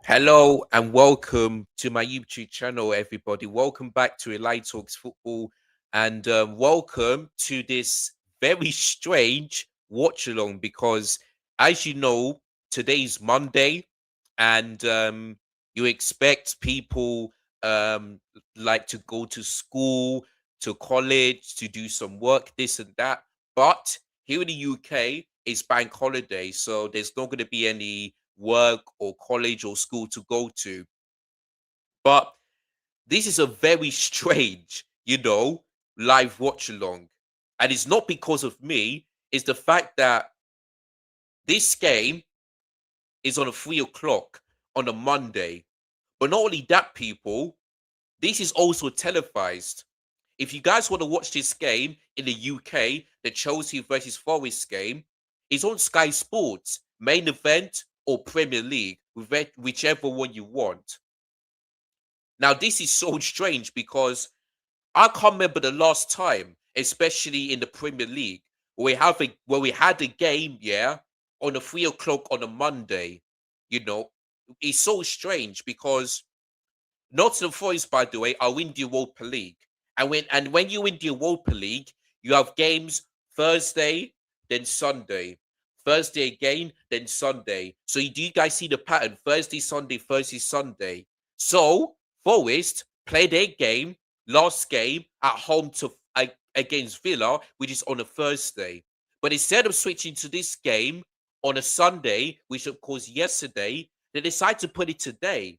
Hello and welcome to my YouTube channel, everybody. Welcome back to Eli Talks Football, and welcome to this very strange watch along because, as you know, today's Monday, and you expect people like to go to school, to college, to do some work, this and that. But here in the UK, it's bank holiday, so there's not going to be any work or college or school to go to. But this is a very strange, live watch along. And it's not because of me, it's the fact that this game is on a 3 o'clock on a Monday. But not only that, people, this is also televised. If you guys want to watch this game in the UK, the Chelsea versus Forest game, it's on Sky Sports, main event or Premier League, whichever one you want. Now, this is so strange because I can't remember the last time, especially in the Premier League, where we had a game, on a 3 o'clock on a Monday. You know, it's so strange because Nottingham Forest, by the way, are in the Europa League. And when you win the Europa League, you have games Thursday, then Sunday. Thursday again, then Sunday. So do you guys see the pattern? Thursday, Sunday. So Forest play their game, last game at home against Villa, which is on a Thursday. But instead of switching to this game on a Sunday, which of course yesterday, they decide to put it today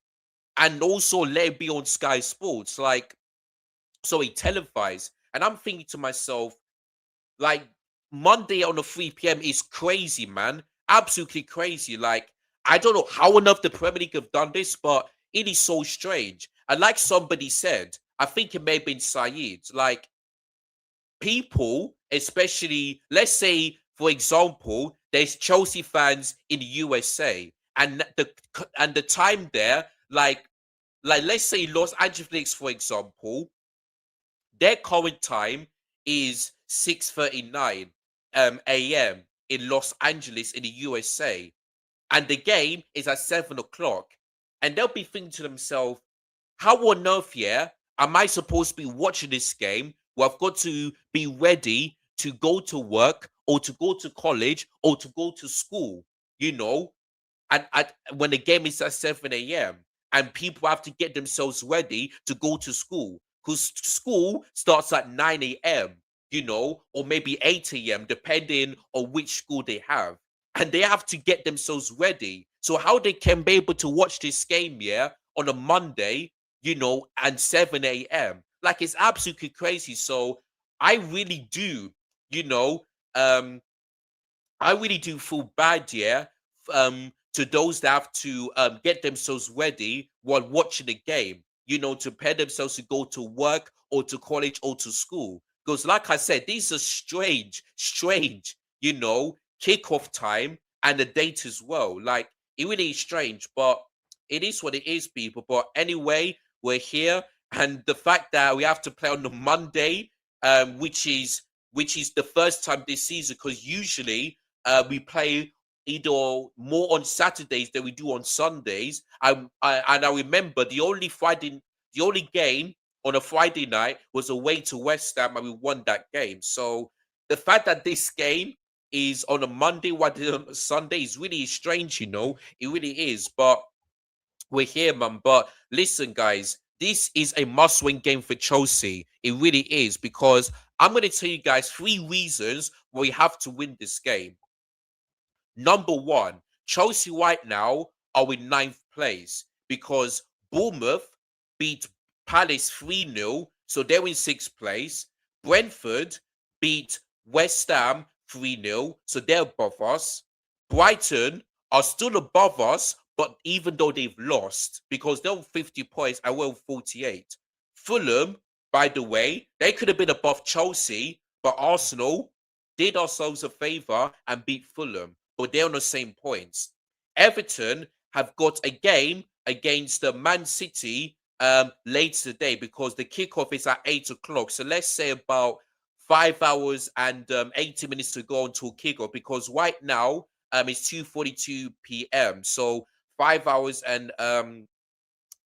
and also let it be on Sky Sports, sorry, televised. And I'm thinking to myself, like, Monday on a 3 p.m. is crazy, man. Absolutely crazy. Like, I don't know how enough the Premier League have done this, but it is so strange. And like somebody said, I think it may have been Saeed, like, people, especially, let's say, for example, there's Chelsea fans in the USA, and the time there, like let's say Los Angeles, for example, their current time is 6:39 a.m. in Los Angeles in the USA, and the game is at 7 o'clock. And they'll be thinking to themselves, how on earth, am I supposed to be watching this game where I've got to be ready to go to work or to go to college or to go to school, you know? And when the game is at 7 a.m. and people have to get themselves ready to go to school because school starts at 9 a.m., or maybe 8 a.m., depending on which school they have. And they have to get themselves ready. So how they can be able to watch this game, on a Monday, and 7 a.m. Like, it's absolutely crazy. So I really do, you know, um, I really do feel bad, to those that have to get themselves ready while watching the game, to prepare themselves to go to work or to college or to school. Because, like I said, these are strange, kickoff time and the date as well. Like, it really is strange, but it is what it is, people. But anyway, we're here, and the fact that we have to play on the Monday, which is the first time this season, because usually we play either more on Saturdays than we do on Sundays. And I remember the only game on a Friday night was away to West Ham, and we won that game. So the fact that this game is on a Monday, what is on a Sunday, is really strange. It really is. But we're here, man. But listen, guys, this is a must-win game for Chelsea. It really is, because I'm going to tell you guys 3 reasons why we have to win this game. Number one, Chelsea right now are in ninth place because Bournemouth beat Palace 3-0, so they're in sixth place. Brentford beat West Ham 3-0, so they're above us. Brighton are still above us, but even though they've lost, because they're on 50 points and we're on 48. Fulham, by the way, they could have been above Chelsea, but Arsenal did ourselves a favour and beat Fulham, but they're on the same points. Everton have got a game against Man City later today, because the kickoff is at 8 o'clock. So let's say about 5 hours and 80 minutes to go until kickoff, because right now it's 2:42 p.m. So 5 hours and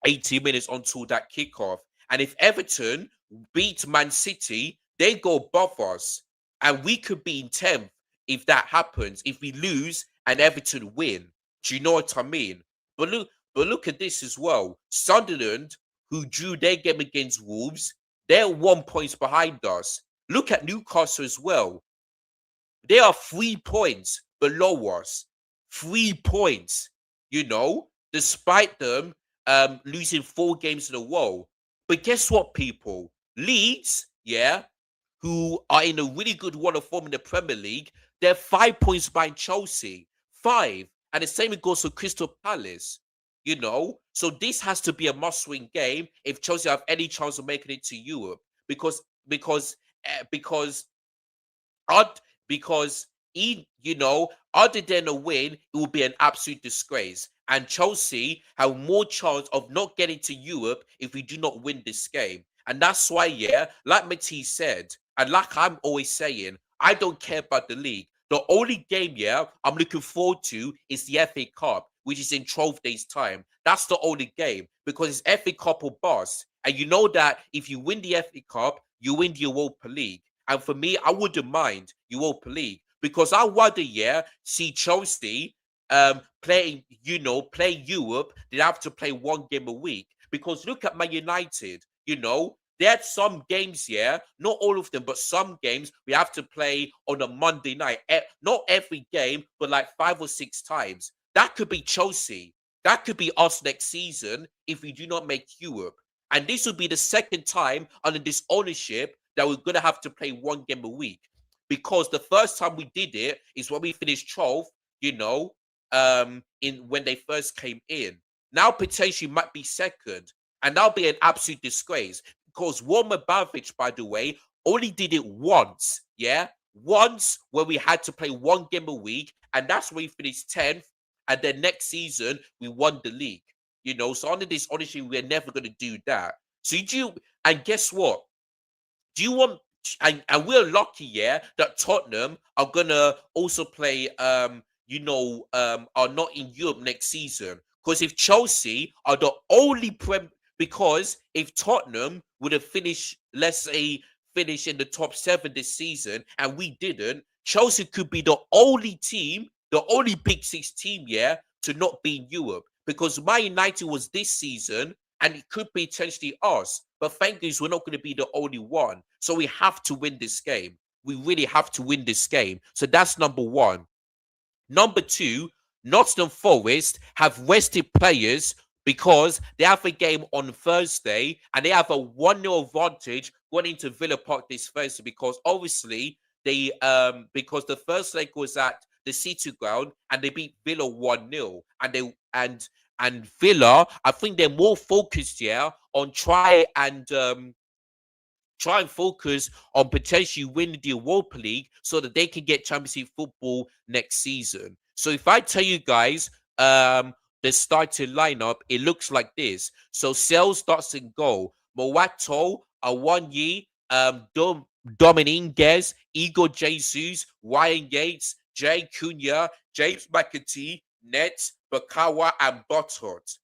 80 minutes until that kickoff. And if Everton beat Man City, they go above us. And we could be in 10th if that happens, if we lose and Everton win. Do you know what I mean? But look at this as well. Sunderland, who drew their game against Wolves, they're 1 point behind us. Look at Newcastle as well. They are 3 points below us. 3 points, despite them losing 4 games in a row. But guess what, people? Leeds, yeah, who are in a really good run of form in the Premier League, they're 5 points behind Chelsea. Five. And the same goes for Crystal Palace. So this has to be a must-win game if Chelsea have any chance of making it to Europe. Because Odd because other than a win, it will be an absolute disgrace. And Chelsea have more chance of not getting to Europe if we do not win this game. And that's why, yeah, like Matisse said, and like I'm always saying, I don't care about the league. The only game, yeah, I'm looking forward to is the FA Cup, which is in 12 days' time. That's the only game because it's FA Cup or bust. And you know that if you win the FA Cup, you win the Europa League. And for me, I wouldn't mind Europa League because I rather, yeah, see Chelsea play Europe than have to play one game a week. Because look at Man United, they had some games, yeah, not all of them, but some games we have to play on a Monday night. Not every game, but like 5 or 6 times. That could be Chelsea. That could be us next season if we do not make Europe. And this will be the second time under this ownership that we're going to have to play one game a week. Because the first time we did it is when we finished 12th, in when they first came in. Now potentially might be second. And that'll be an absolute disgrace. Because Roman Abramovich, by the way, only did it once. Yeah? Once where we had to play one game a week. And that's when we finished 10th. And then next season, we won the league. So under this, honestly, we're never going to do that. And guess what? Do you want and we're lucky, yeah, that Tottenham are gonna also play are not in Europe next season. Because if Chelsea are the only because if Tottenham would have finished, let's say, finish in the top 7 this season, and we didn't, Chelsea could be the only team, the only Big Six team, yeah, to not be in Europe. Because Man United was this season, and it could be potentially us. But thank goodness we're not going to be the only one. So we have to win this game. We really have to win this game. So that's number one. Number two, Nottingham Forest have rested players because they have a game on Thursday and they have a 1-0 advantage going into Villa Park this Thursday because obviously because the first leg was at the City Ground and they beat Villa 1-0 and Villa, I think they're more focused here on try and focus on potentially winning the Europa League so that they can get Champions League football next season. So if I tell you guys the starting lineup, it looks like this. So Sales starts in goal. Mowato, Awanyi, Dominguez, Igor Jesus, Ryan Yates, Jay Cunha, James McAtee, Nets, Bakawa, and Bottot,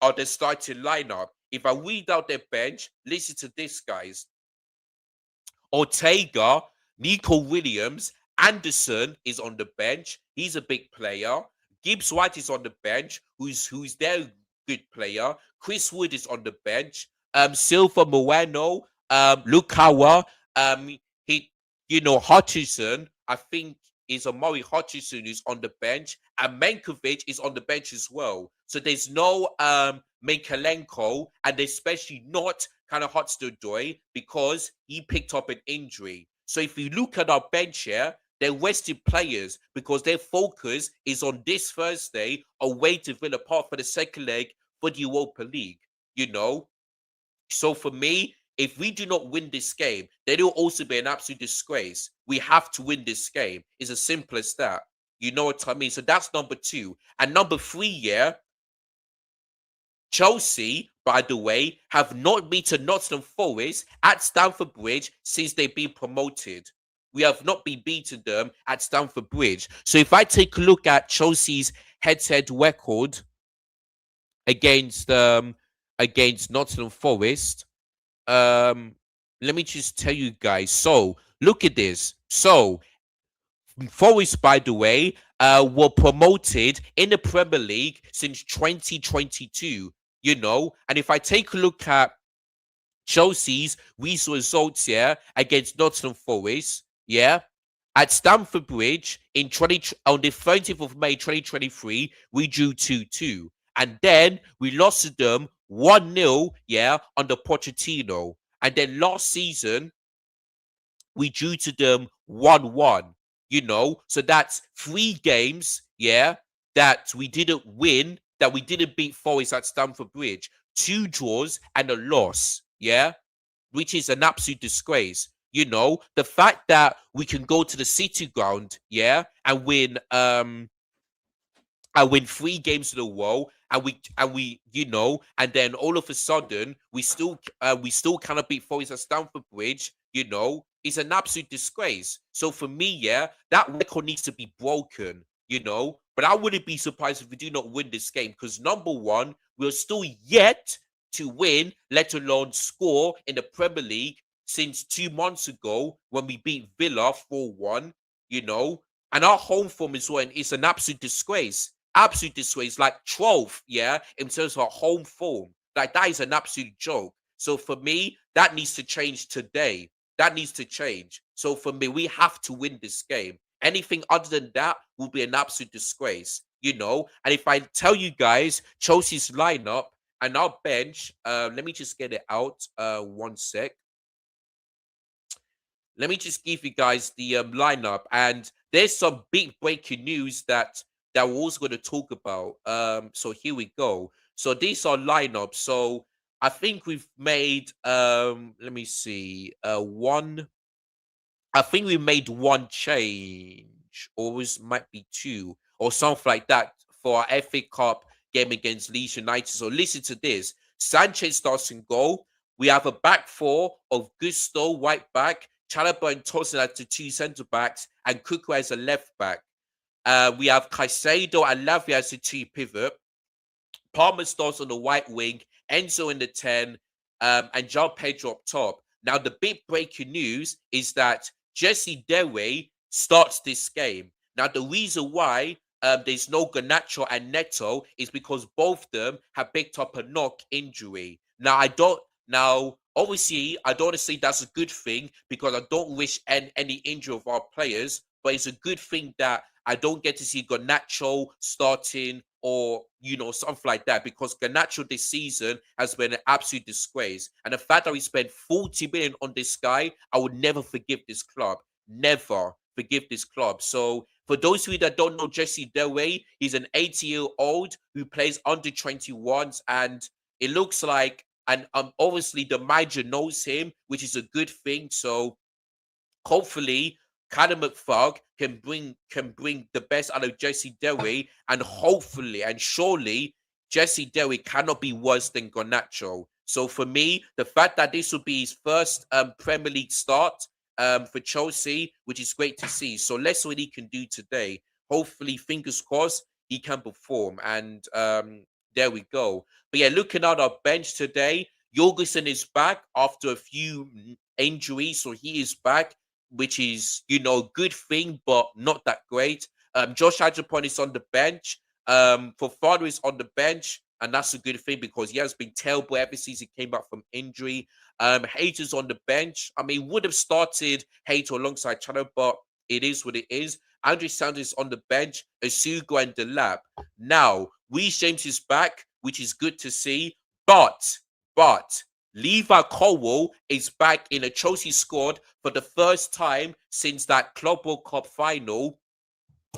are the starting lineup. If I read out their bench, listen to this, guys. Ortega, Nico Williams, Anderson is on the bench. He's a big player. Gibbs White is on the bench, who's their good player. Chris Wood is on the bench. Silva Moreno, Lukawa, Hutchinson, I think is Amari Hutchinson who's on the bench, and Menkovic is on the bench as well. So there's no Mikalenko, and especially not kind of Hudson-Odoi because he picked up an injury. So if you look at our bench here, they're rested players because their focus is on this Thursday away to Villa Park for the second leg for the Europa League, So for me, if we do not win this game, then it will also be an absolute disgrace. We have to win this game. It's as simple as that. You know what I mean? So that's number two. And number three, yeah, Chelsea, by the way, have not beaten Nottingham Forest at Stamford Bridge since they've been promoted. We have not been beating them at Stamford Bridge. So if I take a look at Chelsea's head-to-head record, against Nottingham Forest. Um, Let me just tell you guys. So look at this. So Forest, by the way, were promoted in the Premier League since 2022. And if I take a look at Chelsea's recent results here against Nottingham Forest, yeah, at Stamford Bridge on the 30th of May 2023, we drew 2-2. And then we lost to them 1-0, yeah, under Pochettino. And then last season, we drew to them 1-1. So that's 3 games, yeah, that we didn't win, that we didn't beat Forest at Stamford Bridge. 2 draws and a loss, yeah, which is an absolute disgrace. The fact that we can go to the City Ground, yeah, and win 3 games in a row, and then all of a sudden we still cannot beat Forest at Stamford Bridge. Is an absolute disgrace. So for me, yeah, that record needs to be broken. But I wouldn't be surprised if we do not win this game because number one, we're still yet to win, let alone score in the Premier League since 2 months ago when we beat Villa 4-1. You know, and our home form as well, and it's an absolute disgrace. Absolute disgrace, like 12th, yeah, in terms of our home form. Like, that is an absolute joke. So for me, that needs to change today. That needs to change. So for me, we have to win this game. Anything other than that will be an absolute disgrace. And if I tell you guys Chelsea's lineup and our bench, let me just get it out. One sec. Let me just give you guys the lineup, and there's some big breaking news that we're also going to talk about. So here we go. So these are lineups. So I think we've made let me see, one. I think we made one change, or it might be two, or something like that for our FA Cup game against Leeds United. So listen to this: Sanchez starts in goal. We have a back four of Gusto, right back, Chalobah and Tosin as the two centre backs, and Cuckoo as a left back. We have Caicedo and Lavia as the two pivot. Palmer starts on the right wing, Enzo in the 10, and João Pedro up top. Now, the big breaking news is that Jesse Dewe starts this game. Now, the reason why there's no Garnacho and Neto is because both of them have picked up a knock injury. Now, obviously, I don't want to say that's a good thing because I don't wish any injury of our players, but it's a good thing that I don't get to see Garnacho starting or something like that, because Garnacho this season has been an absolute disgrace. And the fact that we spent 40 million on this guy, I would never forgive this club. Never forgive this club. So for those of you that don't know Jesse Delway, he's an 80-year-old who plays under 21s, and it looks like, and obviously the manager knows him, which is a good thing. So hopefully Callum McFarg can bring the best out of Jesse Dewi, and hopefully and surely Jesse Dewi cannot be worse than Garnacho. So for me, the fact that this will be his first Premier League start for Chelsea, which is great to see. So let's see what he can do today. Hopefully, fingers crossed, he can perform. And there we go. But yeah, looking at our bench today, Jorgensen is back after a few injuries, so he is back, which is, a good thing, but not that great. Josh Adjapon is on the bench. Fofana is on the bench, and that's a good thing because he has been terrible ever since he came back from injury. Hayter's on the bench. I mean, would have started Hayter alongside Channel, but it is what it is. Andrew Sanders is on the bench, Asugo and Delap. Now, Reece James is back, which is good to see, but Levi Colwell is back in a Chelsea squad for the first time since that Club World Cup final,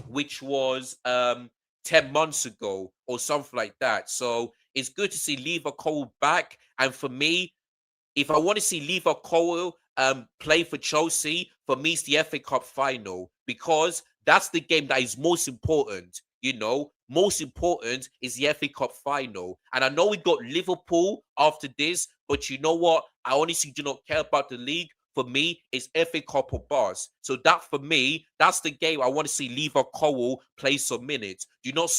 which was 10 months ago or something like that. So it's good to see Levi Colwell back. And for me, if I want to see Levi Colwell play for Chelsea, for me, it's the FA Cup final, because that's the game that is most important. Most important is the FA Cup final. And I know we got Liverpool after this, but you know what? I honestly do not care about the league. For me, it's FA Cup or bars. So that, for me, that's the game I want to see Levi Colwell play some minutes. Do not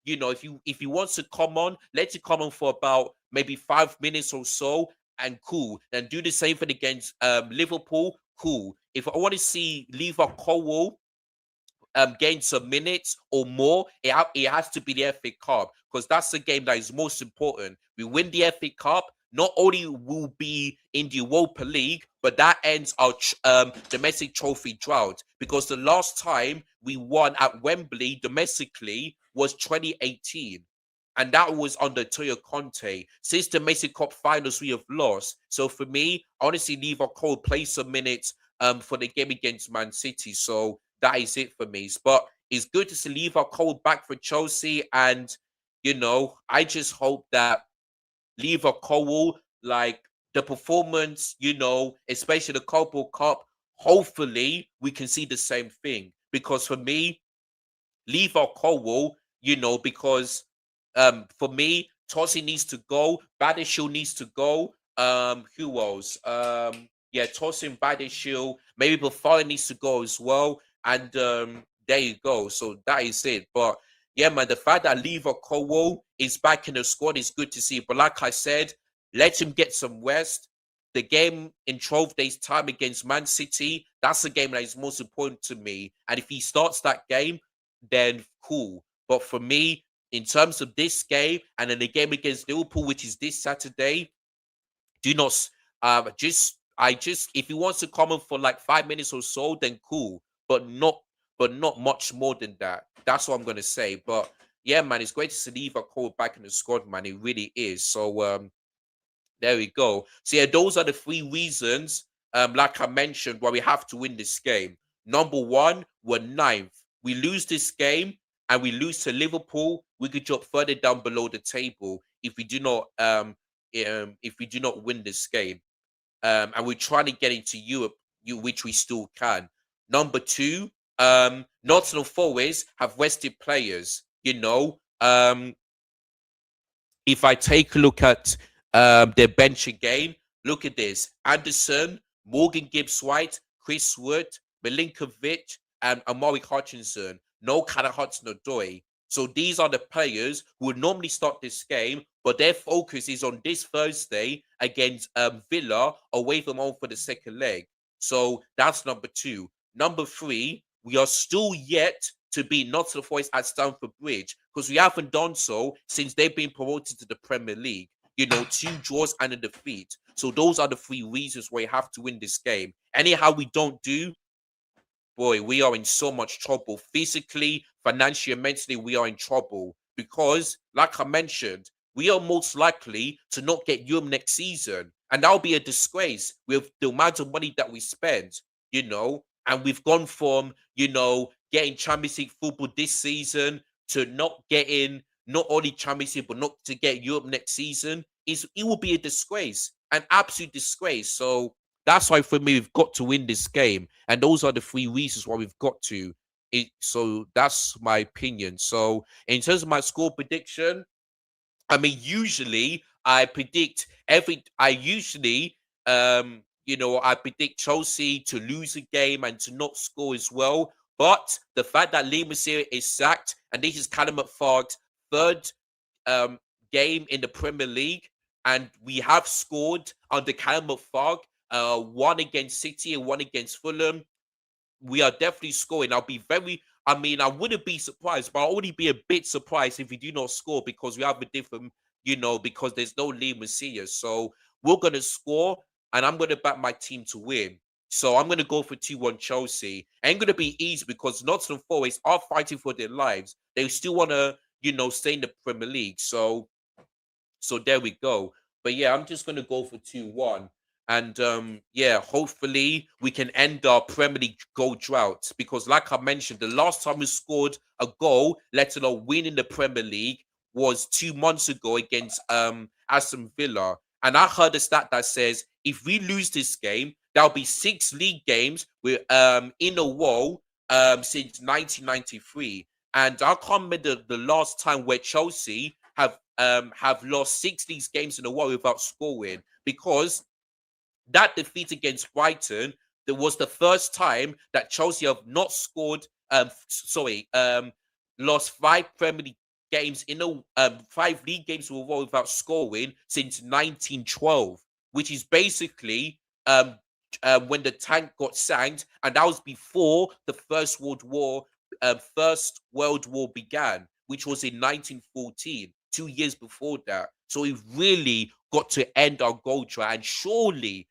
if he wants to come on, let it come on for about maybe 5 minutes or so, and cool. Then do the same thing against Liverpool. Cool. If I want to see Lever Cowell gain some minutes or more, it has to be the FA Cup, because that's the game that is most important. We win the FA Cup, not only will be in the Europa League, but that ends our domestic trophy drought, because the last time we won at Wembley domestically was 2018. And that was under Toyo Conte. Since the Domestic Cup finals, we have lost. So for me, honestly, Lever Cole play some minutes for the game against Man City. So that is it for me. But it's good to see Lever Cole back for Chelsea. And, I just hope that Lever Cole, like the performance, especially the Copa Cup, hopefully we can see the same thing. Because for me, Lever Cole, because for me, Tosi needs to go, Badishil needs to go. Who else? Yeah, Tosi and Badishil, maybe Buffon needs to go as well. And there you go. So that is it. But yeah, man, the fact that Lever Cole is back in the squad is good to see. But like I said, let him get some rest. The game in 12 days' time against Man City, that's the game that is most important to me. And if he starts that game, then cool. But for me, in terms of this game and then the game against Liverpool, which is this Saturday, do not just if he wants to come on for like 5 minutes or so, then cool. But not much more than that. That's what I'm gonna say. But yeah, man, it's great to see Lever Cole back in the squad, man. It really is. So there we go. So yeah, those are the three reasons, like I mentioned, why we have to win this game. Number one, we're ninth. We lose this game and we lose to Liverpool, we could drop further down below the table if we do not win this game. And we're trying to get into Europe, which we still can. Number two, Nottingham Forest have rested players. If I take a look at their bench again, look at this: Anderson, Morgan Gibbs White, Chris Wood, Milinkovic, and Amari Hutchinson. No Callum Hudson-Odoi. So these are the players who would normally start this game, but their focus is on this Thursday against Villa away from home for the second leg. So that's number two. Number three, we are still yet to beat Nottingham Forest at Stamford Bridge, because we haven't done so since they've been promoted to the Premier League. 2 draws and a defeat. So those are the three reasons why we have to win this game. Anyhow, we don't do, boy, we are in so much trouble. Physically, financially, and mentally, we are in trouble. Because, like I mentioned, we are most likely to not get Europe next season. And that'll be a disgrace with the amount of money that we spend, And we've gone from, getting Champions League football this season to not getting not only Champions League, but not to get Europe next season. It will be a disgrace, an absolute disgrace. So that's why for me, we've got to win this game. And those are the three reasons why we've got to. So that's my opinion. So in terms of my score prediction, I mean, usually I predict I predict Chelsea to lose a game and to not score as well. But the fact that Lee Masira is sacked, and this is Callum McFarland's third um, game in the Premier League, and we have scored under Callum McFarland, one against City and one against Fulham. We are definitely scoring. I wouldn't be surprised, but I'll only be a bit surprised if we do not score, because we have a different, because there's no Lee Masia. So we're going to score, and I'm going to back my team to win. So I'm going to go for 2-1 Chelsea. Ain't going to be easy, because Nottingham Forest are fighting for their lives. They still want to, stay in the Premier League. So there we go. But yeah, I'm just gonna go for 2-1. And yeah, hopefully we can end our Premier League goal drought. Because like I mentioned, the last time we scored a goal, let alone win in the Premier League, was 2 months ago against Aston Villa. And I heard a stat that says if we lose this game, there'll be 6 league games with in a row since 1993. And I can't remember the last time where Chelsea have lost 6 league games in a row without scoring, because that defeat against Brighton, that was the first time that Chelsea have not scored. Lost 5 Premier League games in a 5 league games in a row without scoring since 1912, which is basically when the tank got sank, and that was before the First World War began, which was in 1914, 2 years before that. So we really got to end our goal drought, and surely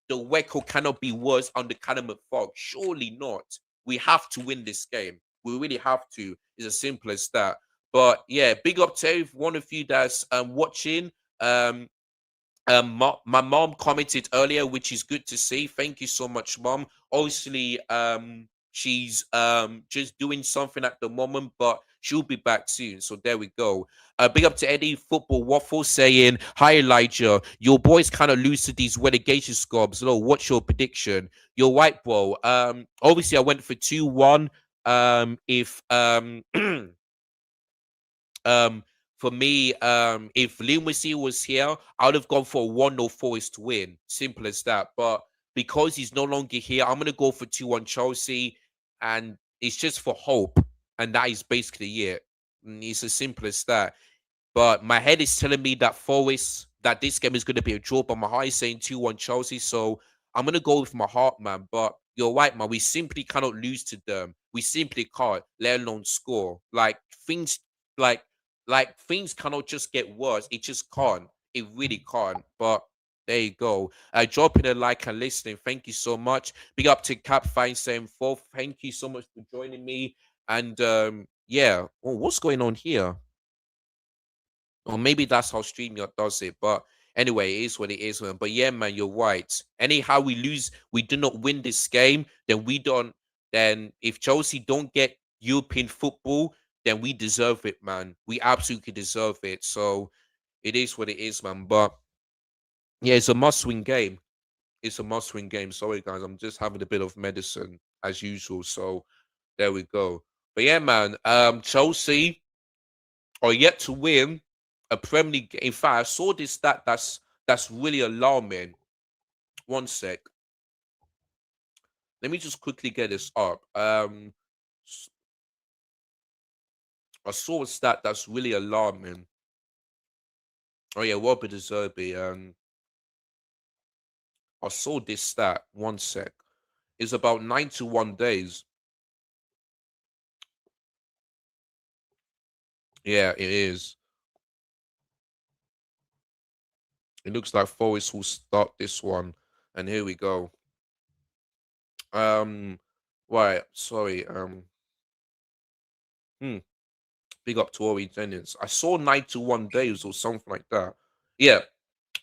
the record cannot be worse under Callum Fogg. Surely not. We have to win this game. We really have to. It's as simple as that. But yeah, big up to every one of you that's watching. Um, my mom commented earlier, which is good to see. Thank you so much, mom. Obviously, she's just doing something at the moment, but she'll be back soon. So there we go. Big up to Eddie Football Waffle saying, "Hi Elijah, your boys kind of lose to these relegation squads. Lo, what's your prediction? You're right, bro. Obviously I went for 2-1. If Um, for me, if Lewis was here, I would have gone for a 1-0 Forest win. Simple as that. But because he's no longer here, I'm gonna go for 2-1 Chelsea, and it's just for hope, and that is basically it. It's as simple as that. But my head is telling me that this game is going to be a draw, but my heart is saying 2-1 Chelsea. So I'm going to go with my heart, man. But you're right, man. We simply cannot lose to them. We simply can't, let alone score. Things, like, things cannot just get worse. It just can't. It really can't. But there you go. Dropping a like and listening. Thank you so much. Big up to Cap Fine saying 4. Thank you so much for joining me. And yeah. Oh, what's going on here? Or maybe that's how StreamYard does it. But anyway, it is what it is, man. But yeah, man, you're right. Anyhow, we do not win this game, then we don't. Then if Chelsea don't get European football, then we deserve it, man. We absolutely deserve it. So it is what it is, man. But yeah, it's a must-win game. It's a must-win game. Sorry, guys, I'm just having a bit of medicine as usual. So there we go. But yeah, man. Chelsea are yet to win a Premier League. In fact, I saw this stat that's really alarming. One sec. Let me just quickly get this up. I saw a stat that's really alarming. Oh yeah, Robert Zerbi. I saw this stat. One sec. It's about 91 days. Yeah, it is. It looks like Forest will start this one. And here we go. Um, right. Sorry. Hmm. Big up to Ori Jennings. I saw 91 days or something like that. Yeah,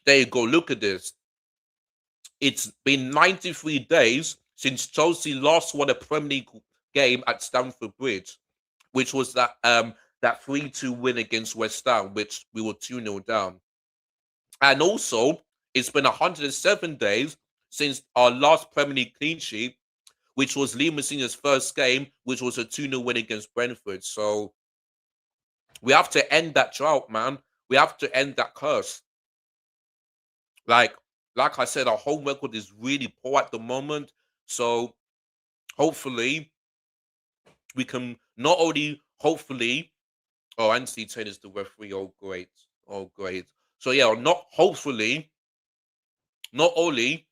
there you go. Look at this. It's been 93 days since Chelsea last won a Premier League game at Stamford Bridge, which was that 3-2 win against West Ham, which we were 2-0 down. And also, it's been 107 days since our last Premier League clean sheet, which was Lee Messina's first game, which was a 2-0 win against Brentford. So we have to end that drought, man. We have to end that curse. Like, like I said, our home record is really poor at the moment. So hopefully we can not only hopefully. Oh, Anthony Taylor's the referee. Oh, great. Oh, great. So yeah, not hopefully, not only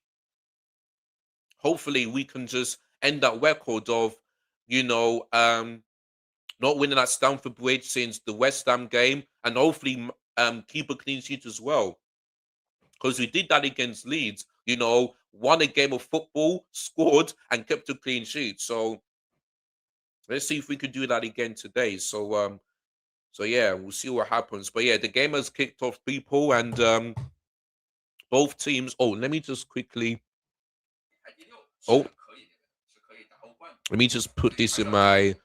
hopefully we can just end that record of, you know, not winning at Stamford Bridge since the West Ham game, and hopefully keep a clean sheet as well. Because we did that against Leeds, won a game of football, scored, and kept a clean sheet. So let's see if we could do that again today. So yeah, we'll see what happens. But yeah, the game has kicked off, people, and both teams. Oh, let me just quickly. Oh, let me just put this in my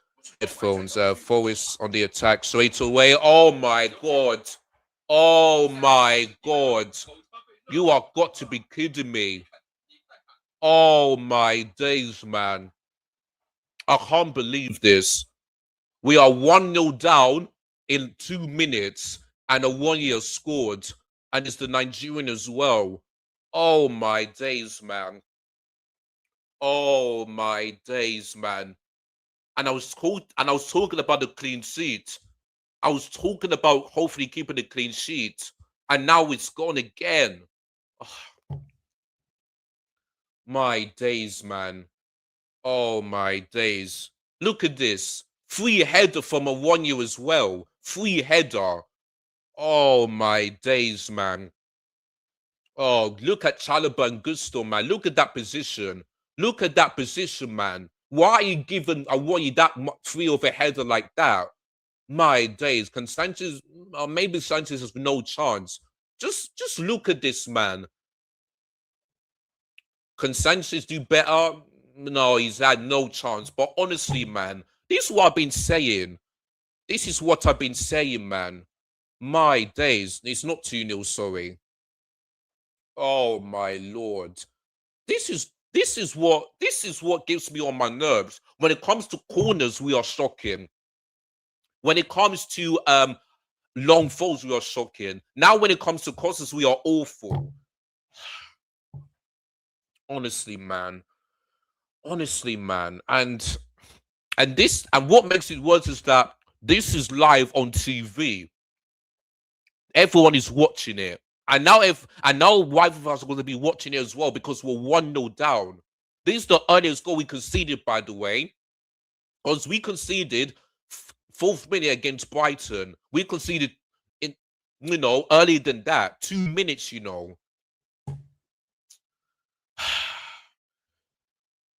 headphones. Forest on the attack straight away. Oh my god! Oh my god! You are got to be kidding me! Oh my days, man! I can't believe this. We are 1-0 down in 2 minutes, and a 1-year scored, and it's the Nigerian as well. Oh my days, man! Oh my days, man! And I was talking about the clean sheet. I was talking about hopefully keeping a clean sheet, and now it's gone again. Oh, my days, man. Oh my days. Look at this. Free header from a 1 year as well. Free header. Oh my days, man. Oh, look at Chalobah and Gusto, man. Look at that position. Look at that position, man. Why are you giving a 1 year that free of a header like that? My days. Can Sanchez, maybe Sanchez has no chance. Just look at this, man. Can Sanchez do better? No, he's had no chance. But honestly, man, this is what I've been saying. This is what I've been saying, man. My days. It's not 2-0, sorry. Oh my lord. This is what gives me on my nerves. When it comes to corners, we are shocking. When it comes to long falls, we are shocking. Now when it comes to crosses, we are awful. Honestly, man. Honestly, man. And what makes it worse is that this is live on TV. Everyone is watching it. And now wife of us are going to be watching it as well because we're 1-0 down. This is the earliest goal we conceded, by the way, because we conceded fourth minute against Brighton. We conceded in earlier than that, 2 minutes.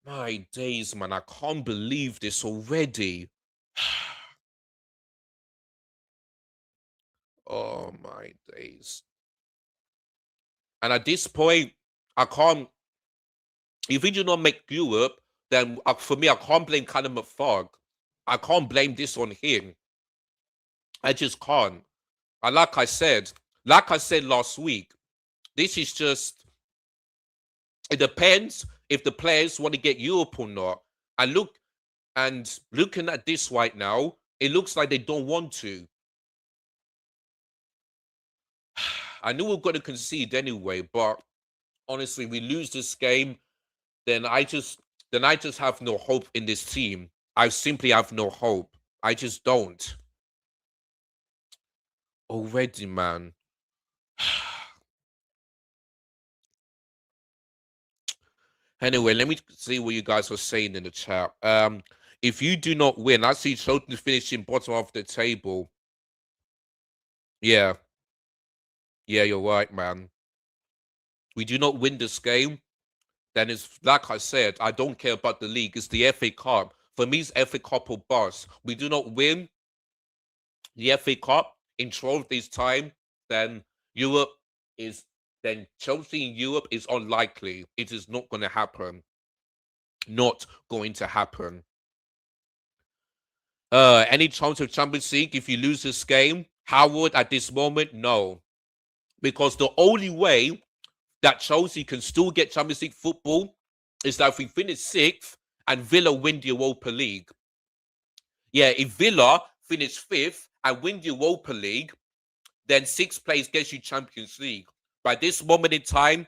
My days, man, I can't believe this already. Oh my days. And at this point, I can't. If we do not make Europe, then for me, I can't blame Callum McFarg. I can't blame this on him. I just can't. And like I said last week, this is just. It depends if the players want to get Europe or not. And looking at this right now, it looks like they don't want to. I knew we were going to concede anyway, but honestly, we lose this game, then I just have no hope in this team. I simply have no hope. I just don't. Already, man. Anyway, let me see what you guys are saying in the chat. If you do not win, I see Chelsea finishing bottom of the table. Yeah, yeah, you're right, man. We do not win this game, then it's like I said, I don't care about the league. It's the FA Cup. For me, it's FA Cup or bust. We do not win the FA Cup in 12 days' time, then Europe is then Chelsea in Europe is unlikely. It is not going to happen. Not going to happen. Any chance of Champions League if you lose this game? Howard at this moment, no. Because the only way that Chelsea can still get Champions League football is that if we finish sixth and Villa win the Europa League. Yeah, if Villa finish fifth and win the Europa League, then sixth place gets you Champions League. By this moment in time,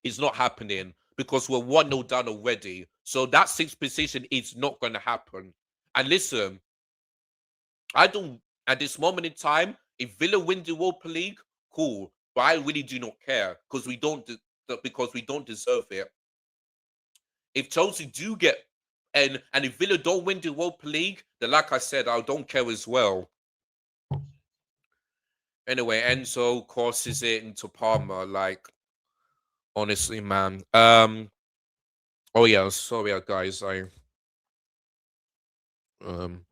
it's not happening because we're 1-0 down already. So that sixth position is not going to happen. And listen, I don't, at this moment in time, if Villa win the Europa League, cool. But I really do not care because we don't deserve it. If Chelsea do get and if Villa don't win the Europa League, then like I said, I don't care as well. Anyway, Enzo crosses it into Palmer. Like, honestly, man. Oh yeah, sorry, guys. Um.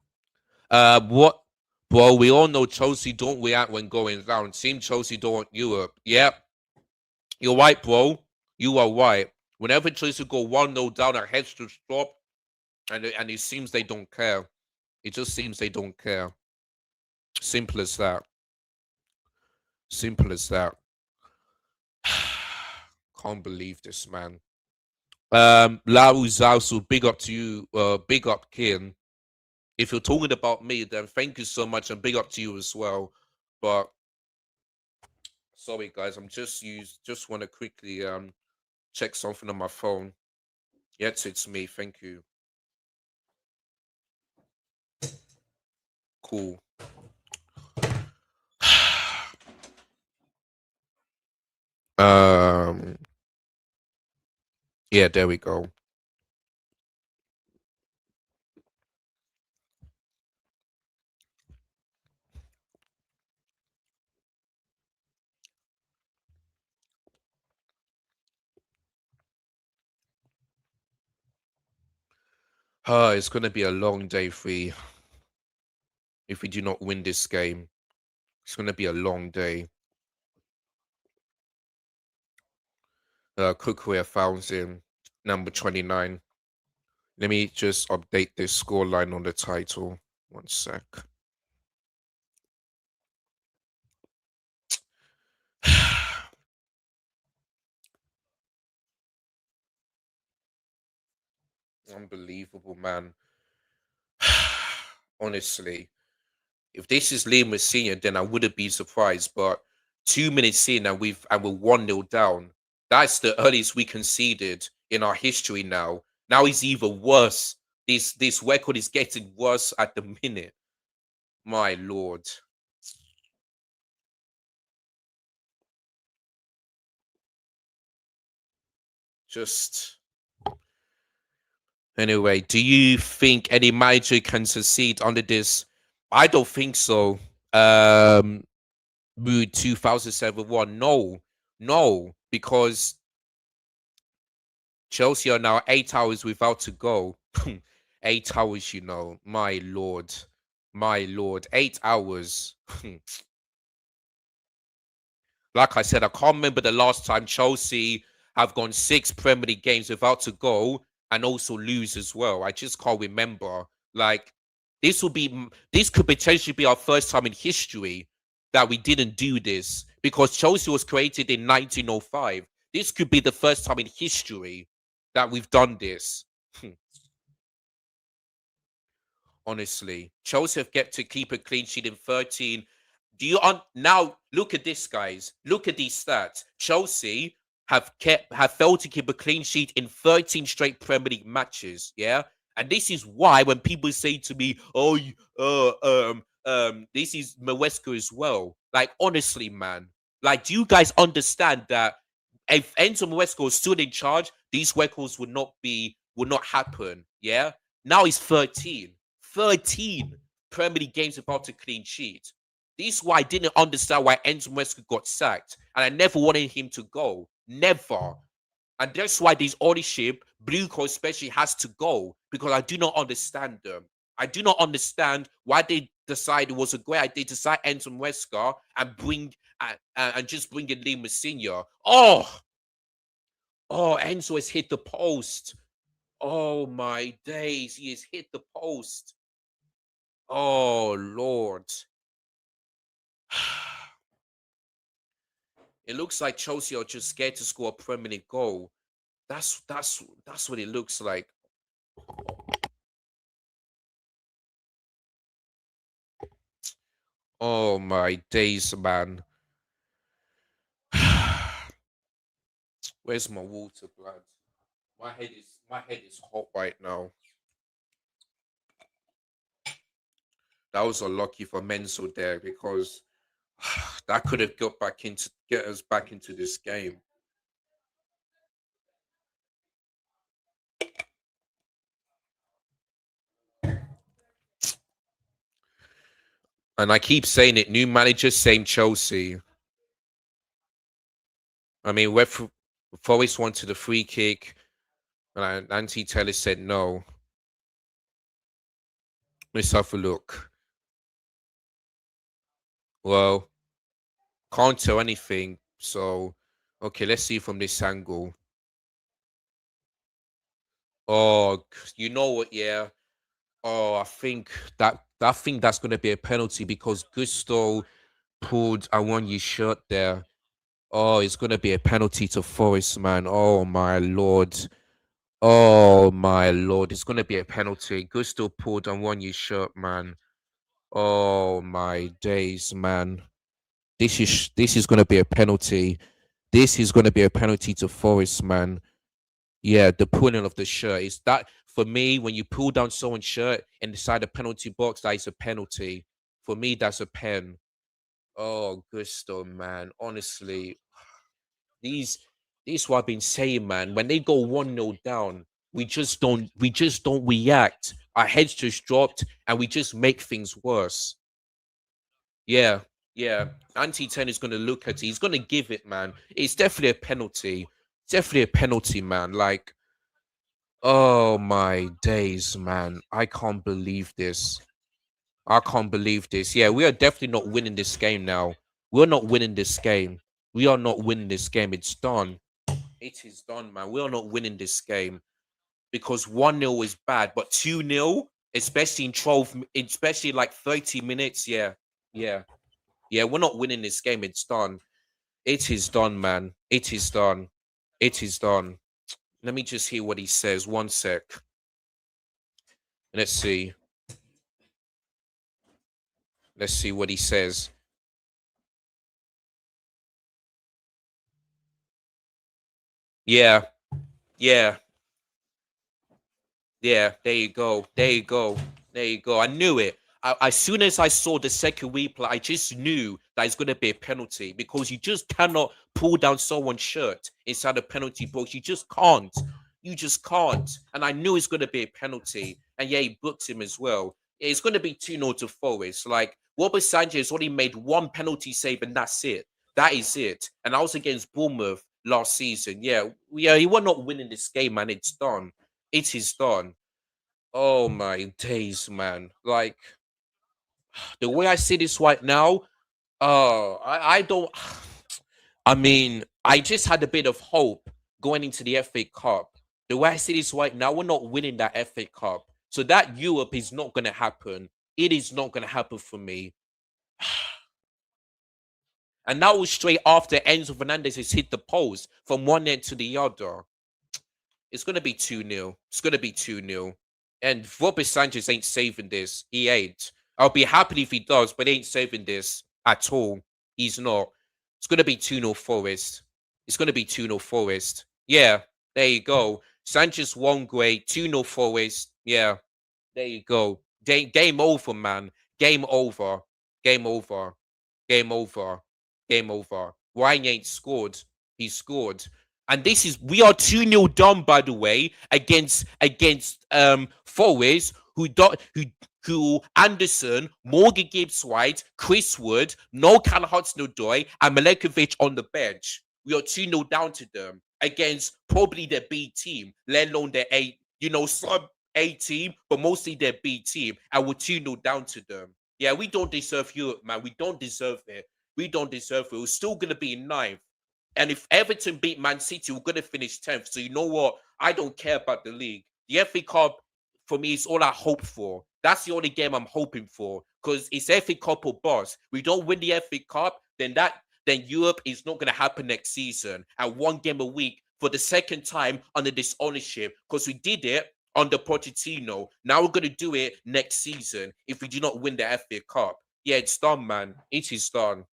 What? Well, we all know Chelsea don't react when going down. Team Chelsea don't want Europe. Yep, you're right, bro. You are right. Whenever Chelsea go 1-0 down, our heads to stop, and it seems they don't care. It just seems they don't care. Simple as that. Simple as that. Can't believe this, man. Lau Zausu, big up to you. Big up, Kin. If you're talking about me, then thank you so much, and big up to you as well. But sorry, guys, just want to quickly check something on my phone. Yes, it's me. Thank you. Cool. Um, yeah, there we go. It's gonna be a long day if we do not win this game. It's gonna be a long day. Cookware found him, number 29. Let me just update this scoreline on the title. One sec. Unbelievable, man. Honestly, if this is Liam Senior, then I wouldn't be surprised. But 2 minutes in, and we're 1-0 down. That's the earliest we conceded in our history now. Now it's even worse. This record is getting worse at the minute. My lord. Just anyway, do you think any manager can succeed under this? I don't think so. Mood 2007 1. No, no, because Chelsea are now 8 hours without to go. 8 hours, my lord, my lord, 8 hours. Like I said, I can't remember the last time Chelsea have gone 6 Premier League games without to go and also lose as well. I just can't remember. Like this could potentially be our first time in history that we didn't do this because Chelsea was created in 1905. This could be the first time in history that we've done this. Honestly, Chelsea have get to keep a clean sheet in 13. Now look at this, guys. Look at these stats. Chelsea have failed to keep a clean sheet in 13 straight Premier League matches. Yeah. And this is why when people say to me, "Oh, this is Maresca as well." Like honestly, man, like, do you guys understand that if Enzo Maresca was still in charge, these records would not happen. Yeah. Now he's 13 Premier League games without a clean sheet. This is why I didn't understand why Enzo Maresca got sacked, and I never wanted him to go. Never. And that's why this ownership, Blue Cross especially, has to go because I do not understand them. I do not understand why they decided it was a great idea to sign Enzo Maresca and just bring in Lee Senior. Enzo has hit the post. Oh my days, he has hit the post. Oh Lord. It looks like Chelsea are just scared to score a Premier League goal. That's what it looks like. Oh my days, man. Where's my water, blood? My head is hot right now. That was unlucky for Menzel there because that could have get us back into this game. And I keep saying it, new manager, same Chelsea. I mean, Forest wanted a free kick, and Anthony Taylor said no. Let's have a look. Well, can't tell anything. So, okay, let's see from this angle. Oh, you know what? Yeah. Oh, I think that's going to be a penalty because Gusto pulled I want you shirt there. Oh, it's going to be a penalty to Forest, man. Oh my lord. Oh my lord, it's going to be a penalty. Gusto pulled I want you shirt, man. Oh my days, man. This is going to be a penalty. This is going to be a penalty to Forest, man. Yeah, the pulling of the shirt is that for me. When you pull down someone's shirt inside the penalty box, that is a penalty. For me, that's a pen. Oh, Gusto, man. Honestly, These this is what I've been saying, man. When they go 1-0 down, we just don't react. Our heads just dropped and we just make things worse. Yeah, yeah. Anti 10 is gonna look at it. He's gonna give it, man. It's definitely a penalty. It's definitely a penalty, man. Like, oh my days, man. I can't believe this. I can't believe this. Yeah, we are definitely not winning this game now. We're not winning this game. We are not winning this game. It's done. It is done, man. We are not winning this game because 1-0 is bad, but 2-0, especially in 12, especially like 30 minutes. Yeah, yeah, yeah. We're not winning this game. It's done. It is done, man. It is done. It is done. Let me just hear what he says. One sec. Let's see. Let's see what he says. Yeah, yeah. Yeah, there you go. There you go. There you go. I knew it. As soon as I saw the second replay, I just knew that it's going to be a penalty because you just cannot pull down someone's shirt inside the penalty box. You just can't. You just can't. And I knew it's going to be a penalty. And yeah, he booked him as well. It's going to be 2-0 to Forest. Like, Robert Sanchez only made one penalty save, and that's it. That is it. And I was against Bournemouth last season. Yeah, yeah, he was not winning this game, man. It's done. It is done. Oh my days, man. Like the way I see this right now, I don't I mean, I just had a bit of hope going into the FA Cup. The way I see this right now, we're not winning that FA Cup. So that Europe is not gonna happen. It is not gonna happen for me. And that was straight after Enzo Fernandez has hit the post from one end to the other. It's gonna be 2-0. It's gonna be 2-0. And Robert Sanchez ain't saving this. He ain't. I'll be happy if he does, but he ain't saving this at all. He's not. It's gonna be 2-0 Forest. It's gonna be 2-0 Forest. Yeah, there you go. Sanchez won great. 2-0 Forest. Yeah. There you go. Game over, man. Game over. Game over. Game over. Game over. Ryan ain't scored. He scored. And this is we are 2-0 down, by the way, against Forest, who Anderson, Morgan Gibbs White, Chris Wood, no Cal Hudson-Odoi, and Milenkovic on the bench. We are 2-0 down to them against probably their B team, let alone their A, some A team, but mostly their B team, and we're 2-0 down to them. Yeah, we don't deserve Europe, man. We don't deserve it. We don't deserve it. We're still gonna be in ninth. And if Everton beat Man City, we're gonna finish 10th. So you know what? I don't care about the league. The FA Cup for me is all I hope for. That's the only game I'm hoping for. Because it's FA Cup or bust. We don't win the FA Cup, then Europe is not gonna happen next season. And one game a week for the second time under this ownership. Because we did it under Pochettino. Now we're gonna do it next season if we do not win the FA Cup. Yeah, it's done, man. It is done.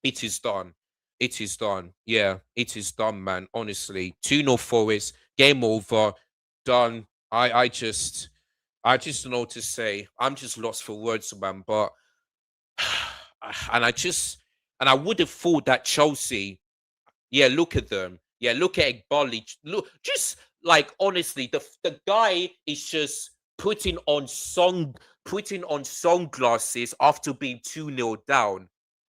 It is done. It is done. Yeah, it is done, man. Honestly, 2-0 Forest, game over, done. I just don't know what to say. I'm just lost for words, man. But and I would have thought that Chelsea. Yeah, look at them. Yeah, look at Igbali. Look, just like honestly, the guy is just putting on sunglasses after being 2-0 down,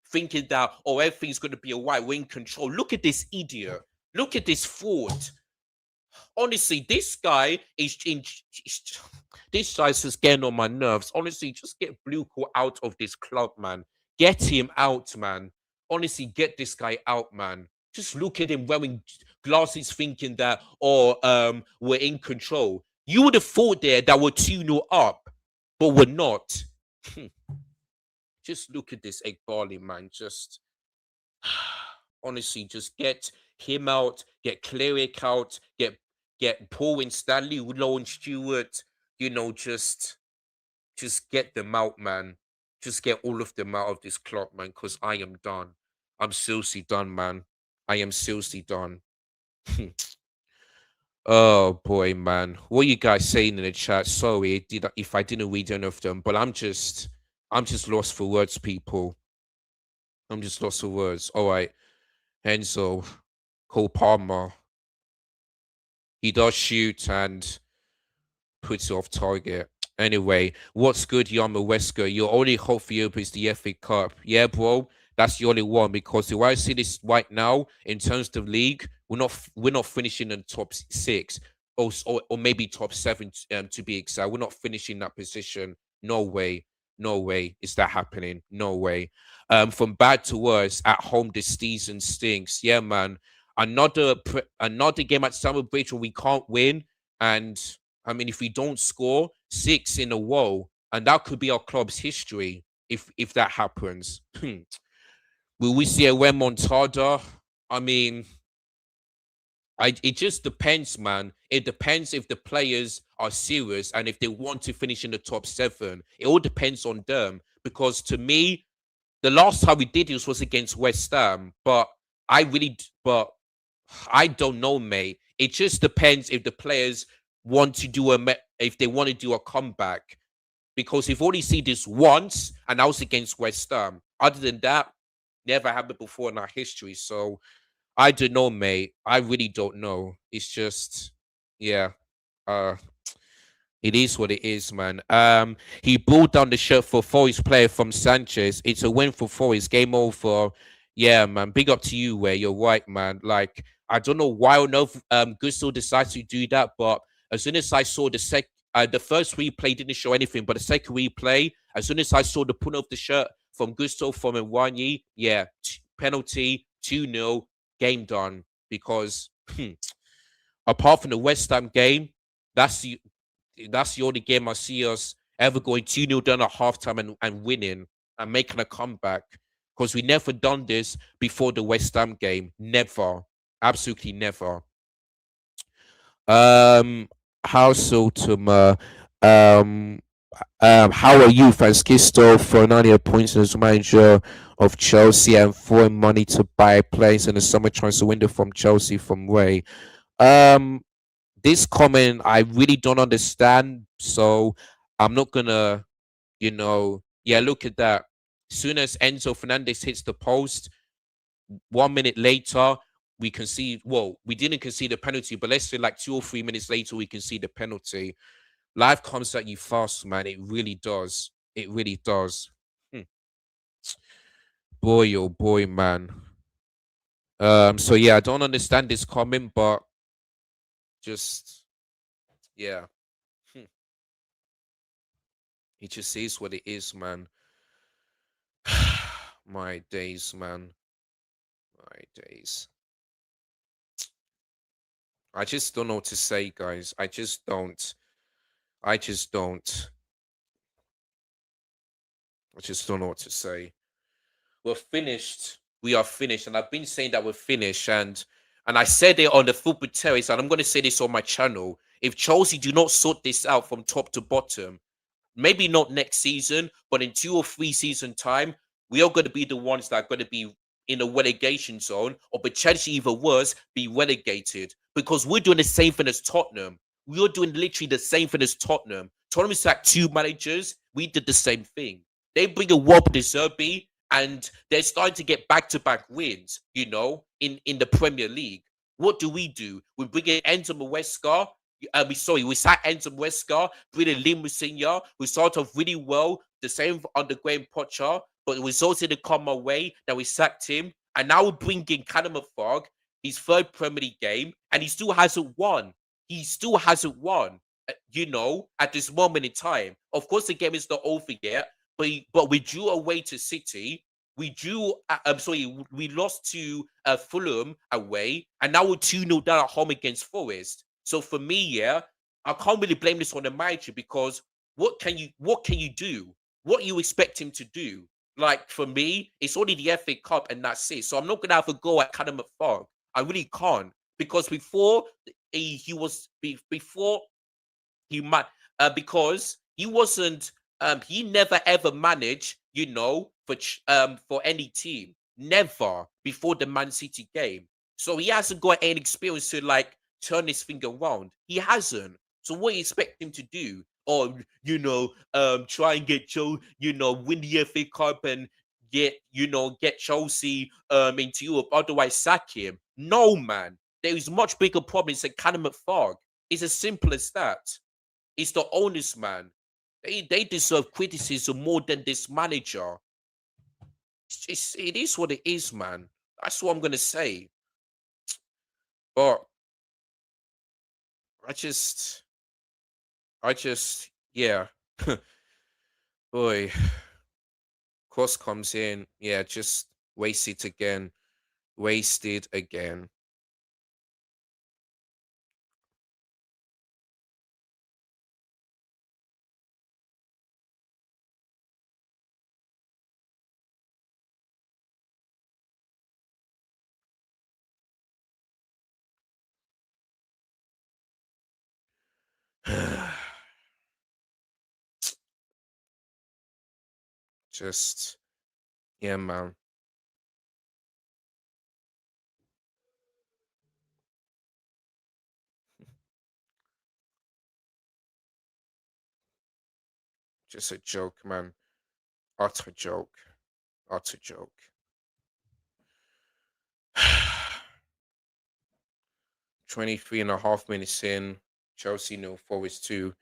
thinking that everything's gonna be alright, we're in control. Look at this idiot. Look at this fraud. Honestly, this guy is in this guy's just getting on my nerves. Honestly, just get Blue Call out of this club, man. Get him out, man. Honestly, get this guy out, man. Just look at him wearing glasses, thinking that, we're in control. You would have thought there that we're 2-0 up, but we're not. Just look at this egg barley, man. Just honestly, just get him out, get Cleric out, get Paul and Stanley, Low and Stewart, just get them out, man. Just get all of them out of this club, man, because I am done. I'm seriously done, man. I am seriously done. Oh boy, man. What are you guys saying in the chat? Sorry if I didn't read any of them, but I'm just lost for words, people. I'm just lost for words. All right. Enzo. Cole Palmer. He does shoot and puts it off target. Anyway, what's good, Yama Wesker? Your only hope for Europe is the FA Cup. Yeah, bro, that's the only one because the way I see this right now in terms of league, we're not finishing in the top six or maybe top seven to be exact. We're not finishing that position. No way, no way is that happening. No way. From bad to worse, at home this season stinks. Yeah, man. Another game at Stamford Bridge where we can't win, and I mean, if we don't score six in a row, and that could be our club's history if that happens. Will we see a remontada? I mean, it just depends, man. It depends if the players are serious and if they want to finish in the top seven. It all depends on them. Because to me, the last time we did this was against West Ham, but but I don't know, mate. It just depends if the players want to do if they want to do a comeback. Because we've already seen this once, and that was against West Ham. Other than that, never happened before in our history. So I don't know, mate. I really don't know. It's just, yeah. Uh, it is what it is, man. He pulled down the shirt for Forest player from Sanchez. It's a win for Forest. Game over. Yeah, man. Big up to you, where you're right, man. Like, I don't know why on earth Gusto decides to do that, but as soon as I saw the first replay didn't show anything, but the second replay, as soon as I saw the pull of the shirt from Gusto from Iwanyi, yeah, penalty, 2-0, game done. Because apart from the West Ham game, that's the that's the only game I see us ever going 2-0 down at halftime and winning and making a comeback. Because we never done this before the West Ham game. Never. Absolutely never. Um how so um how are you, Francisco Fernando points as manager of Chelsea and throwing money to buy players in the summer transfer window from Chelsea from Ray? Um this comment I really don't understand, so I'm not gonna, yeah, look at that. Soon as Enzo Fernandez hits the post, 1 minute later, we can see. Well, we didn't concede the penalty, but let's say like 2 or 3 minutes later, we can see the penalty. Life comes at you fast, man. It really does. It really does. Hmm. Boy, oh boy, man. So yeah, I don't understand this comment, but just yeah. Hmm. It just is what it is, man. My days, man. My days. I just don't know what to say, guys. I just don't. I just don't. I just don't know what to say. We're finished. We are finished. And I've been saying that we're finished. And I said it on the football terrace, and I'm gonna say this on my channel. If Chelsea do not sort this out from top to bottom, maybe not next season, but in 2 or 3 season time, we are going to be the ones that are going to be in a relegation zone, or potentially even worse, be relegated. Because we're doing the same thing as Tottenham. We are doing literally the same thing as Tottenham. Tottenham is like two managers. We did the same thing. They bring a Rob De Zerbi, and they're starting to get back-to-back wins, in the Premier League. What do? We bring in Enzo Maresca. We sat Enzo Maresca, bring in Lim Musinya, who started off really well, the same under Graham Potter, but the results didn't come our way that we sacked him. And now we're bringing Callum Fogg, his third Premier League game, and he still hasn't won. He still hasn't won, at this moment in time. Of course, the game is not over yet, but we drew away to City. We lost to Fulham away, and now we're 2-0 down at home against Forest. So for me, yeah, I can't really blame this on the manager because what can you do? What you expect him to do? Like for me, it's only the FA Cup and that's it. So I'm not gonna have a go at Callum McFarg. I really can't because before he might because he wasn't he never ever managed, for any team. Never before the Man City game. So he hasn't got any experience to like turn his finger around. He hasn't. So what do you expect him to do? Or try and get Joe, win the FA Cup and get Chelsea into Europe, otherwise sack him. No, man. There is much bigger problems than Callum McFarg. It's as simple as that. It's the owners, man. They deserve criticism more than this manager. It is what it is, man. That's what I'm gonna say. But I just yeah. Boy, Cross comes in. Yeah, just wasted again. Wasted again. Just yeah, man. Just a joke, man. Utter joke. Utter joke. 23 and a half minutes in. Chelsea nil, Forest 2.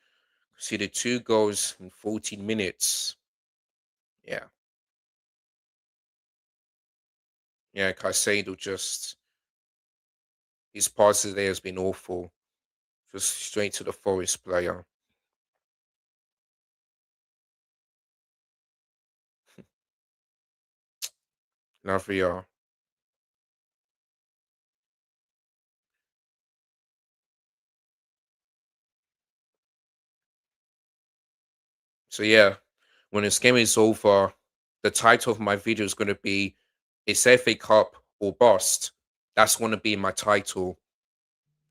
Conceded 2 goals in 14 minutes. Yeah. Yeah, Caicedo just his pass today has been awful. Just straight to the Forest player. Lavia. So yeah, when this game is over, the title of my video is gonna be "It's FA Cup or Bust." That's gonna be my title.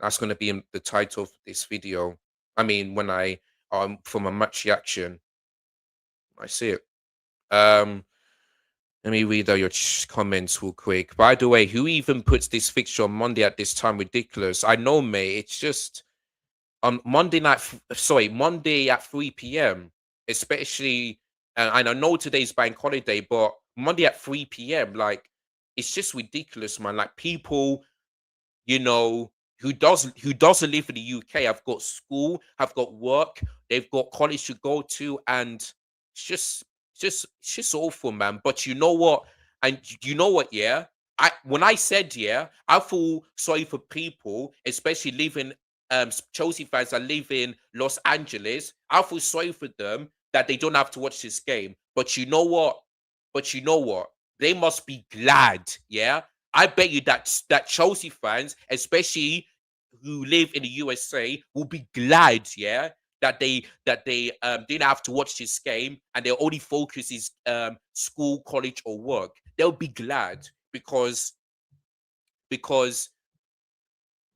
That's gonna be the title of this video. I mean, when I for my match reaction, I see it. Um, Let me read out your comments real quick. By the way, who even puts this fixture on Monday at this time? Ridiculous. I know, mate. It's just on Monday night. Sorry, Monday at 3 p.m. Especially, and I know today's bank holiday, but Monday at 3 p.m. Like, it's just ridiculous, man. Like people you know, who doesn't live in the UK have got school, have got work, they've got college to go to, and it's just awful, man. But you know what? And you know what? Yeah, when I said yeah, I feel sorry for people, especially living Chelsea fans that live in Los Angeles. I feel sorry for them that they don't have to watch this game. But you know what? They must be glad, yeah, I bet you that Chelsea fans, especially who live in the USA, will be glad, yeah, that they didn't have to watch this game and their only focus is school, college, or work. They'll be glad because because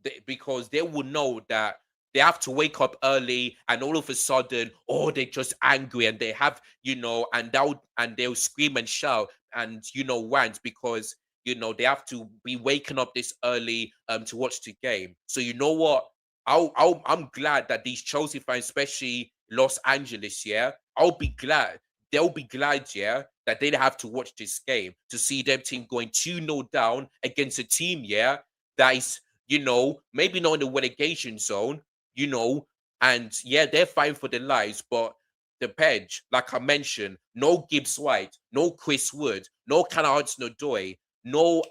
they will know that they have to wake up early and all of a sudden, oh, they're just angry and they have, they'll scream and shout and rant because they have to be waking up this early to watch the game. So you know what? I'm glad that these Chelsea fans, especially Los Angeles, yeah, I'll be glad. They'll be glad, yeah, that they don't have to watch this game to see their team going 2-0 down against a team, yeah, that is maybe not in the relegation zone, you know, and yeah, they're fine for their lives, but the bench, like I mentioned, no Gibbs White, no Chris Wood, no Connor Hudson-Odoi, no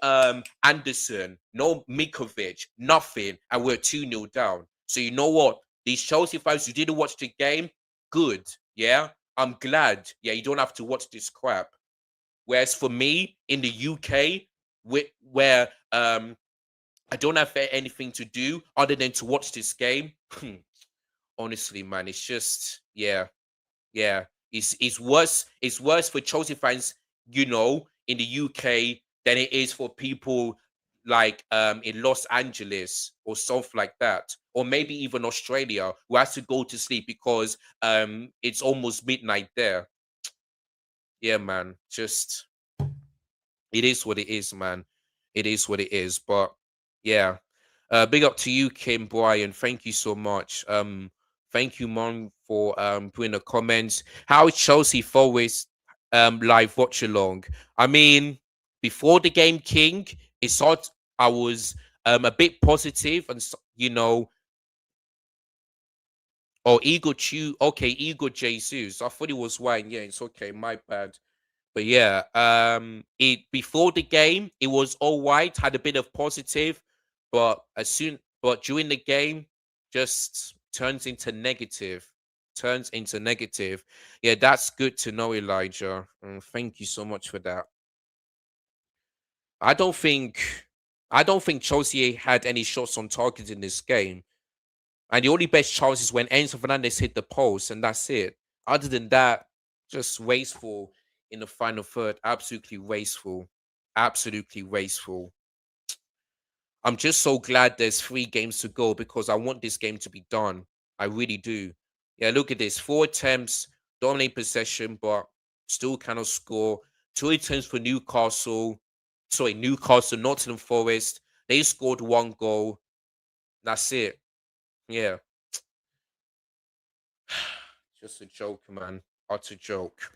Anderson, no Mikovic, nothing, and we're 2-0 down. So you know what? These Chelsea fans who didn't watch the game, good, yeah. I'm glad, yeah, you don't have to watch this crap. Whereas for me in the UK, where I don't have anything to do other than to watch this game. Honestly, man, it's just yeah. It's worse. It's worse for Chelsea fans, in the UK than it is for people like in Los Angeles or something like that, or maybe even Australia who has to go to sleep because it's almost midnight there. Yeah, man. Just it is what it is, man. It is what it is. But yeah. Big up to you, Kim Brian. Thank you so much. Thank you, Mon, for putting the comments. How is Chelsea Forest? live watch along. I mean, before the game, King, it's hard. I was a bit positive, and you know, oh, Eagle Chew. Okay, Eagle Jesus. I thought it was wine. Yeah, it's okay. My bad. But yeah, it before the game, it was all white, had a bit of positive, but during the game, just turns into negative. Turns into negative. Yeah, that's good to know, Elijah. Thank you so much for that. I don't think, I don't think Chelsea had any shots on target in this game. And the only best chance is when Enzo Fernandez hit the post, and that's it. Other than that, just wasteful in the final third. Absolutely wasteful. Absolutely wasteful. I'm just so glad there's 3 games to go because I want this game to be done. I really do. Yeah, look at this. 4 attempts, dominate possession, but still cannot score. 2 attempts for Newcastle. Sorry, Newcastle, Nottingham Forest. They scored 1 goal. That's it. Yeah. Just a joke, man. Utter joke.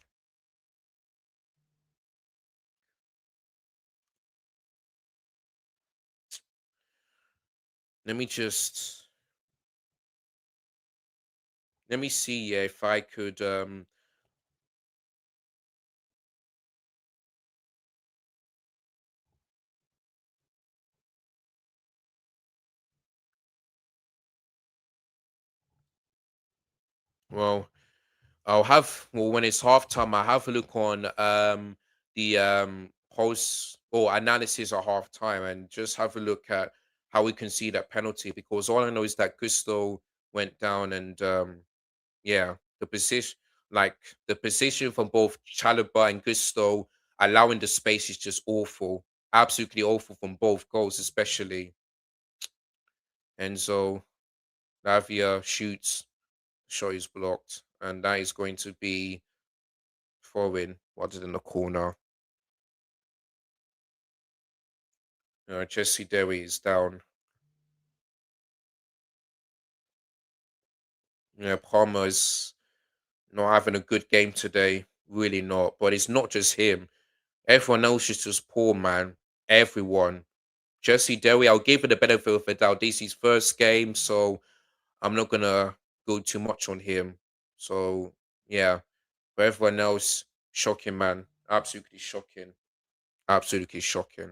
Let me just let me see, yeah, if I could well I'll have well when it's halftime, I have a look on the post or analysis at halftime and just have a look at how we can see that penalty because all I know is that Gusto went down and yeah, the position like the position from both Chalobah and Gusto allowing the space is just awful. Absolutely awful from both goals, especially. Enzo Lavia shoots, shot is blocked, and that is going to be throwing rather than the corner. Jesse Derry is down. Palmer's not having a good game today. Really not. But it's not just him. Everyone else is just poor, man. Everyone. Jesse Derry, I'll give it the benefit of the doubt. This is his first game, so I'm not gonna go too much on him. So yeah. But everyone else, shocking, man. Absolutely shocking. Absolutely shocking.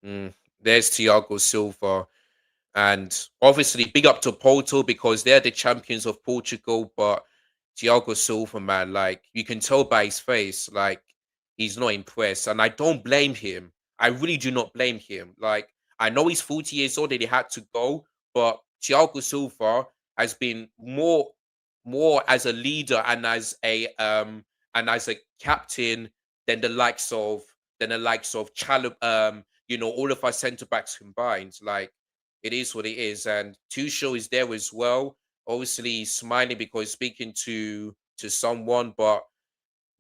Mm. There's Thiago Silva. And obviously, big up to Porto because they're the champions of Portugal. But Thiago Silva, man, like you can tell by his face, like he's not impressed. And I don't blame him. I really do not blame him. Like I know he's 40 years old and he had to go, but Thiago Silva has been more as a leader and as a captain than the likes of all of our centre backs combined. Like it is what it is. And Tuchel is there as well. Obviously, he's smiling because he's speaking to someone, but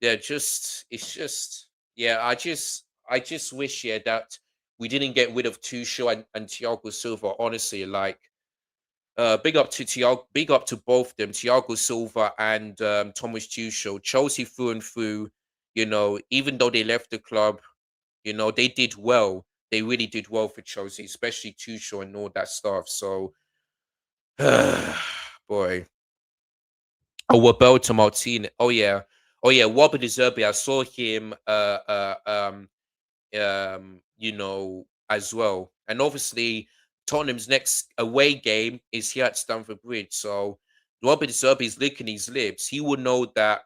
yeah, just it's just yeah. I just wish that we didn't get rid of Tuchel and Thiago Silva. Honestly, like big up to Thiago, big up to both of them, Thiago Silva and Thomas Tuchel. Chelsea through and through. Even though they left the club, they did well. They really did well for Chelsea, especially Tuchel and all that stuff. So, boy. Oh, Roberto Martinez. Oh yeah. Robert De Zerbi. I saw him. As well. And obviously, Tottenham's next away game is here at Stamford Bridge. So, Robert De Zerbi is licking his lips. He will know that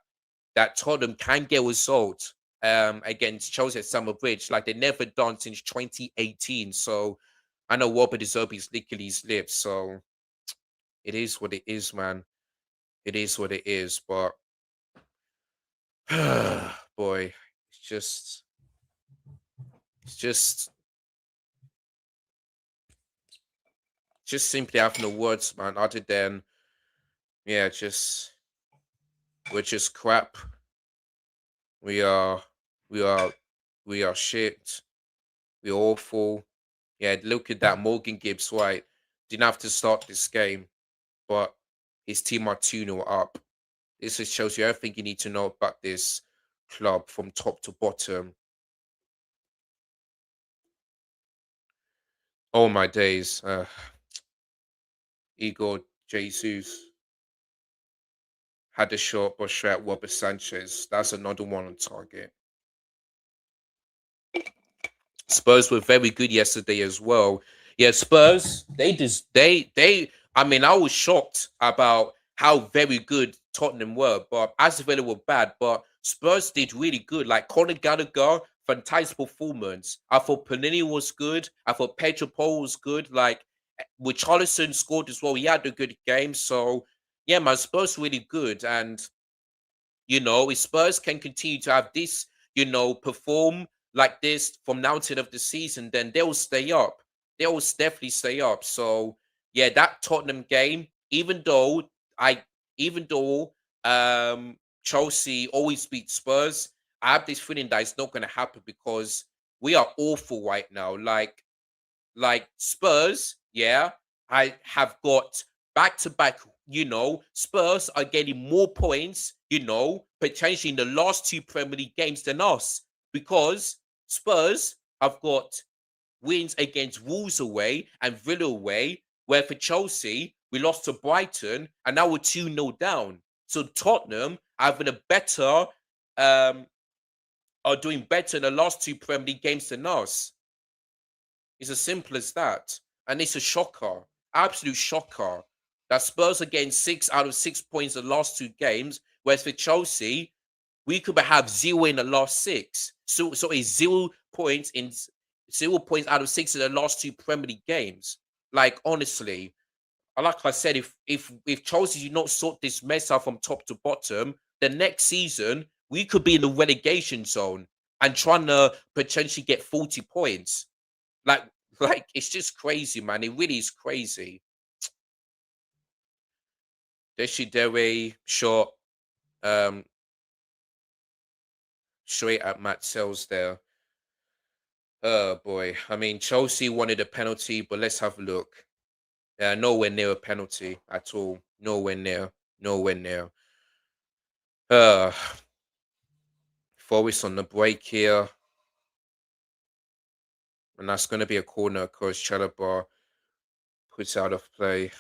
Tottenham can get results against Chelsea at Stamford Bridge like they never done since 2018. So, I know Robert De Zerbi is licking his lips. So, it is what it is, man. It is what it is. But boy, it's just simply have no words, man, other than yeah, we're just crap. We are we are we are shit. We're awful. Yeah, look at that Morgan Gibbs White. Didn't have to start this game, but his team are 2-0 up. This just shows you everything you need to know about this club from top to bottom. Oh my days. Igor Jesus had a shot, but straight at Robert Sanchez. That's another one on target. Spurs were very good yesterday as well. Yeah, Spurs, they I mean, I was shocked about how very good Tottenham were, but as if they were bad, but Spurs did really good. Like Conor Gallagher, fantastic performance. I thought Panini was good. I thought Pedro Paul was good. Like Richarlison scored as well. He had a good game. So yeah, my Spurs really good. And if Spurs can continue to have this, perform like this from now till of the season, then they'll stay up. They will definitely stay up. So yeah, that Tottenham game, I, even though Chelsea always beat Spurs, I have this feeling that it's not going to happen because we are awful right now. Like Spurs, yeah, I have got back to back. Spurs are getting more points, potentially in the last two Premier League games than us because Spurs have got wins against Wolves away and Villa away, where for Chelsea, we lost to Brighton and now we're 2-0 down. So Tottenham having a better, are doing better in the last two Premier League games than us. It's as simple as that. And it's a shocker, absolute shocker, that Spurs are getting 6 out of 6 points in the last two games, whereas for Chelsea, we could have zero in the last six. So a 0 points out of six in the last two Premier League games. Like honestly, like I said, if Chelsea do not sort this mess out from top to bottom, the next season we could be in the relegation zone and trying to potentially get 40 points. Like, like it's just crazy, man. It really is crazy. Deshidere shot um straight at Matt Sells there. Oh boy. I mean, Chelsea wanted a penalty, but let's have a look. Nowhere near a penalty at all. Nowhere near. Nowhere near. Uh Forest on the break here. And that's gonna be a corner because Chalobah puts out of play.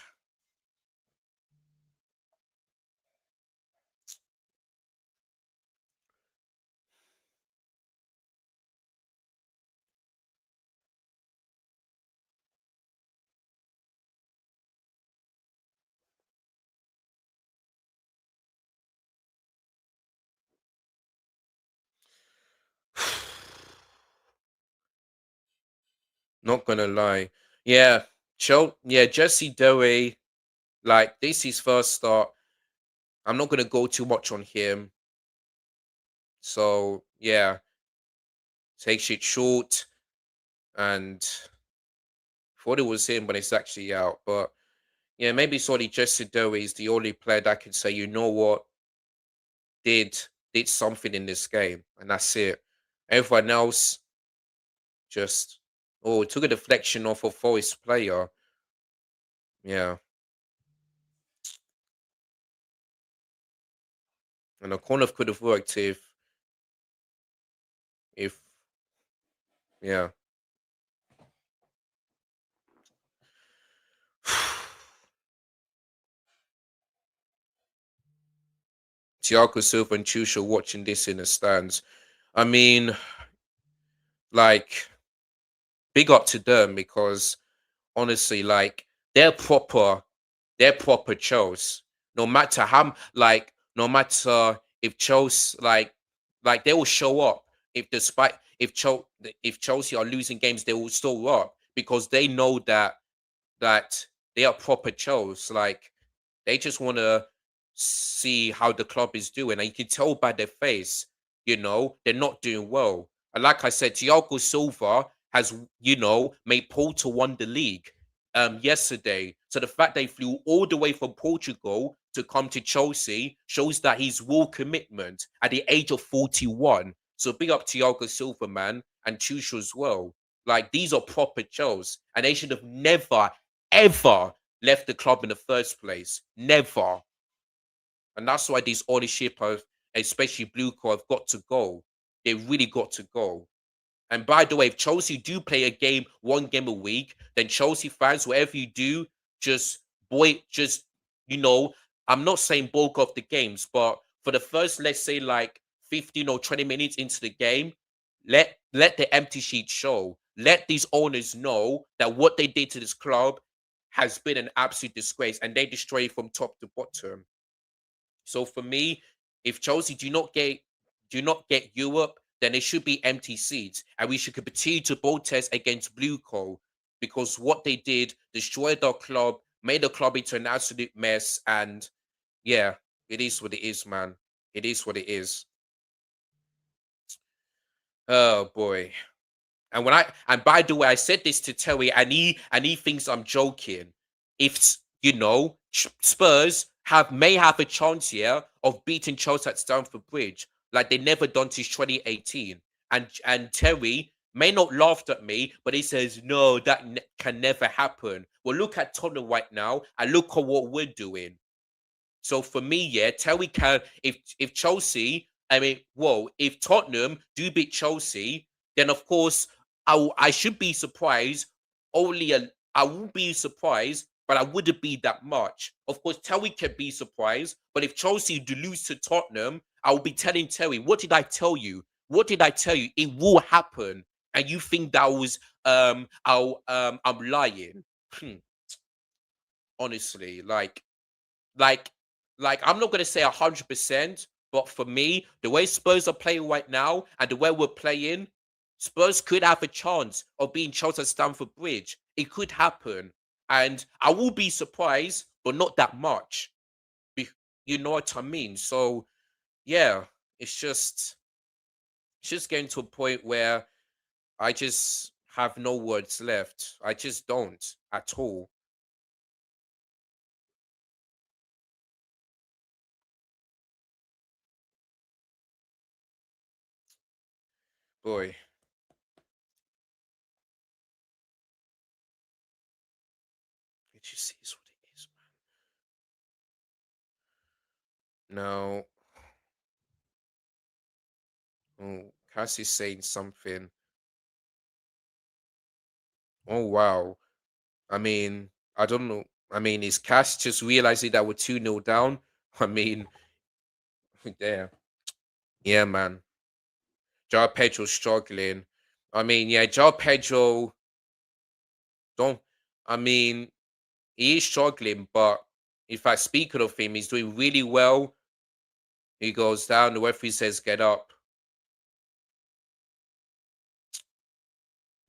Not gonna lie. Jesse Doe, like this is his first start. I'm not gonna go too much on him. So yeah, takes it short and thought it was him, but it's actually out. But yeah, maybe sorry, Jesse Doe is the only player that can say, you know what, did did something in this game, and that's it. Everyone else just took a deflection off a Forest player. Yeah, and the corner could have worked if yeah. Thiago Silva and Chusha watching this in the stands. I mean, like, big up to them because honestly, like, they're proper Chelsea. No matter how, like, no matter if Chelsea, like they will show up. If Chelsea are losing games, they will still up because they know that they are proper Chels. Like they just want to see how the club is doing, and you can tell by their face, they're not doing well. And like I said, Thiago Silva has, made Porto won the league yesterday. So the fact they flew all the way from Portugal to come to Chelsea shows that he's real commitment at the age of 41. So big up Thiago Silva, man, and Tuchel as well. Like these are proper Chels, and they should have never, ever left the club in the first place. Never. And that's why these ownership of, especially Blue Core, have got to go. They really got to go. And by the way, if Chelsea do play a game, one game a week, then Chelsea fans, whatever you do, just just you know, I'm not saying bulk of the games, but for the first, let's say like 15 or 20 minutes into the game, let the empty sheet show. Let these owners know that what they did to this club has been an absolute disgrace, and they destroy it from top to bottom. So for me, if Chelsea do not get Europe, then it should be empty seats, and we should continue to protest against Blue Coal because what they did destroyed our club, made the club into an absolute mess, and yeah, it is what it is, man. It is what it is. Oh boy. And by the way, I said this to Terry, and he thinks I'm joking. If Spurs may have a chance here of beating Chelsea at Stamford Bridge, like they never done since 2018. And Terry may not laughed at me, but he says no, that can never happen. Well, look at Tottenham right now, and look at what we're doing. So for me, yeah, Terry can if Chelsea, I mean, whoa, if Tottenham do beat Chelsea, then of course I should be surprised. Only I won't be surprised, but I wouldn't be that much. Of course, Terry can be surprised, but if Chelsea do lose to Tottenham, I will be telling Terry, what did I tell you? What did I tell you? It will happen. And you think that was I'm lying. Hmm, honestly, like I'm not gonna say 100%, but for me, the way Spurs are playing right now and the way we're playing, Spurs could have a chance of being Chelsea at Stamford Bridge. It could happen, and I will be surprised, but not that much. Be- You know what I mean? So yeah, it's just it's just getting to a point where I just have no words left. I just don't at all, boy. It just is what it is, man. Now, oh, Cassie's saying something. Oh wow. I mean, I don't know. I mean, is Cass just realizing that we're 2-0 down? I mean, yeah. Yeah, man. Joao Pedro's struggling. I mean, yeah, Joao Pedro don't I mean, he is struggling, but in fact, speaking of him, he's doing really well. He goes down, the referee says get up.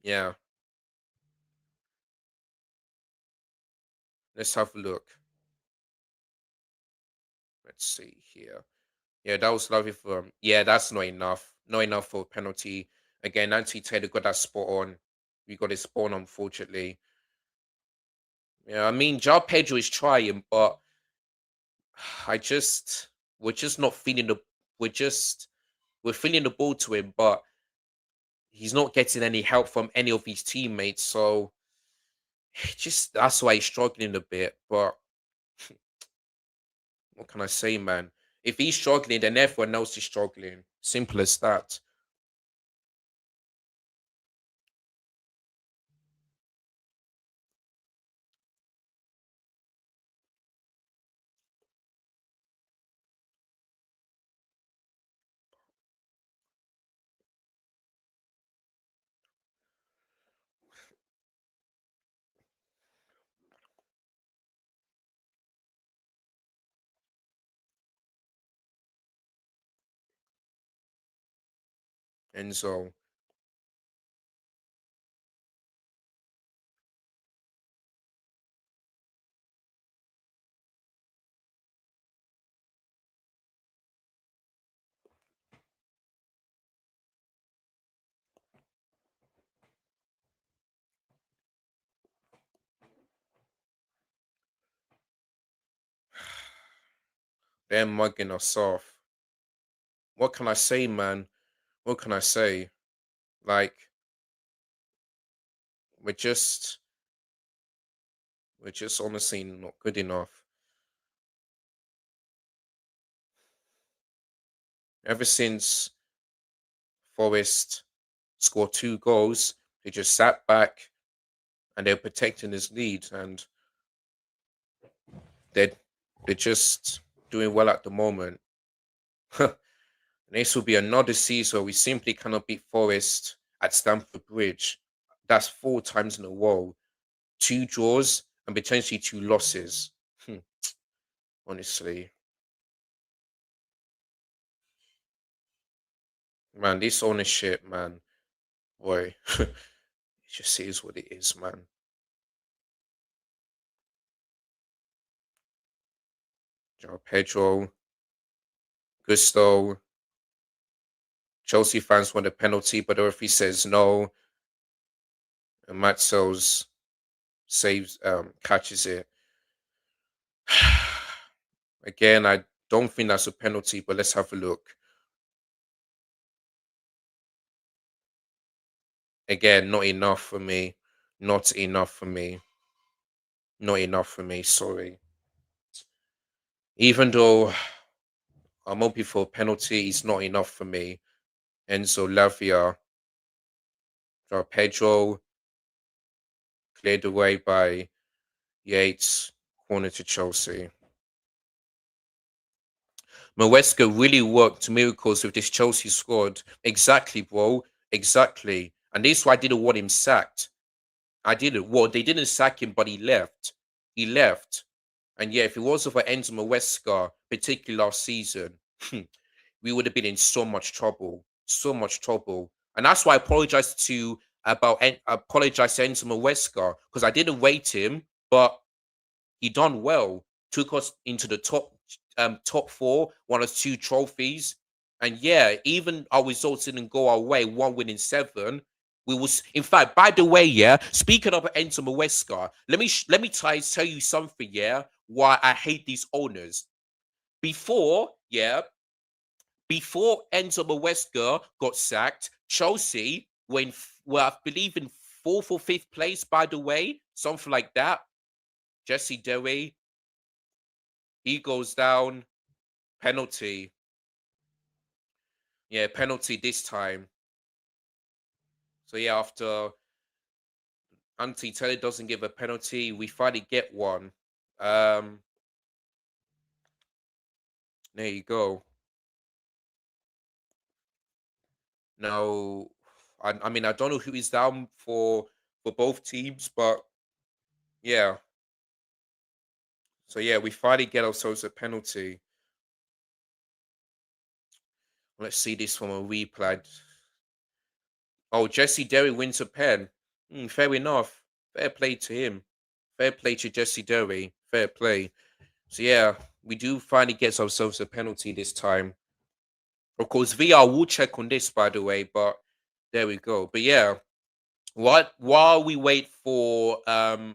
Yeah, let's have a look. Let's see here. Yeah, that was lovely for him. Yeah, that's not enough. Not enough for a penalty. Again, Anthony Taylor got that spot on. We got his spawn, unfortunately. Yeah, I mean, João Pedro is trying, but I just we're just not feeling the we're feeling the ball to him, but he's not getting any help from any of his teammates. So just that's why he's struggling a bit. But what can I say, man? If he's struggling, then everyone else is struggling. Simple as that. And so they're mugging us off. What can I say, man? What can I say? Like we're just We're just honestly not good enough. Ever since Forest scored 2 goals, they just sat back and they're protecting his lead, and they're they're just doing well at the moment. This will be another season we simply cannot beat Forest at Stamford Bridge. That's 4 times in a row. 2 draws and potentially 2 losses. Honestly, man, this ownership, man, boy, it just is what it is, man. João Pedro, Gusto, Chelsea fans want a penalty, but the referee says no, and Matzel's saves, catches it. Again, I don't think that's a penalty, but let's have a look. Again, not enough for me. Not enough for me. Not enough for me. Sorry. Even though I'm hoping for a penalty, it's not enough for me. Enzo Lavia, Pedro, cleared away by Yates, corner to Chelsea. Maresca really worked miracles with this Chelsea squad. Exactly, bro. Exactly. And this is why I didn't want him sacked. I didn't. Well, they didn't sack him, but he left. He left. And yeah, if it wasn't for Enzo Maresca, particularly last season, we would have been in so much trouble. So much trouble. And that's why I apologize to Enzo Maresca, because I didn't rate him, but he done well. Took us into the top four, won us 2 trophies. And yeah, even our results didn't go our way, 1 win in 7. We was, in fact, by the way, yeah. Speaking of Enzo Maresca, let me tell you something, yeah. Why I hate these owners. Before, yeah, before Enzo Maresca got sacked, Chelsea I believe in fourth or fifth place. By the way, something like that. Jesse Derry, he goes down. Penalty. Yeah, penalty this time. So yeah, after Auntie Telly doesn't give a penalty, we finally get one. Um, there you go. Now, I mean, I don't know who is down for both teams, but yeah. So yeah, we finally get ourselves a penalty. Let's see this from a replay. Oh, Jesse Derry wins a pen. Fair enough. Fair play to him. Fair play to Jesse Derry. Fair play. So yeah, we do finally get ourselves a penalty this time. Of course, VR will check on this, by the way, but there we go. But yeah, what while we wait for the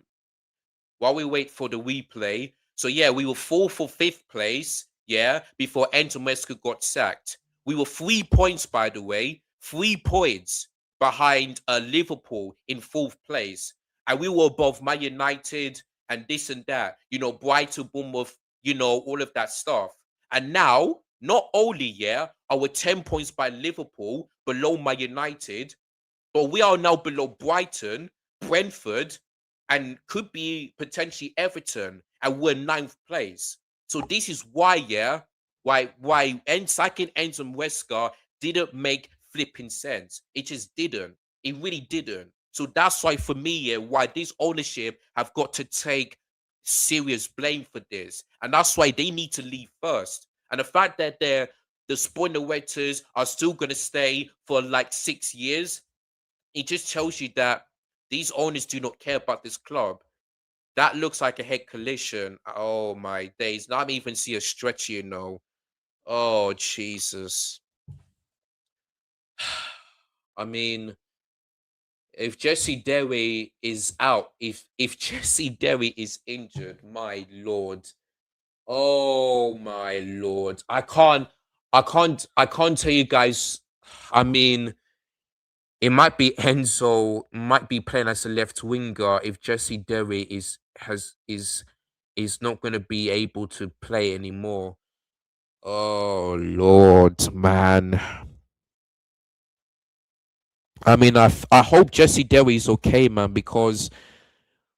replay. So yeah, we were 4th or 5th place, yeah, before Antomescu got sacked. We were 3 points, by the way, 3 points behind Liverpool in 4th place. And we were above Man United and this and that, Brighton, Bournemouth, all of that stuff. And now, not only, yeah, are we 10 points by Liverpool, below Man United, but we are now below Brighton, Brentford, and could be potentially Everton, and we're 9th place. So this is why, yeah, why sacking Enzo Wesker didn't make flipping sense. It just didn't. It really didn't. So that's why for me, yeah, why this ownership have got to take serious blame for this, and that's why they need to leave first. And the fact that the spoiler wetters are still going to stay for like 6 years, it just tells you that these owners do not care about this club. That looks like a head collision. Oh my days. Now I'm even see a stretch. Oh Jesus. I mean, if Jesse Derry is out, if Jesse Derry is injured, my lord. Oh my lord. I can't tell you guys. I mean, It might be Enzo might be playing as a left winger if Jesse Derry is not going to be able to play anymore. Oh Lord, man. I mean, I hope Jesse Derry is okay, man, because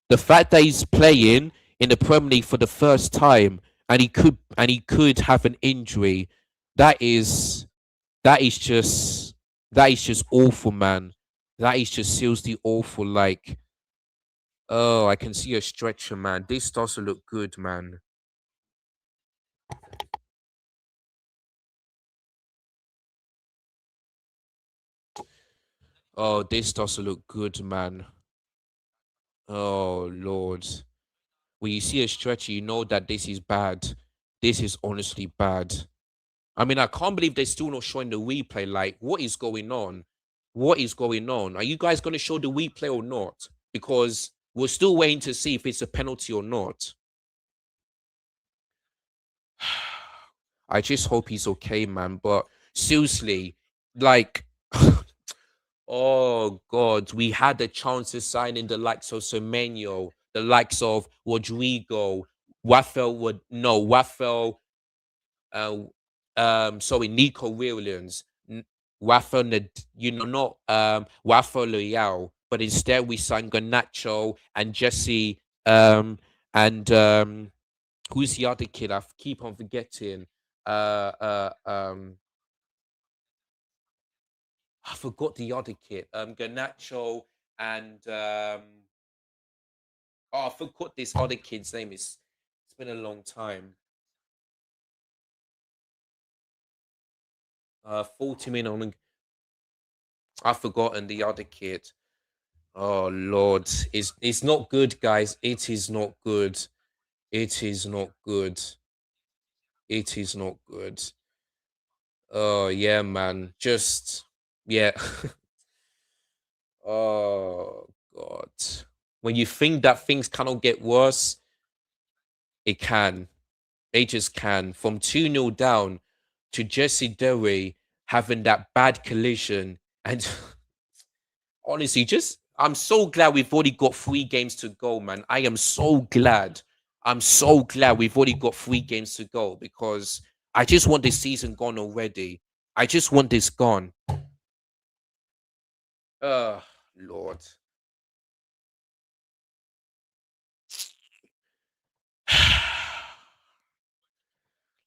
the fact that he's playing in the Premier League for the first time and he could have an injury, that is that is just that is just awful, man. That is just seriously awful. Like, oh, I can see a stretcher, man. This doesn't look good, man. Oh, this doesn't look good, man. Oh Lord. When you see a stretcher, you know that this is bad. This is honestly bad. I mean, I can't believe they're still not showing the replay. Like, what is going on? What is going on? Are you guys going to show the replay or not? Because we're still waiting to see if it's a penalty or not. I just hope he's okay, man. But seriously, like, oh God, we had the chance to sign in the likes of Semenyo, the likes of Rodrigo, Rafael would no Rafael, uh, sorry, Nico Williams, Rafael, not Rafael Leao, but instead we signed Garnacho and Jesse, and who's the other kid? I keep on forgetting. Uh, uh, um, I forgot the other kid. Garnacho and oh, I forgot this other kid's name. It's been a long time. 40 minutes on. I've forgotten the other kid. Oh Lord, it's not good, guys. It is not good. It is not good. It is not good. Oh yeah, man. Just yeah. Oh God. When you think that things cannot get worse, it can. They just can. From 2-0 down to Jesse Derry having that bad collision. And honestly, just I'm so glad we've already got 3 games to go, man. I am so glad. I'm so glad we've already got 3 games to go because I just want this season gone already. I just want this gone. Oh, Lord.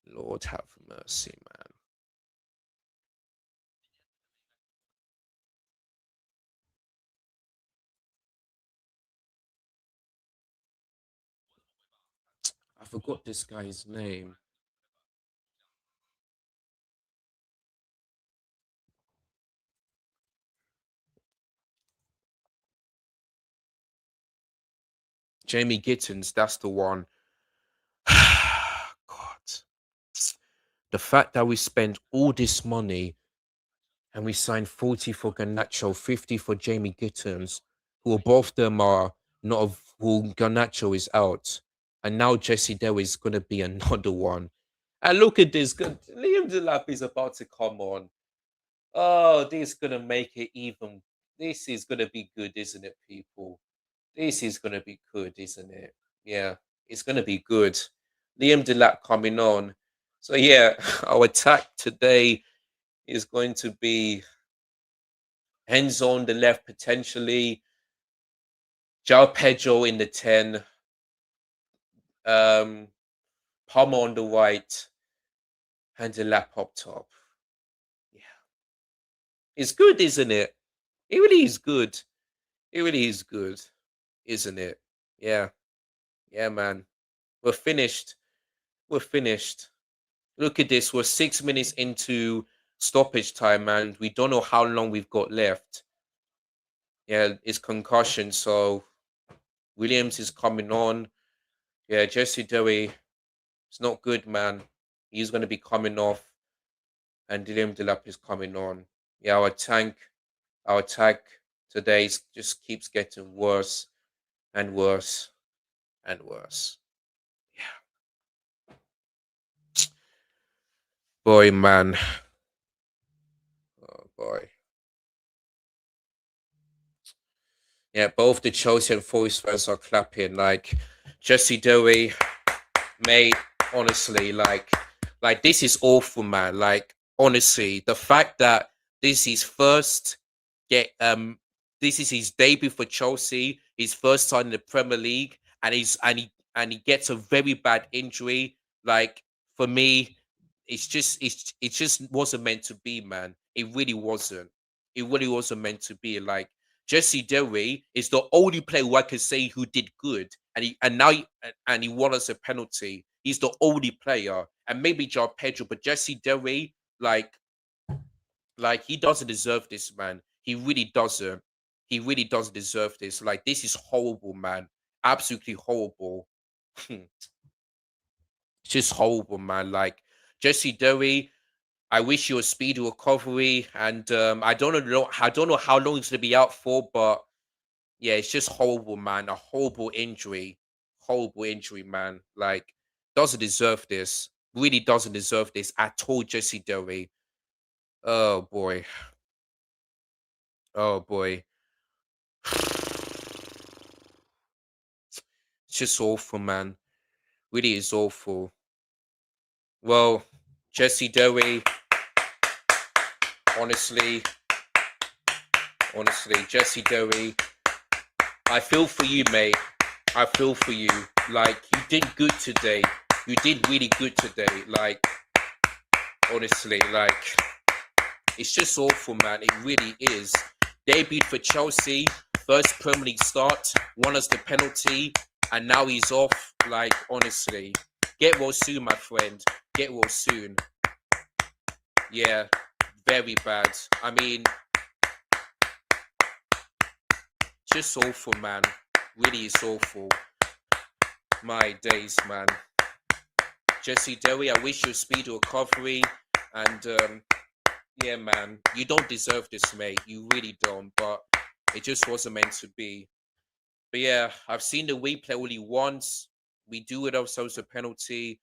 Lord have mercy, man. I forgot this guy's name. Jamie Gittins, that's the one. God. The fact that we spent all this money and we signed 40 for Garnacho, 50 for Jamie Gittins, who both of them are not of who Garnacho is out. And now Jesse Dell is gonna be another one. And look at this. Liam Delap is about to come on. Oh, this is gonna make it even. This is gonna be good, isn't it, people? This is gonna be good, isn't it? Yeah, it's gonna be good. Liam Delap coming on. So yeah, our attack today is going to be Enzo on the left potentially, João Pedro in the 10, um, Palmer on the right, and the lap up top. Yeah, it's good, isn't it? It really is good. It really is good, isn't it? Yeah, yeah, man. We're finished. We're finished. Look at this. We're 6 minutes into stoppage time, and we don't know how long we've got left. Yeah, it's concussion. So Williams is coming on. Yeah, Jesse Dewey. It's not good, man. He's going to be coming off, and Dilliam Delap is coming on. Yeah, our attack today just keeps getting worse and worse and worse. Yeah, boy, man. Oh boy. Yeah, both the Chelsea and Forest fans are clapping. Like Jesse Dowie, mate, honestly, like this is awful, man. Like honestly, the fact that this is first get this is his debut for Chelsea, his first time in the Premier League, and he gets a very bad injury. Like for me, it just wasn't meant to be, man. It really wasn't. It really wasn't meant to be. Like Jesse Derry is the only player who I can say who did good, and he won us a penalty. He's the only player, and maybe João Pedro, but Jesse Derry, like he doesn't deserve this, man. He really doesn't. He really doesn't deserve this. Like this is horrible, man. Absolutely horrible. It's just horrible, man. Like Jesse Derry, I wish you a speedy recovery, and I don't know how long he's gonna be out for, but yeah, it's just horrible, man. A horrible injury, man. Like doesn't deserve this. Really doesn't deserve this at all, Jesse Derry. Oh boy, oh boy. It's just awful, man. Really is awful. Well, Jesse Derry, honestly, honestly, Jesse Derry, I feel for you, mate. I feel for you. Like you did good today. You did really good today. Like honestly, like it's just awful, man. It really is. Debuted for Chelsea, first Premier League start, won us the penalty, and now he's off. Like honestly, get well soon, my friend. Get well soon. Yeah, very bad. I mean, just awful, man. Really is awful. My days, man. Jesse Derry, I wish you a speedy recovery. And yeah, man, you don't deserve this, mate. You really don't. But it just wasn't meant to be. But yeah, I've seen the replay only once. We do it ourselves a penalty.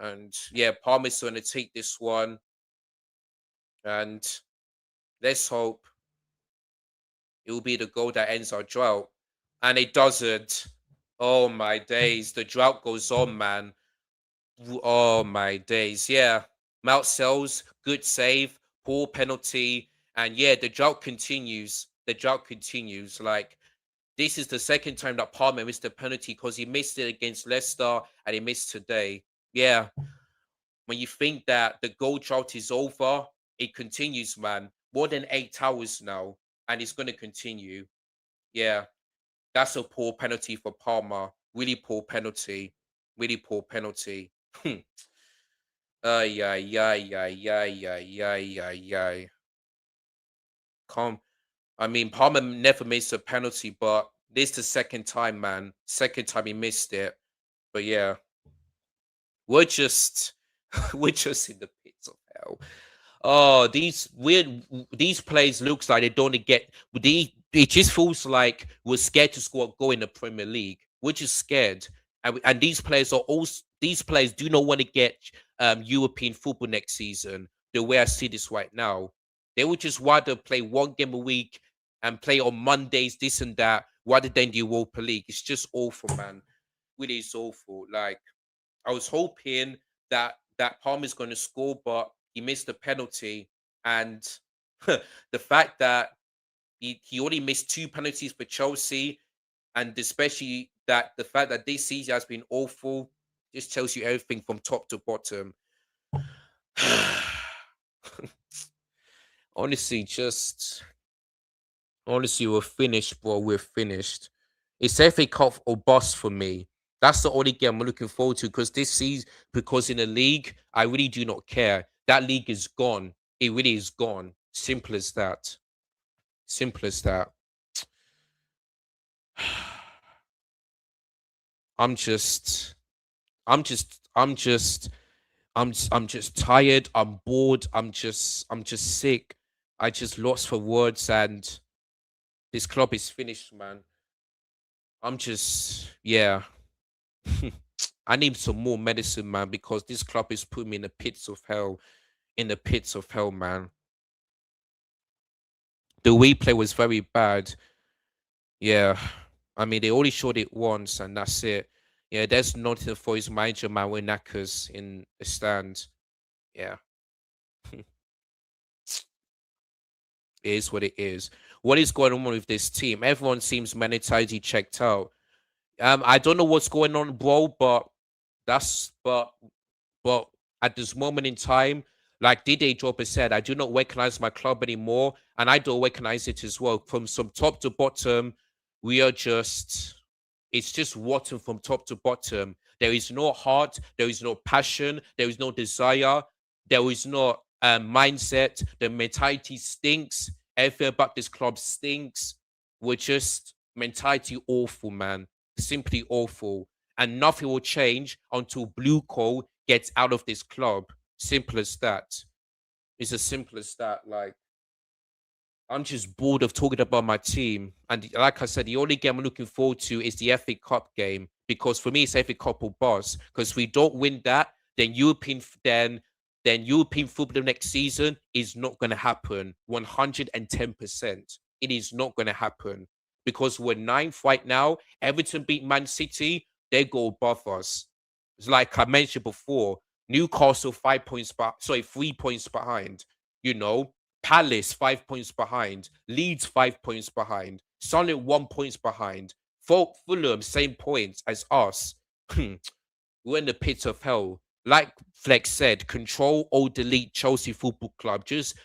And yeah, Palmer's going to take this one. And let's hope it will be the goal that ends our drought. And it doesn't. Oh my days. The drought goes on, man. Oh my days. Yeah. Mount Sells, good save, poor penalty. And yeah, the drought continues. The drought continues. Like, this is the second time that Palmer missed a penalty because he missed it against Leicester and he missed today. Yeah. When you think that the goal drought is over, it continues, man. More than 8 hours now. And it's going to continue. Yeah. That's a poor penalty for Palmer. Really poor penalty. Really poor penalty. Ay, ay, ay, ay, ay, ay, ay, ay, ay. Calm. I mean, Palmer never missed a penalty, but this the second time, man. Second time he missed it. But yeah, we're just we're just in the pits of hell. Oh, these players looks like they don't get it just feels like we're scared to score a goal in the Premier League. We're just scared. And these players are also these players do not want to get European football next season, the way I see this right now. They would just rather play one game a week and play on Mondays, this and that, rather than the Europa League. It's just awful, man. Really is awful. Like I was hoping that Palmer's going to score, but he missed the penalty. And the fact that he only missed two penalties for Chelsea, and especially that the fact that this season has been awful, just tells you everything from top to bottom. honestly, just honestly, we're finished, bro. We're finished. It's FA Cup or bust for me. That's the only game I'm looking forward to because this season, because in the league, I really do not care. That league is gone. It really is gone. Simple as that. Simple as that. I'm just, I'm just, I'm just, I'm just tired. I'm bored. I'm just sick. I just lost for words, and this club is finished, man. I'm just, yeah. I need some more medicine, man, because this club is putting me in the pits of hell. In the pits of hell, man. The replay was very bad. Yeah, I mean they only showed it once and that's it. Yeah, there's nothing for his manager Manuel Knackers in the stand. Yeah, it is what it is. What is going on with this team? Everyone seems mentally checked out. I don't know what's going on, bro, but that's but at this moment in time, like DJ Dropper said, I do not recognize my club anymore, and I don't recognize it as well. From some top to bottom, we are just it's just rotten from top to bottom. There is no heart, there is no passion, there is no desire, there is no mindset. The mentality stinks. Everything about this club stinks. We're just mentality awful, man. Simply awful. And nothing will change until Blue Coal gets out of this club. Simple as that. It's as simple as that. Like, I'm just bored of talking about my team. And like I said, the only game I'm looking forward to is the FA Cup game because for me it's FA Cup or boss. Because if we don't win that, then European football next season is not going to happen. 110%. It is not going to happen because we're ninth right now. Everton beat Man City. They go above us. It's like I mentioned before. Newcastle 5 points, sorry, 3 points behind. You know, Palace 5 points behind, Leeds 5 points behind, Sunderland 1 point behind, Fulham same points as us. We're in the pit of hell. Like Flex said, control or delete Chelsea Football Club. Just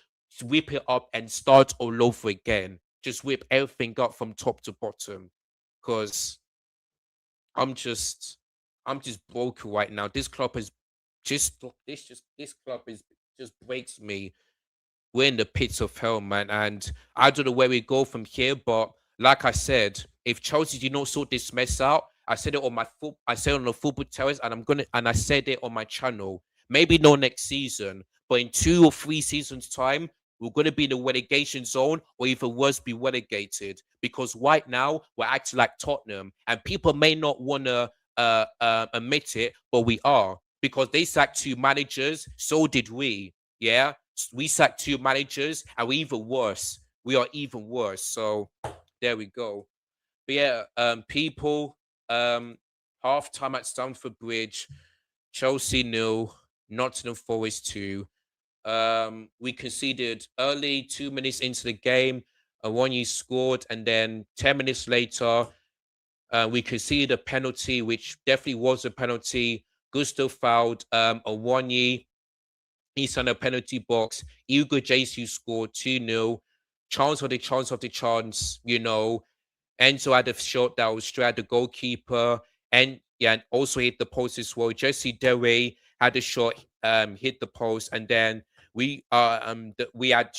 whip it up and start all over again. Just whip everything up from top to bottom. Cause I'm just I'm just broken right now. This club is this club is just breaks me. We're in the pits of hell, man. And I don't know where we go from here. But like I said, if Chelsea did not sort this mess out, I said it on I said it on the football terrace, and I said it on my channel. Maybe not next season, but in 2 or 3 seasons' time, we're gonna be in the relegation zone, or even worse, be relegated. Because right now we're acting like Tottenham, and people may not wanna admit it, but we are because they sacked 2 managers. So did we. Yeah, we sacked 2 managers, and we even worse. We are even worse. So there we go. But yeah, people, half time at Stamford Bridge, Chelsea nil, Nottingham Forest 2. We conceded early, 2 minutes into the game. One you scored, and then 10 minutes later, we conceded a penalty, which definitely was a penalty. Gusto fouled Awonyi. He's on a penalty box. Hugo Jesus scored 2-0. Chance of the chance, you know. Enzo had a shot that was straight at the goalkeeper. And yeah, and also hit the post as well. Jesse Dewey had a shot, hit the post, and then we had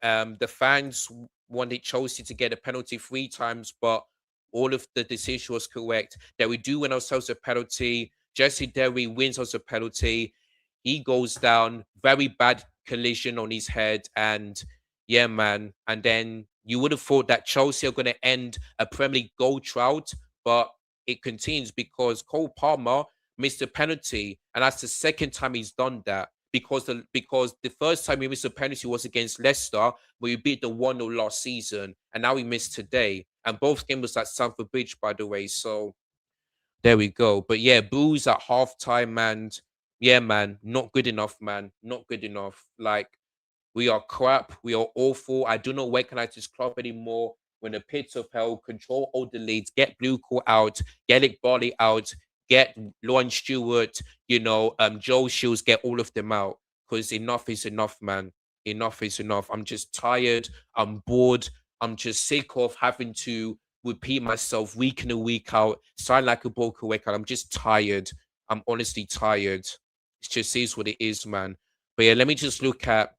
the fans wanted Chelsea to get a penalty 3 times, but all of the decision was correct. That we do win ourselves a penalty. Jesse Dewey wins us a penalty. He goes down, very bad collision on his head, and yeah, man. And then you would have thought that Chelsea are going to end a Premier League goal drought, but it continues because Cole Palmer missed a penalty, and that's the second time he's done that. Because the first time he missed a penalty was against Leicester, where we beat the 1-0 last season, and now he missed today. And both games was at Stamford Bridge, by the way. So there we go. But yeah, booze at halftime, and yeah, man, not good enough, man. Not good enough. Like we are crap. We are awful. I do not recognize this club anymore. When the pits of hell, control all the leads, get Blue Call out, get Nick Barley out, get Lauren Stewart, Joe Shields, get all of them out. Because enough is enough, man. Enough is enough. I'm just tired. I'm bored. I'm just sick of having to repeat myself week in and week out, sound like a broken record. I'm just tired. I'm honestly tired. It just is what it is, man. But yeah, let me just look at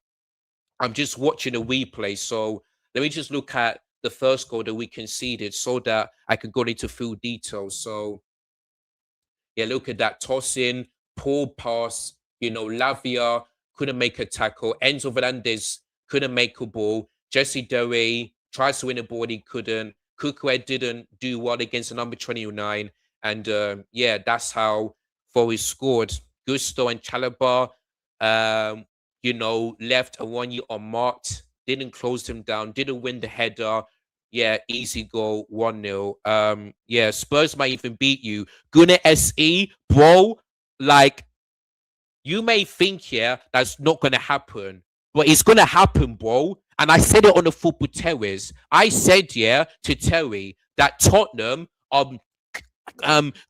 I'm just watching a replay. So let me just look at the first goal that we conceded so that I could go into full details. So yeah, look at that tossing, poor pass. Lavia couldn't make a tackle. Enzo Fernandez couldn't make a ball. Jesse Dewey tries to win a ball, he couldn't. Kukwe didn't do well against the number 29. And yeah, that's how Forest scored. Gusto and Chalaba, left a 1 year unmarked, didn't close him down, didn't win the header. Yeah, easy goal, 1-0. Yeah, Spurs might even beat you. Guna SE, bro, like you may think, yeah, that's not gonna happen, but it's gonna happen, bro. And I said it on the football terrace. I said, yeah, to Terry that Tottenham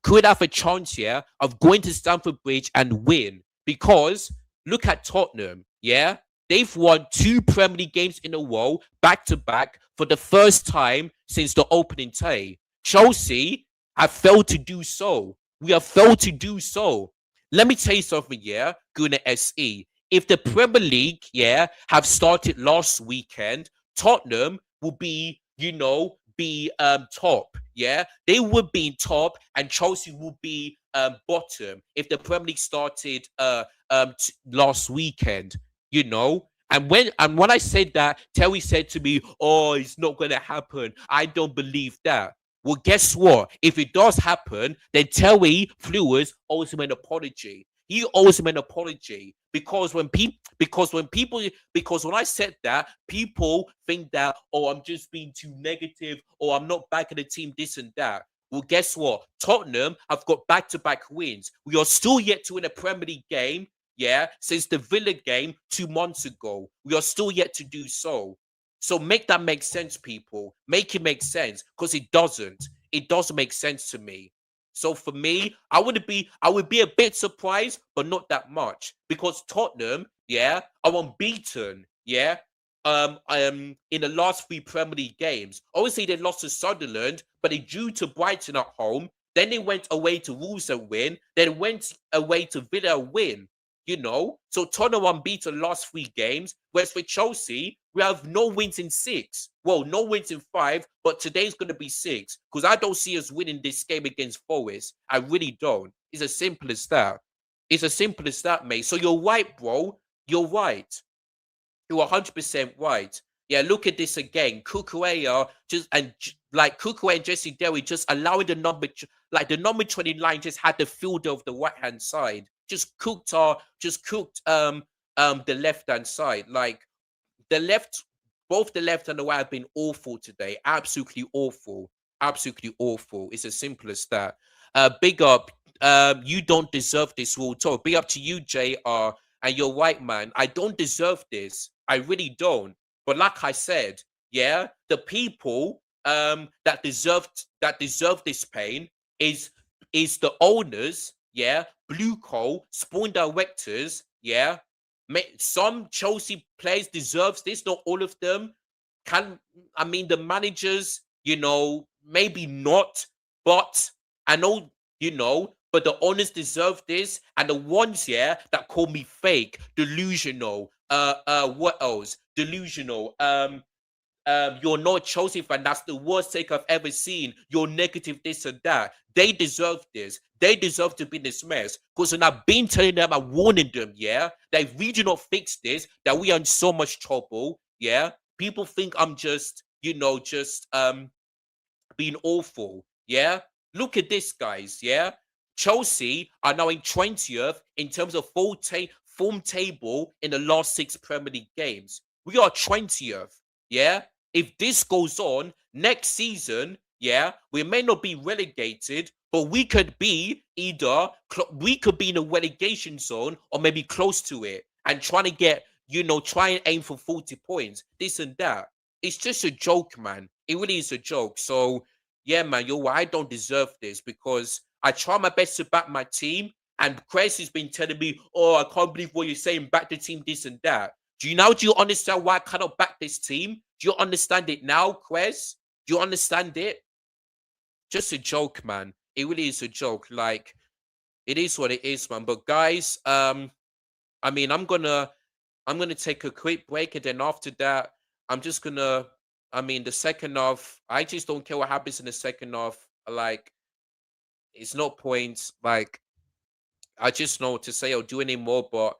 could have a chance here of going to Stamford Bridge and win because look at Tottenham, yeah, they've won two Premier League games in a row, back to back, for the first time since the opening day. Chelsea have failed to do so. We have failed to do so. Let me tell you something, yeah, Guna SE. If the Premier League, yeah, have started last weekend, Tottenham will be, be top. Yeah, they would be in top, and Chelsea would be bottom if the Premier League started last weekend. And when I said that, Terry said to me, "Oh, it's not going to happen. I don't believe that." Well, guess what? If it does happen, then Terry Flewers owes him an apology. He owes him an apology because when I said that, people think that, oh, I'm just being too negative or I'm not backing the team, this and that. Well, guess what? Tottenham have got back-to-back wins. We are still yet to win a Premier League game, yeah, since the Villa game 2 months ago. We are still yet to do so. So make that make sense, people. Make it make sense because it doesn't. It doesn't make sense to me. So for me, I would be a bit surprised, but not that much because Tottenham, yeah, are unbeaten, yeah. In the last three Premier League games, obviously they lost to Sunderland, but they drew to Brighton at home. Then they went away to Wolves and win. Then went away to Villa and win. So Tottenham unbeaten last three games. Whereas for Chelsea, we have no wins in six. Well, no wins in five, but today's going to be six because I don't see us winning this game against Forest. I really don't. It's as simple as that. It's as simple as that, mate. So you're right, bro. You're right. You're 100% right. Yeah, look at this again. Kukurea like Kukurea and Jesse Derry just allowing like the number 29 just had the fielder of the right hand side. Just cooked the left hand side. Like the left, both the left and the right have been awful today. Absolutely awful. Absolutely awful. It's as simple as that. Big up. You don't deserve this. We'll talk. Big up to you, JR. And you're right, man. I don't deserve this. I really don't. But like I said, yeah, the people that deserve this pain is the owners, yeah, blue coal, spawn directors, yeah, some Chelsea players deserves this. Not all of them. Can I mean the managers? Maybe not, but I know But the owners deserve this, and the ones here that call me fake, delusional. What else? Delusional. You're not a Chelsea fan. That's the worst take I've ever seen. You're negative, this and that. They deserve this. They deserve to be in this mess. Because when I've been telling them and warning them, yeah, that if we do not fix this, that we are in so much trouble. Yeah. People think I'm just being awful. Yeah. Look at this, guys. Yeah. Chelsea are now in 20th in terms of form table in the last six Premier League games. We are 20th. Yeah. If this goes on next season, yeah, we may not be relegated, but we could be we could be in a relegation zone or maybe close to it and trying to try and aim for 40 points, this and that. It's just a joke, man. It really is a joke. So yeah, man, you're right. I don't deserve this because I try my best to back my team. And Chris has been telling me, oh, I can't believe what you're saying, back the team, this and that. Do you understand why I cannot back this team? Do you understand it now, Chris? Do you understand it? Just a joke, man. It really is a joke. Like, it is what it is, man. But guys, I mean, I'm gonna take a quick break, and then after that, I'm just gonna. I mean, the second half, I just don't care what happens in the second half. Like, it's no point. Like, I just know what to say or do anymore. But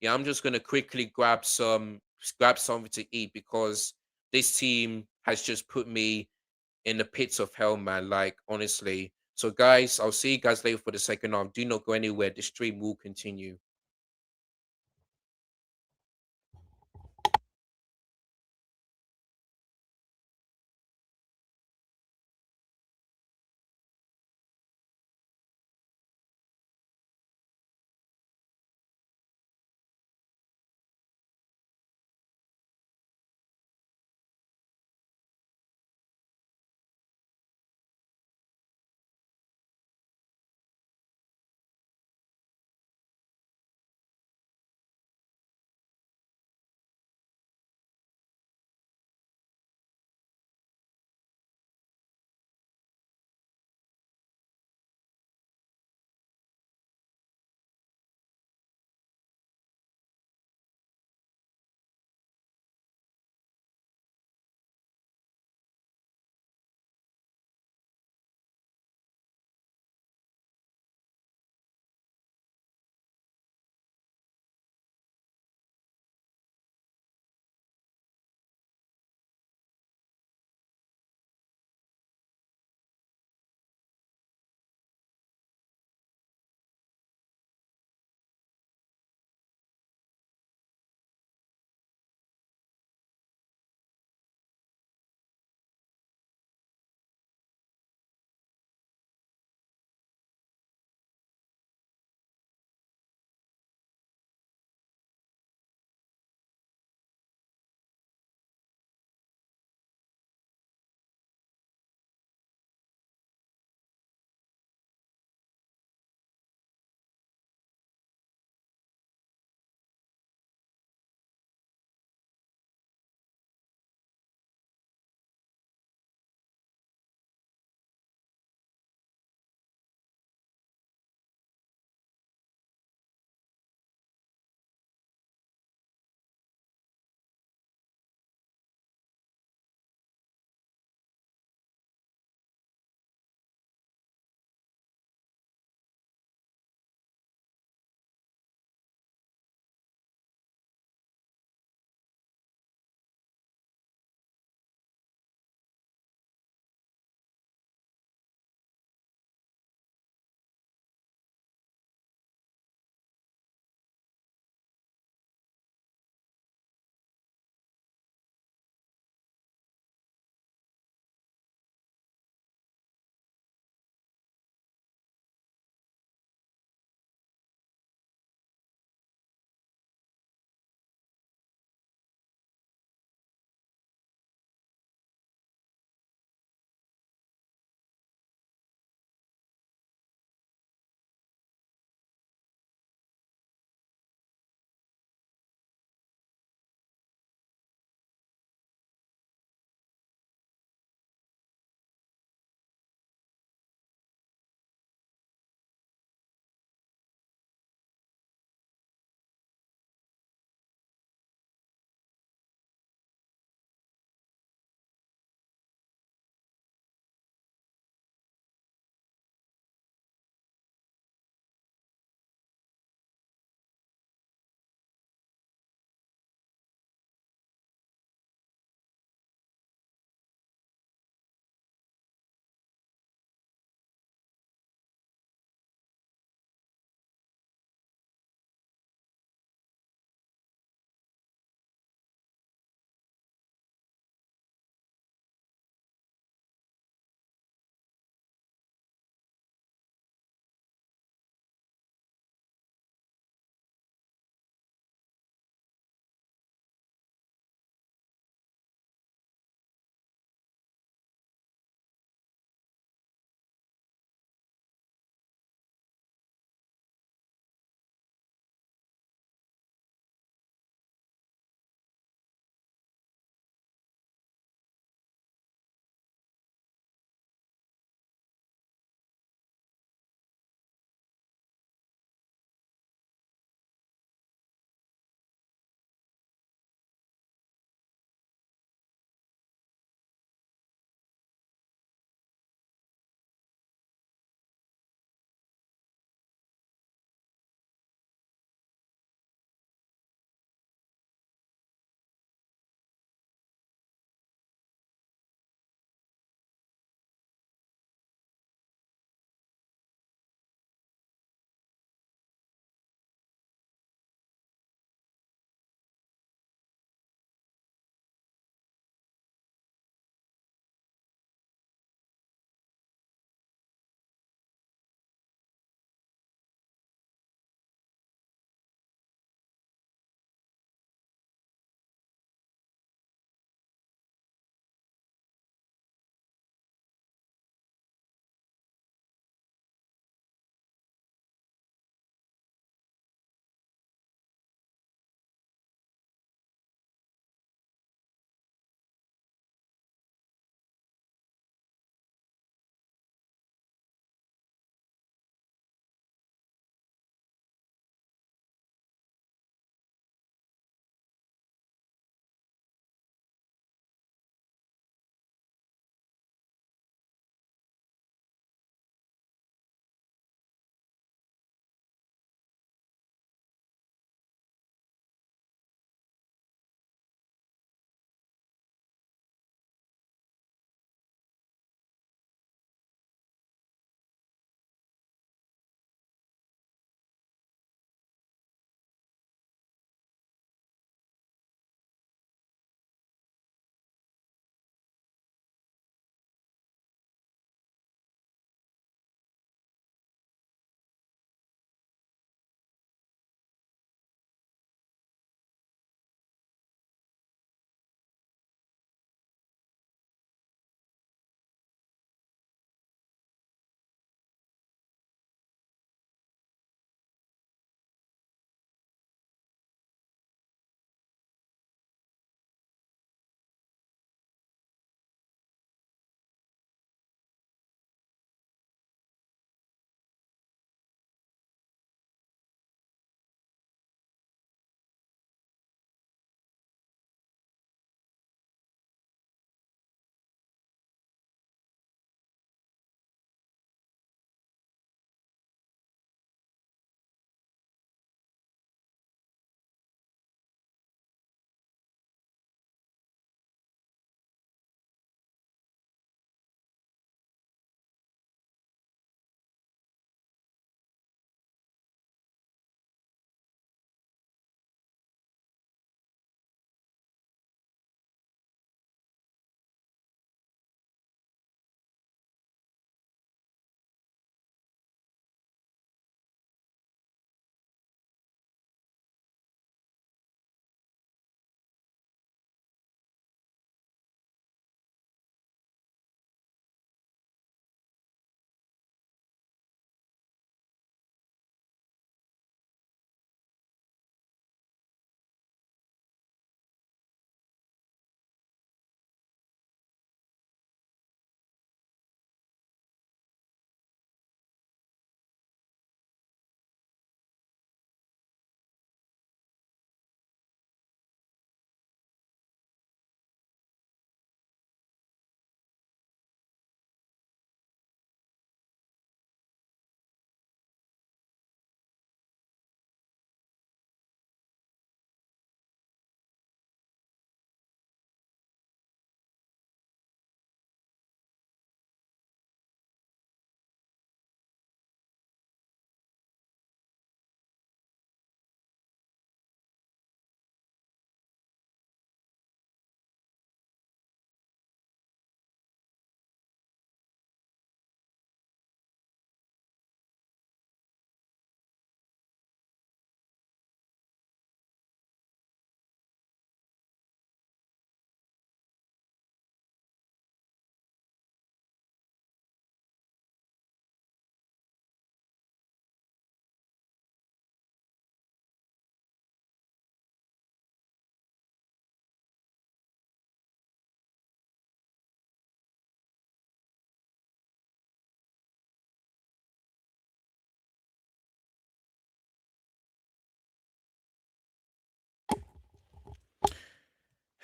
yeah, I'm just gonna quickly grab something to eat because this team has just put me in the pits of hell, man. Like, honestly. So, guys, I'll see you guys later for the second half. Do not go anywhere. The stream will continue.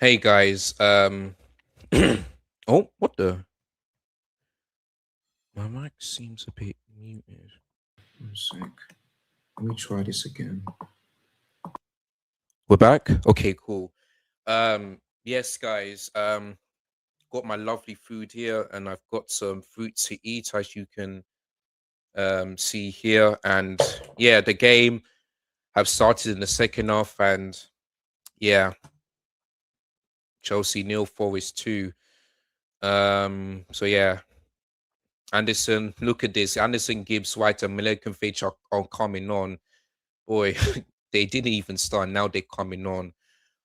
Hey guys, oh, what the? My mic seems a bit muted. One sec. Let me try this again. We're back. Okay, cool. Yes, guys. Got my lovely food here, and I've got some fruit to eat, as you can see here. And yeah, the game have started in the second half, and yeah, Chelsea nil, Forest 2. So yeah, Anderson, look at this. Anderson, Gibbs, White, and Milenkovic are coming on. Boy, they didn't even start. Now they're coming on,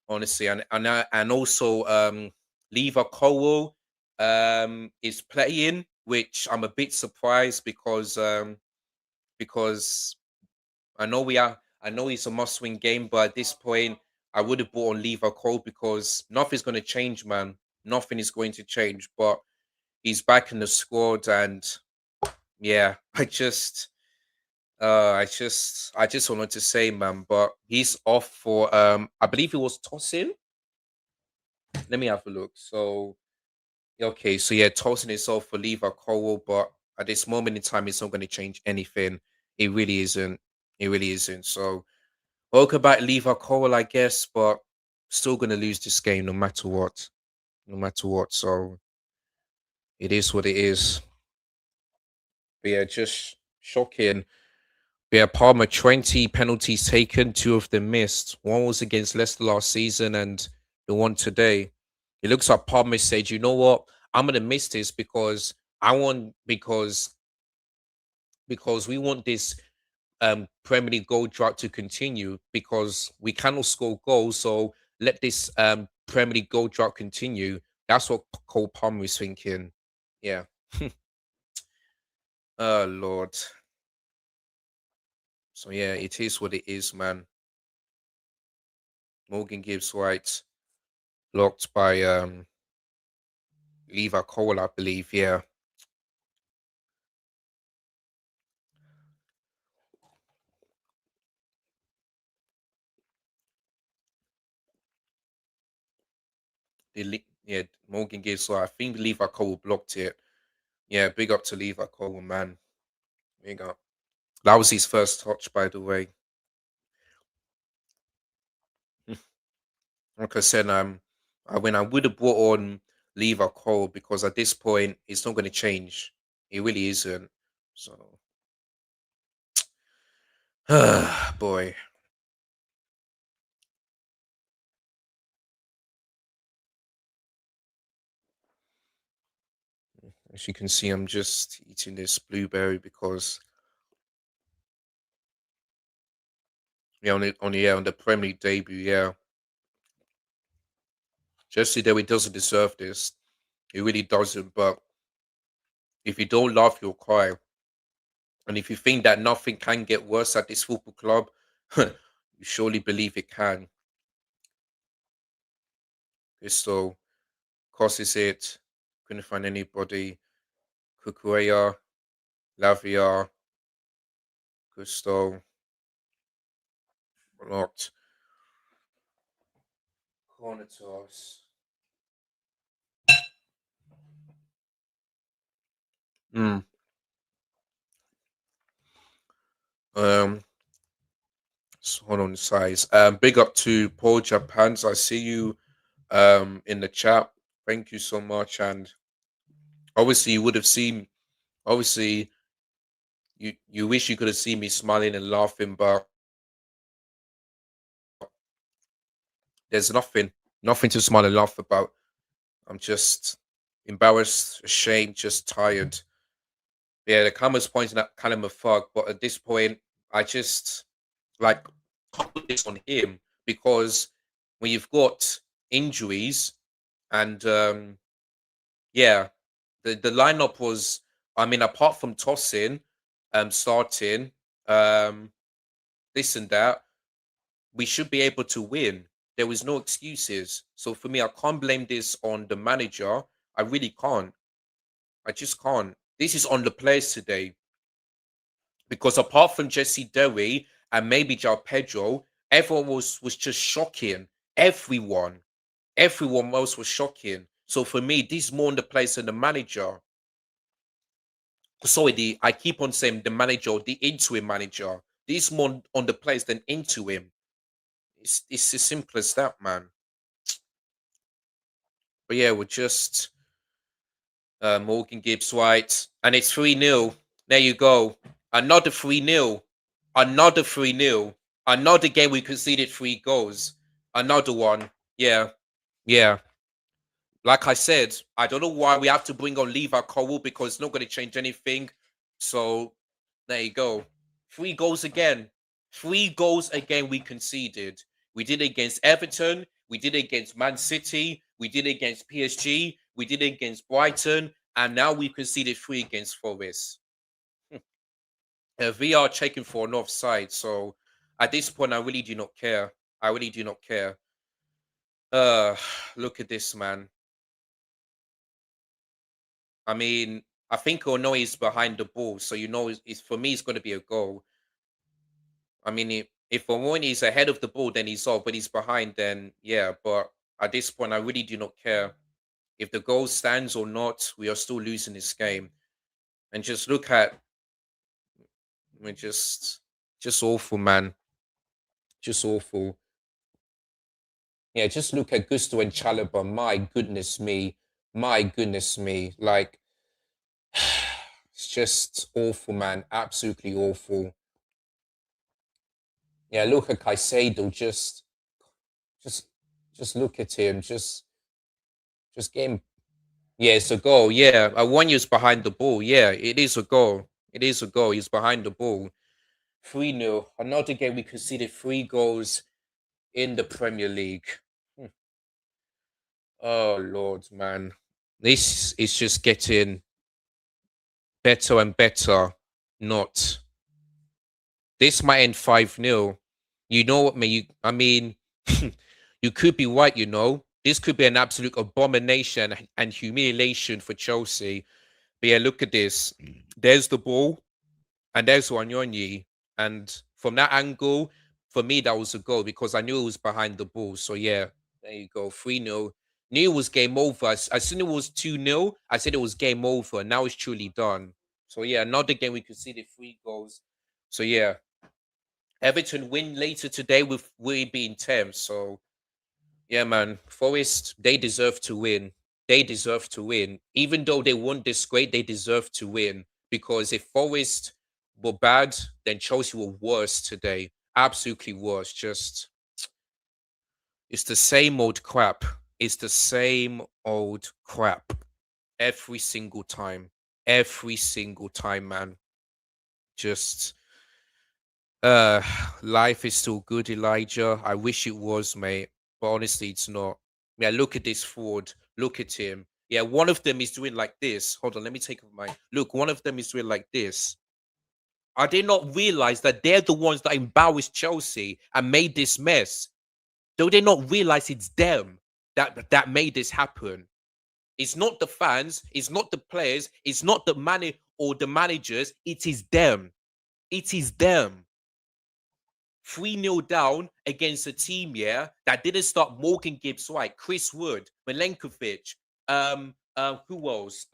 honestly. And also Lever Cowell is playing, which I'm a bit surprised because I know it's a must-win game, but at this point, I would have bought on Lever Cole because nothing's gonna change, man. Nothing is going to change. But he's back in the squad, and yeah, I just wanted to say, man, but he's off for I believe he was tossing. Let me have a look. So okay, so yeah, tossing is off for Lever Cole, but at this moment in time, it's not going to change anything. It really isn't. It really isn't. So welcome back, Lever Cole, I guess, but still going to lose this game no matter what. No matter what. So it is what it is. But yeah, just shocking. Yeah, Palmer, 20 penalties taken, two of them missed. One was against Leicester last season and the one today. It looks like Palmer said, you know what? I'm gonna miss this because I want because we want this Premier League goal drought to continue because we cannot score goals. So let this Premier League goal drought continue. That's what Cole Palmer is thinking. Yeah. Oh Lord. So yeah, it is what it is, man. Morgan Gibbs White blocked by Levi Cole, I believe. Yeah, yeah, Morgan Gibbs. So I think Levi Cole blocked it. Yeah, big up to Levi Cole, man. Big up. That was his first touch, by the way. Like I said, when I would have brought on Levi Cole because at this point it's not going to change. It really isn't. So, boy, as you can see, I'm just eating this blueberry because yeah, on the Premier League debut, yeah, Jesse though he doesn't deserve this. He really doesn't. But if you don't laugh, you'll cry. And if you think that nothing can get worse at this football club, you surely believe it can. So crosses it. Couldn't find anybody. Kukueya, Lavia, Gusto, blocked. Corner toss. Mm. Um, hold on, size. Big up to Paul Japans. I see you in the chat. Thank you so much. And obviously, you would have seen. Obviously, you wish you could have seen me smiling and laughing, but there's nothing to smile and laugh about. I'm just embarrassed, ashamed, just tired. Yeah, the camera's pointing at Callum Fuck, but at this point, I just like can't put this on him because when you've got injuries and yeah, the lineup was, I mean, apart from tossing, starting, um, this and that, we should be able to win. There was no excuses. So for me, I can't blame this on the manager. I really can't. I just can't. This is on the players today because apart from Jesse Derry and maybe João Pedro, everyone was just shocking. Everyone. Everyone else was shocking. So for me, this is more on the players than the manager. Sorry, I keep on saying the manager or the interim manager. This is more on the players than into him. It's as simple as that, man. But yeah, we're just Morgan Gibbs White, and it's 3-0. There you go. Another 3-0. Another 3-0. Another game we conceded 3 goals. Another one. Yeah. Yeah. Like I said, I don't know why we have to bring on Levi Cole because it's not going to change anything. So there you go. 3 goals again. 3 goals again we conceded. We did it against Everton. We did it against Man City. We did it against PSG. We did it against Brighton. And now we conceded 3 against Forest. VR checking for an offside. So at this point, I really do not care. I really do not care. Uh, Look at this, man. I mean, I think Ono is behind the ball, so it's for me. It's going to be a goal. I mean, if Omoni is ahead of the ball, then he's off. But he's behind, then yeah. But at this point, I really do not care if the goal stands or not. We are still losing this game. And just look at, I mean, just awful, man. Just awful. Yeah, just look at Gusto and Chalobah. My goodness me. My goodness me. Like, it's just awful, man. Absolutely awful. Yeah, look at Caicedo. Just, just look at him. Just get him. Yeah, it's a goal. Yeah, Awonya's behind the ball. Yeah, it is a goal. It is a goal. He's behind the ball. 3-0. Another game we conceded 3 goals in the Premier League. Hmm. Oh Lord, man, this is just getting better and better. Not this might end 5-0. You know what, man? I mean, you could be right. This could be an absolute abomination and humiliation for Chelsea. But yeah, look at this. There's the ball, and there's Wanyonyi. And from that angle, for me, that was a goal because I knew it was behind the ball. So yeah, there you go. 3-0. Knew it was game over. As soon as it was 2-0, I said it was game over. Now it's truly done. So yeah, another game we conceded 3 goals. So yeah, Everton win later today with we being 10. So yeah, man, Forest, they deserve to win. They deserve to win. Even though they won this great, they deserve to win. Because if Forest were bad, then Chelsea were worse today. Absolutely worse. Just, it's the same old crap. It's the same old crap. Every single time. Every single time, man. Just, Uh, life is still good, Elijah. I wish it was, mate, but honestly, it's not. Yeah, look at this forward. Look at him. Yeah, one of them is doing like this. Hold on, let me take off my look. One of them is doing like this. I did not realize that they're the ones that embarrassed Chelsea and made this mess. Do they not realize it's them that made this happen? It's not the fans. It's not the players. It's not the money or the managers. It is them. It is them. 3-0 down against a team, yeah, that didn't start Morgan Gibbs White, Chris Wood, Milenkovic, who else?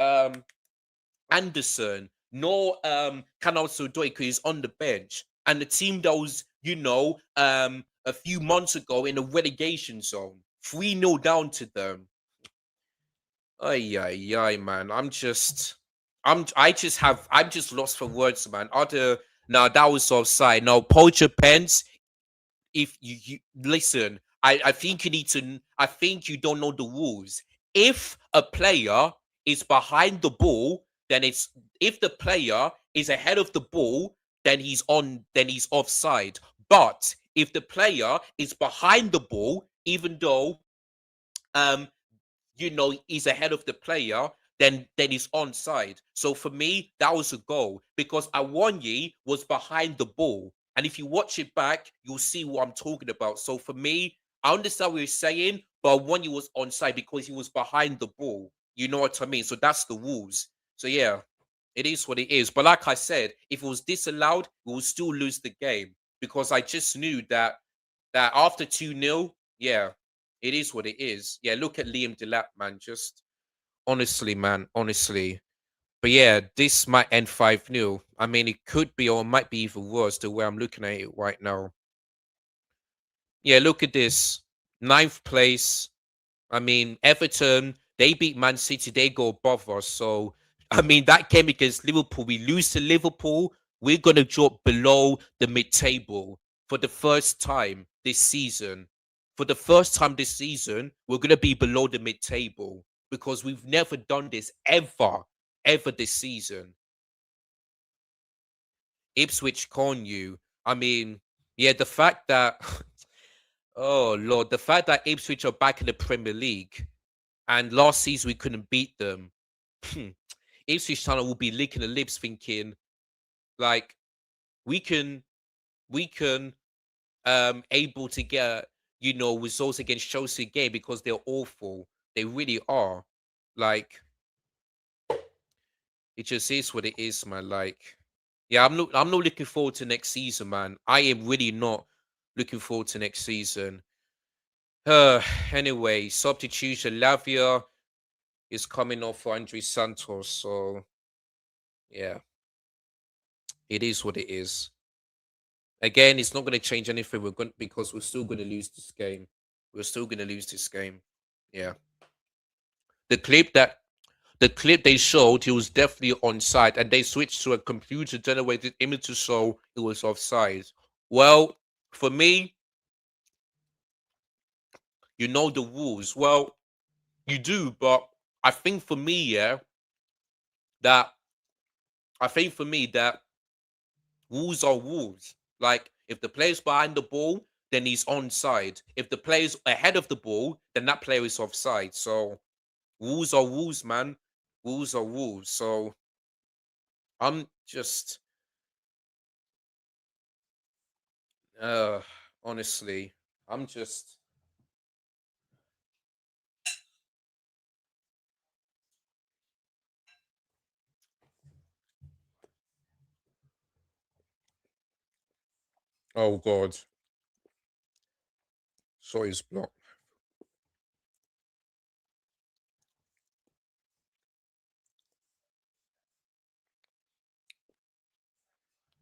Anderson, no Kanal Sodoi, because he's on the bench. And the team that was, a few months ago in a relegation zone. 3-0 down to them. Ay, ay, ay, man. I'm just lost for words, man. Now that was offside. Now, Poacher Pence, if you listen, I think you need to. I think you don't know the rules. If a player is behind the ball, then it's if the player is ahead of the ball, then he's on. Then he's offside. But if the player is behind the ball, even though um he's ahead of the player, then he's onside. So for me, that was a goal because Awonyi was behind the ball. And if you watch it back, you'll see what I'm talking about. So for me, I understand what you're saying, but Awonyi was onside because he was behind the ball. You know what I mean? So that's the rules. So yeah, it is what it is. But like I said, if it was disallowed, we will still lose the game because I just knew that after 2-0, yeah, It is what it is. Yeah, look at Liam Delap, man. Just honestly, man, honestly. But yeah, this might end 5-0. I mean, it could be or it might be even worse the way I'm looking at it right now. Yeah, look at this. Ninth place. I mean, Everton, they beat Man City, they go above us. So, I mean, that game against Liverpool, we lose to Liverpool, we're going to drop below the mid table for the first time this season. For the first time this season, we're going to be below the mid table because we've never done this ever this season. Ipswich con you. I mean, yeah, the fact that, oh Lord, the fact that Ipswich are back in the Premier League and last season we couldn't beat them. Ipswich Town will be licking the lips, thinking like we can, we can able to get results against Chelsea game because they're awful. They really are. Like it just is what it is, man. Like yeah, I'm not looking forward to next season, man. I am really not looking forward to next season. Anyway, substitution Lavia is coming off for Andre Santos, so yeah. It is what it is. Again, it's not going to change anything. We're going because we're still going to lose this game. We're still going to lose this game. Yeah. The clip that the clip they showed, he was definitely onside, and they switched to a computer generated image to show it was offside. Well, for me, you know the rules. Well, you do, but I think for me, yeah, that I think for me that rules are rules. Like if the player's behind the ball, then he's onside. If the player's ahead of the ball, then that player is offside. So rules are rules, man. Rules are rules. So I'm just uh honestly, I'm just oh god. Sorry, it's blocked.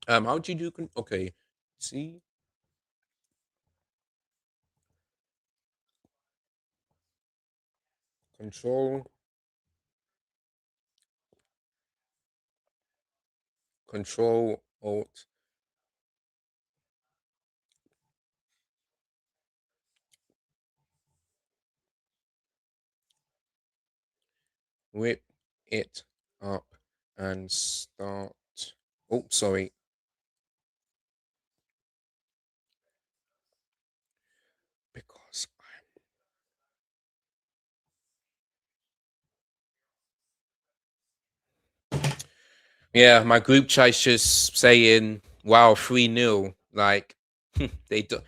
How do you do okay. See? Control, control, alt, whip it up and start. Oh, sorry. Because yeah, my group chat's just saying, wow, 3-0. Like, they do.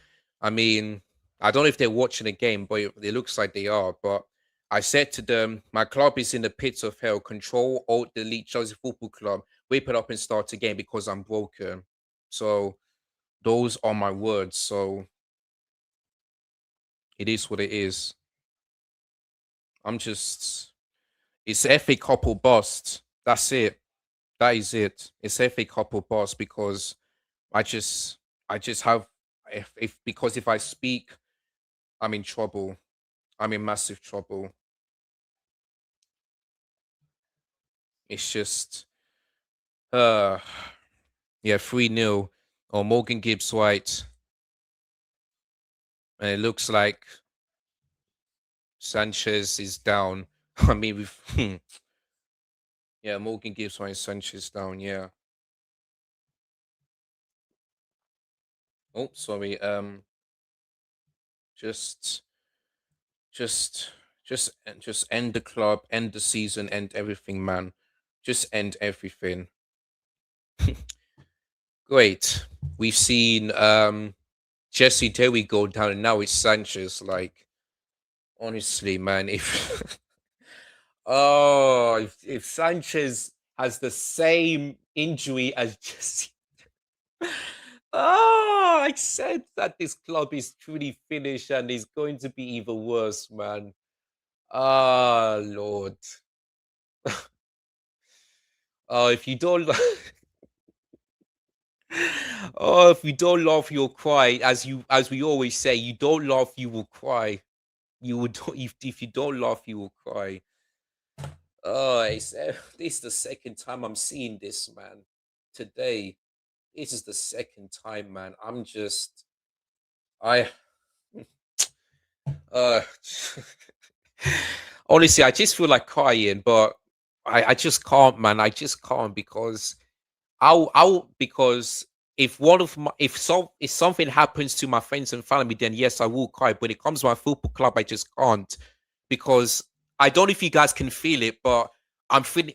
I mean, I don't know if they're watching the game, but it looks like they are. But I said to them, my club is in the pits of hell. Control, alt, delete, Chelsea Football Club. Whip it up and start again because I'm broken. So those are my words. So it is what it is. I'm just, it's FA Cup or bust. That's it. That is it. It's FA Cup or bust because I just I just have if because if I speak, I'm in trouble. I'm in massive trouble. It's just uh yeah, 3-0 or Morgan Gibbs White. And it looks like Sanchez is down. I mean we've yeah, Morgan Gibbs White Sanchez down, yeah. Oh, sorry. Just just just end the club, end the season, end everything, man. Just end everything. Great. We've seen Jesse Terry go down and now it's Sanchez. Like, honestly, man, if oh if Sanchez has the same injury as Jesse. Oh, I said that this club is truly finished and is going to be even worse, man. Ah, Lord. Oh, if you don't, oh, if you don't laugh, you'll cry. As we always say, you don't laugh, you will cry. You would, if you don't laugh, you will cry. Oh, this is the second time I'm seeing this, man. Today, this is the second time, man. I, uh, honestly, I just feel like crying, but I just can't, man. I just can't because because if one of my if something happens to my friends and family, then yes, I will cry. But when it comes to my football club, I just can't because I don't know if you guys can feel it, but I'm feeling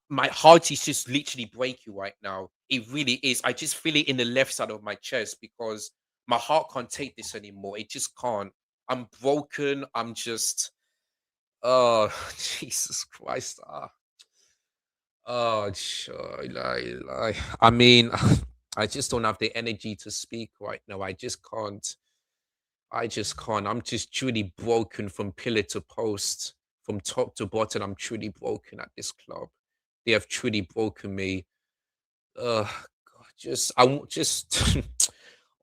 my heart is just literally breaking right now. It really is. I just feel it in the left side of my chest because my heart can't take this anymore. It just can't. I'm broken. I'm just oh Jesus Christ. Oh, sure. I mean, I just don't have the energy to speak right now. I just can't. I just can't. I'm just truly broken from pillar to post, from top to bottom. I'm truly broken at this club. They have truly broken me. God, just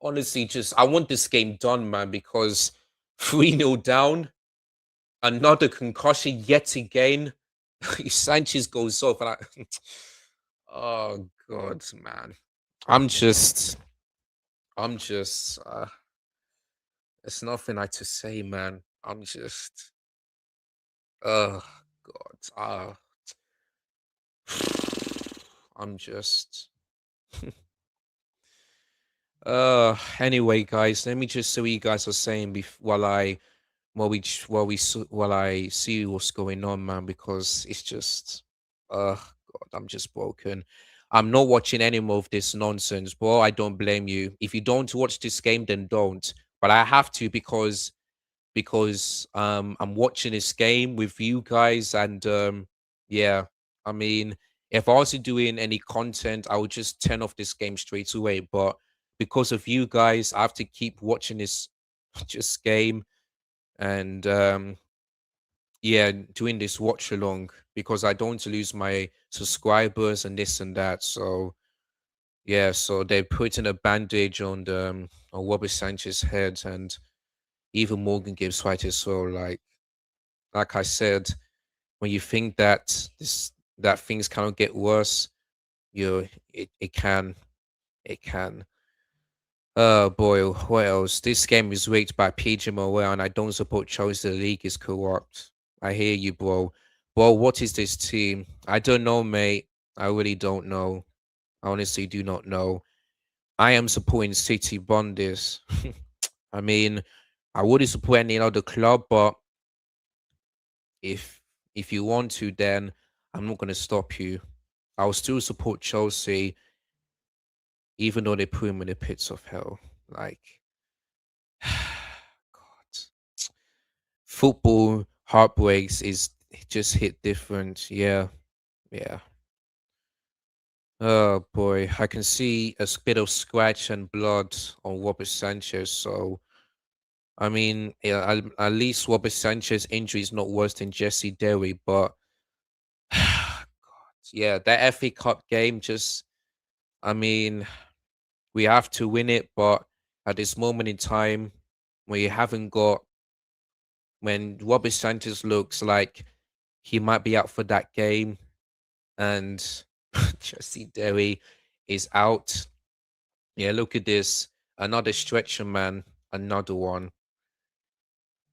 honestly, just I want this game done, man, because 3-0 down, another concussion yet again. Sanchez goes off, and I, oh God, man, I'm just, I'm just, there's nothing I to say, man. I'm just, oh God, I'm just, anyway, guys, let me just see what you guys are saying while while I see what's going on, man, because it's just, God, I'm just broken. I'm not watching any more of this nonsense, bro. I don't blame you. If you don't watch this game, then don't. But I have to because I'm watching this game with you guys, and yeah, I mean, if I wasn't doing any content, I would just turn off this game straight away. But because of you guys, I have to keep watching this just game and yeah, doing this watch along because I don't want to lose my subscribers and this and that. So yeah, so they're putting a bandage on Robert Sanchez's head, and even Morgan Gibbs fight as well. Like I said, when you think that that things cannot get worse, it can. It can. Oh boy, what else? This game is rigged by PG Morel, and I don't support Chelsea. The league is corrupt. I hear you, bro. Bro, what is this team? I don't know, mate. I really don't know. I honestly do not know. I am supporting City Bondis. I mean, I wouldn't support any other club, but if if you want to, then I'm not gonna stop you. I'll still support Chelsea, even though they put him in the pits of hell. Like, God, football heartbreaks is it just hit different. Yeah, yeah. Oh boy, I can see a bit of scratch and blood on Robert Sanchez. So I mean, yeah, at least Robert Sanchez injury is not worse than Jesse Derry, but God, yeah, that FA Cup game just. I mean, we have to win it, but at this moment in time, we haven't got when Robert Sanchez looks like he might be out for that game, and Jesse Derry is out. Yeah, look at this. Another stretcher man, another one.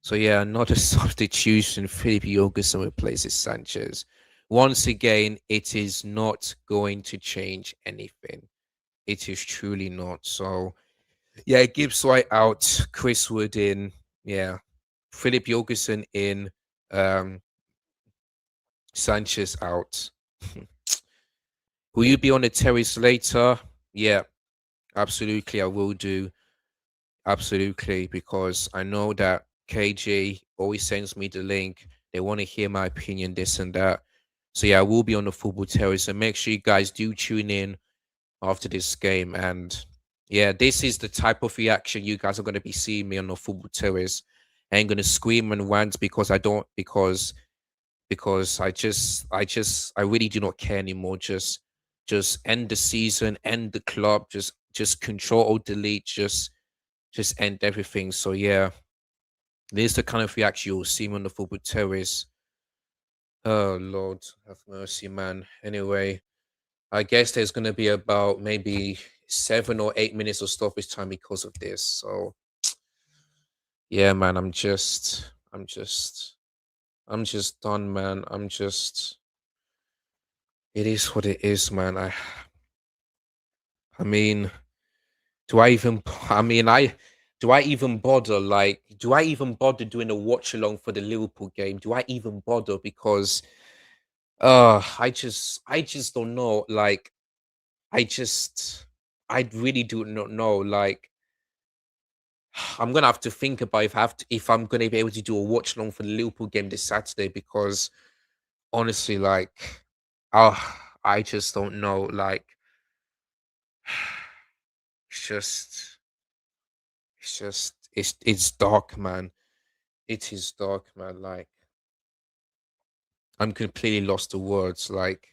So yeah, another substitution. Philip Jorgensen replaces Sanchez. Once again, it is not going to change anything. It is truly not. So yeah, Gibbs White out, Chris Wood in, yeah, Philip Jorgensen in, um, Sanchez out. Will you be on the terrace later? Yeah, absolutely, I will do. Absolutely, because I know that KJ always sends me the link. They want to hear my opinion, this and that. So yeah, I will be on the football terrace. And make sure you guys do tune in after this game. And Yeah, this is the type of reaction you guys are going to be seeing me on the football terrace. I ain't going to scream and rant because I don't, because I really do not care anymore. Just end the season, end the club, just control or delete, just end everything. So yeah, this is the kind of reaction you'll see me on the football terrace. Oh Lord, have mercy, man. Anyway, I guess there's gonna be about maybe 7 or 8 minutes of stoppage time because of this. So yeah, man, I'm just done, man. It is what it is, man. I mean, do I even, I mean, do I even bother? Like, do I even bother doing a watch along for the Liverpool game? Do I even bother? Because, I just don't know. Like, I just, I really do not know. Like, I'm gonna have to think about if I'm gonna be able to do a watch along for the Liverpool game this Saturday because honestly, like, oh, I just don't know. Like, it's just, it's dark, man. It is dark, man. Like, I'm completely lost to words. Like,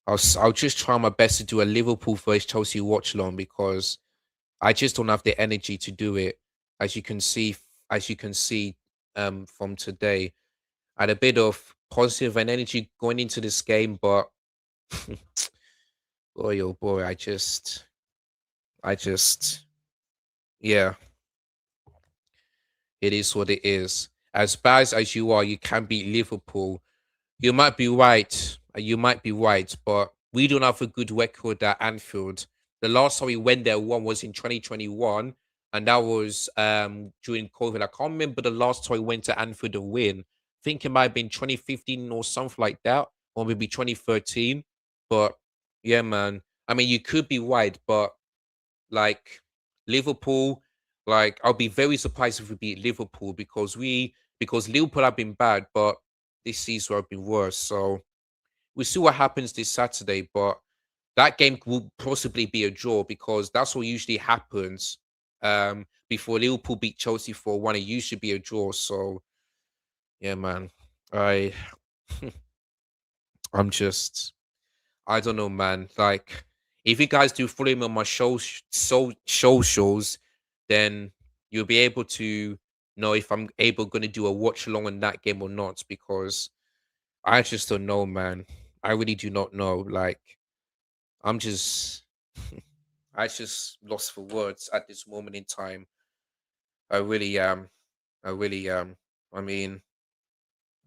I'll just try my best to do a Liverpool versus Chelsea watch along because I just don't have the energy to do it. As you can see, as you can see, from today, I had a bit of positive and energy going into this game, but boy, oh boy, I just, yeah, it is what it is. As bad as you are, you can beat Liverpool. You might be right. You might be right, but we don't have a good record at Anfield. The last time we went there one was in 2021, and that was during COVID. I can't remember the last time we went to Anfield to win. I think it might have been 2015 or something like that, or maybe 2013. But yeah, man. I mean, you could be right, but like Liverpool, like I'll be very surprised if we beat Liverpool because Liverpool have been bad, but this season have been worse. So we'll see what happens this Saturday. But that game will possibly be a draw because that's what usually happens. Before Liverpool beat Chelsea 4-1, it usually be a draw. So yeah, man. I I'm just I don't know, man. Like, if you guys do follow me on my socials, then you'll be able to know if I'm able going to do a watch along on that game or not. Because I just don't know, man. I really do not know. Like, I'm just, I just lost for words at this moment in time. I really am. I really am. I mean,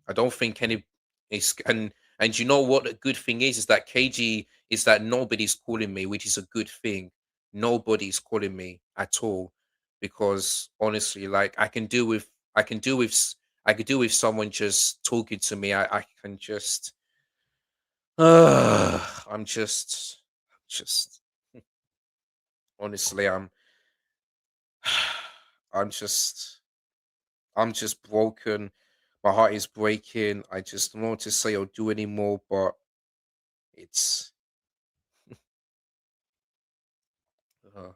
I don't think any is and you know what the good thing is that KG is that nobody's calling me, which is a good thing. Nobody's calling me at all because honestly, like I can do with I could do with someone just talking to me. I can just I'm just honestly I'm just I'm just broken. My heart is breaking. I just don't know what to say or do anymore, but it's uh,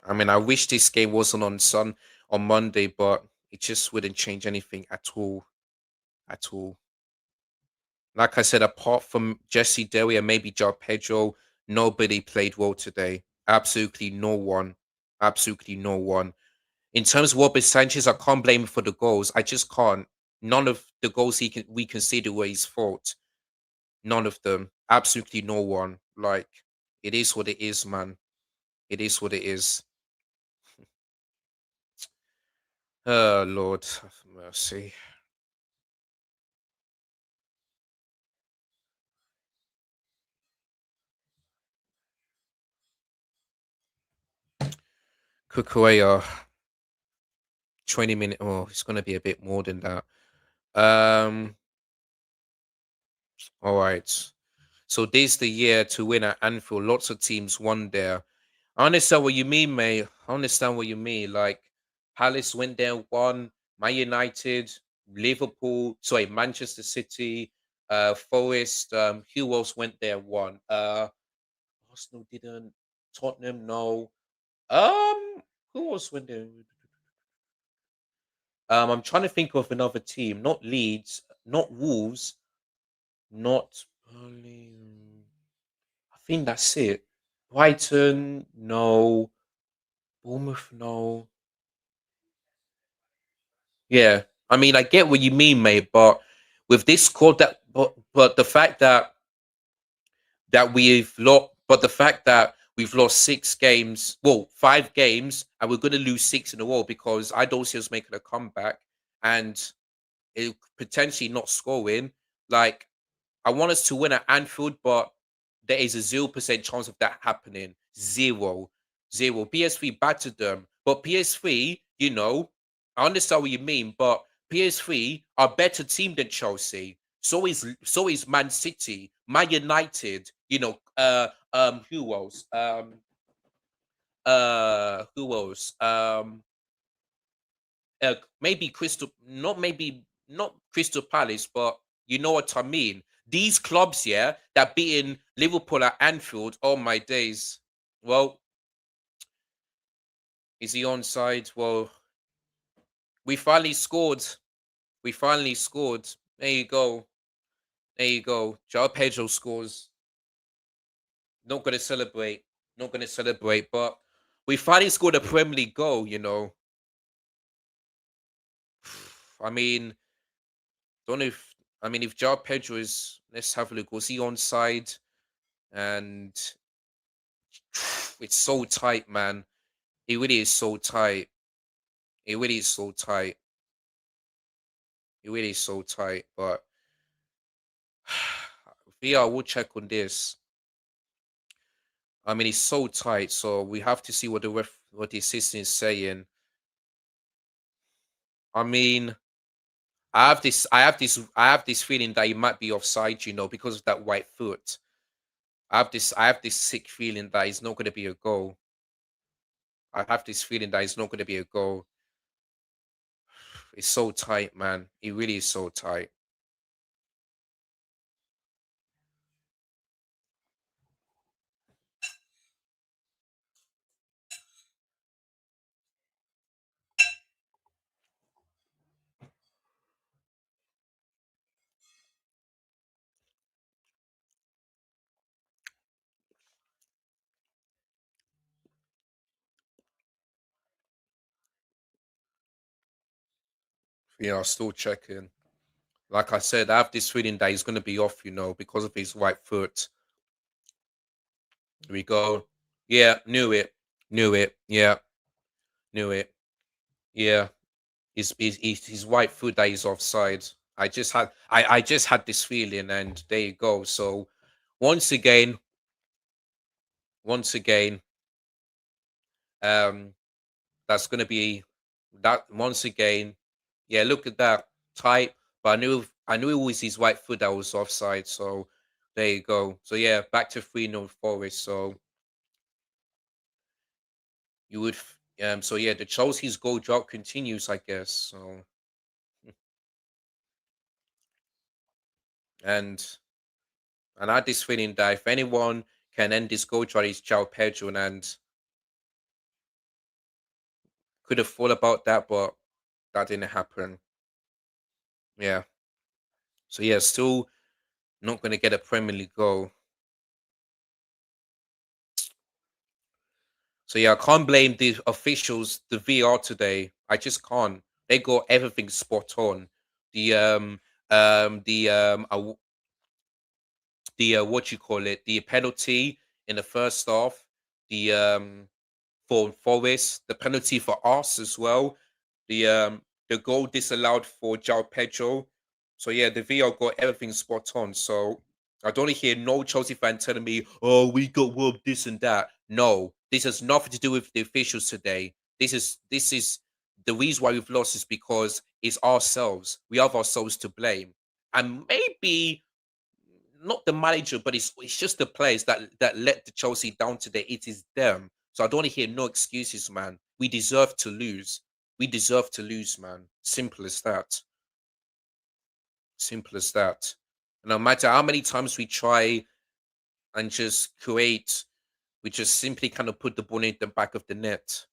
I mean, I wish this game wasn't on Monday, but it just wouldn't change anything at all. At all. Like I said, apart from Jesse Derry and maybe Joe Pedro, nobody played well today. Absolutely no one. Absolutely no one. In terms of Robert Sanchez, I can't blame him for the goals. I just can't. None of the goals we consider were his fault. None of them. Absolutely no one. Like, it is what it is, man. It is what it is. Oh Lord have mercy. Kukuea, 20 minute. Oh, it's gonna be a bit more than that. Um, all right. So this the year to win at Anfield. Lots of teams won there. I understand what you mean, mate. I understand what you mean. Like Palace went there, won. Man United, Liverpool, sorry, Manchester City, Forest. Who else went there? Won. Arsenal didn't. Tottenham, no. Who else went there? I'm trying to think of another team. Not Leeds, not Wolves, not Burnley. I think that's it. Brighton, no. Bournemouth, no. Yeah, I mean, I get what you mean, mate. But with this squad, but the fact but the fact that we've lost 6 games, well, 5 games, and we're going to lose 6 in a row because I don't see us making a comeback and it potentially not scoring. Like, I want us to win at Anfield, but there is a 0% chance of that happening. Zero, zero. PSV battered them, but PSV, I understand what you mean, but PSV are a better team than Chelsea. So is Man City, Man United. Who else? Who else? Maybe not Crystal Palace, but you know what I mean. These clubs, yeah, that beating Liverpool at Anfield. Oh my days. Well, is he onside? Well, we finally scored. We finally scored. There you go. There you go. Joao Pedro scores. Not gonna celebrate. Not gonna celebrate. But we finally scored a Premier League goal. I mean, don't know if if Joao Pedro is. Let's have a look. Was he onside? And it's so tight, man. It really is so tight. It really is so tight. It really is so tight. But VR will check on this. I mean, it's so tight, so we have to see what the assistant is saying. I mean, I have this feeling that he might be offside, because of that white foot. I have this sick feeling that it's not going to be a goal. I have this feeling that it's not going to be a goal. It's so tight, man. It really is so tight. Still checking. Like I said, I have this feeling that he's going to be off, because of his right foot. Here we go. Yeah, knew it. Knew it. Yeah, knew it. Yeah, his right foot that is offside. I just had this feeling, and there you go. So once again, once again, um, that's gonna be that once again. Yeah, look at that tight. But I knew it was his right foot that was offside. So there you go. So yeah, back to 3-0 Forest. So you would so yeah, the Chelsea's goal drought continues, I guess. So and I had this feeling that if anyone can end this goal drought, it's João Pedro, and could have thought about that, but that didn't happen. Yeah. So yeah, still not gonna get a Premier League goal. So yeah, I can't blame the officials, the VR today. I just can't. They got everything spot on. The the what you call it, the penalty in the first half, the for Forest, the penalty for us as well, the goal disallowed for João Pedro. So yeah, the VR got everything spot on. So I don't hear no Chelsea fan telling me, "Oh, we got robbed this and that." No, this has nothing to do with the officials today. This is the reason why we've lost is because it's ourselves. We have ourselves to blame, and maybe not the manager, but it's just the players that let the Chelsea down today. It is them. So I don't want to hear no excuses, man. We deserve to lose. We deserve to lose, man. Simple as that. Simple as that. No matter how many times we try and just create, we just simply kind of put the ball in the back of the net.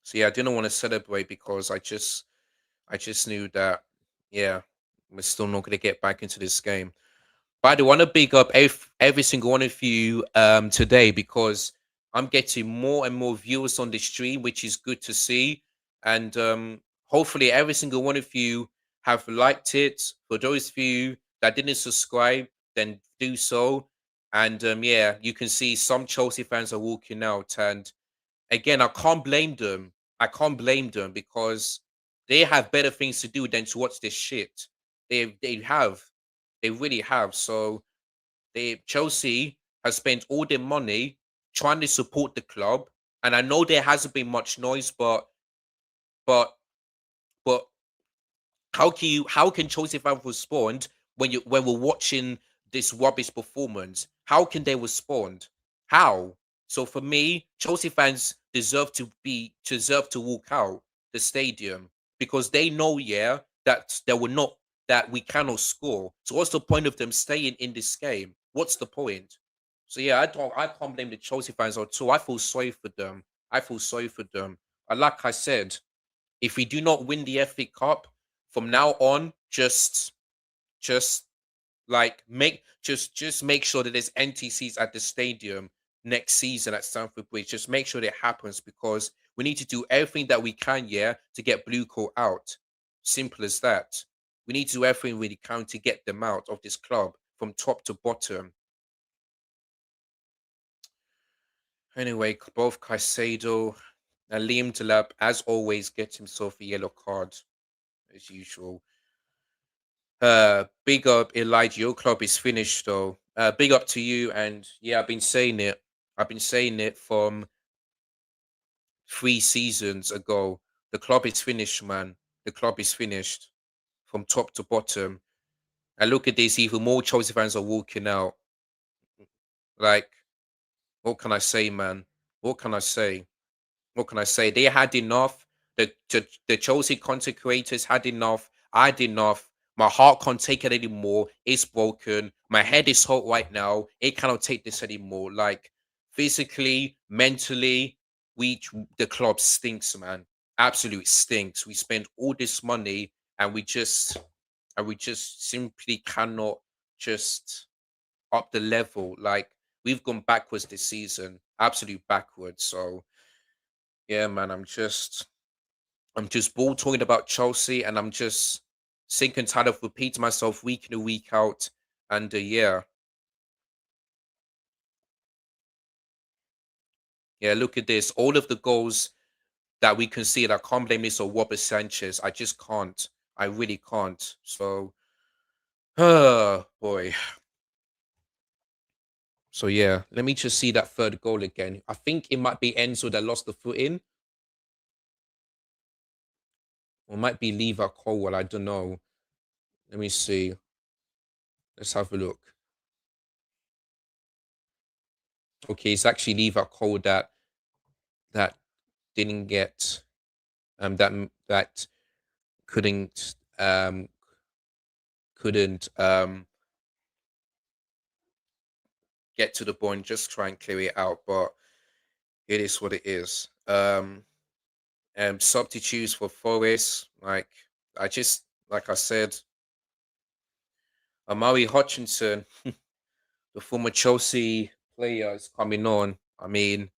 So yeah, I didn't want to celebrate because I just knew that, yeah, we're still not gonna get back into this game. But I want to big up every single one of you today because I'm getting more and more viewers on the stream, which is good to see. And hopefully, every single one of you have liked it. For those of you that didn't subscribe, then do so. And yeah, you can see some Chelsea fans are walking out. And again, I can't blame them. I can't blame them because they have better things to do than to watch this shit. They have. They really have. So they Chelsea has spent all their money trying to support the club, and I know there hasn't been much noise, but but how can Chelsea fans respond when we're watching this rubbish performance? How can they respond? How? So for me, Chelsea fans deserve to walk out the stadium because they know, yeah, that they will not that we cannot score. So what's the point of them staying in this game? What's the point? So yeah, I can't blame the Chelsea fans at all. I feel sorry for them. I feel sorry for them. And like I said, if we do not win the FA Cup from now on, just like just make sure that there's empty seats at the stadium next season at Stamford Bridge. Just make sure that happens because we need to do everything that we can, yeah, to get Blue Coat out. Simple as that. We need to do everything we can to get them out of this club from top to bottom. Anyway, both Caicedo and Liam Delap, as always, gets himself a yellow card as usual. Big up Elijah. Your club is finished though. Big up to you. And yeah, I've been saying it. I've been saying it from 3 seasons ago. The club is finished, man. The club is finished from top to bottom. And look at this, even more Chelsea fans are walking out. Like, what can I say, man? What can I say? What can I say? They had enough. The Chelsea content creators had enough. I had enough. My heart can't take it anymore. It's broken. My head is hot right now. It cannot take this anymore. Like physically, mentally, the club stinks, man. Absolute stinks. We spend all this money and we just simply cannot just up the level. Like we've gone backwards this season. Absolute backwards. So yeah, man, I'm just ball talking about Chelsea, and I'm just sick and tired of repeating myself week in and week out. And yeah, yeah, look at this. All of the goals that we concede, I can't blame this on Robert Sanchez. I just can't. I really can't. So, oh boy. So yeah, let me just see that third goal again. I think it might be Enzo that lost the foot in, or it might be Lever Colwell. I don't know. Let me see. Let's have a look. Okay, it's actually Lever Colwell that didn't get that couldn't get to the ball and just try and clear it out, but it is what it is. Substitutes for Forest, like I said, Amari Hutchinson, the former Chelsea player, is coming on. I mean,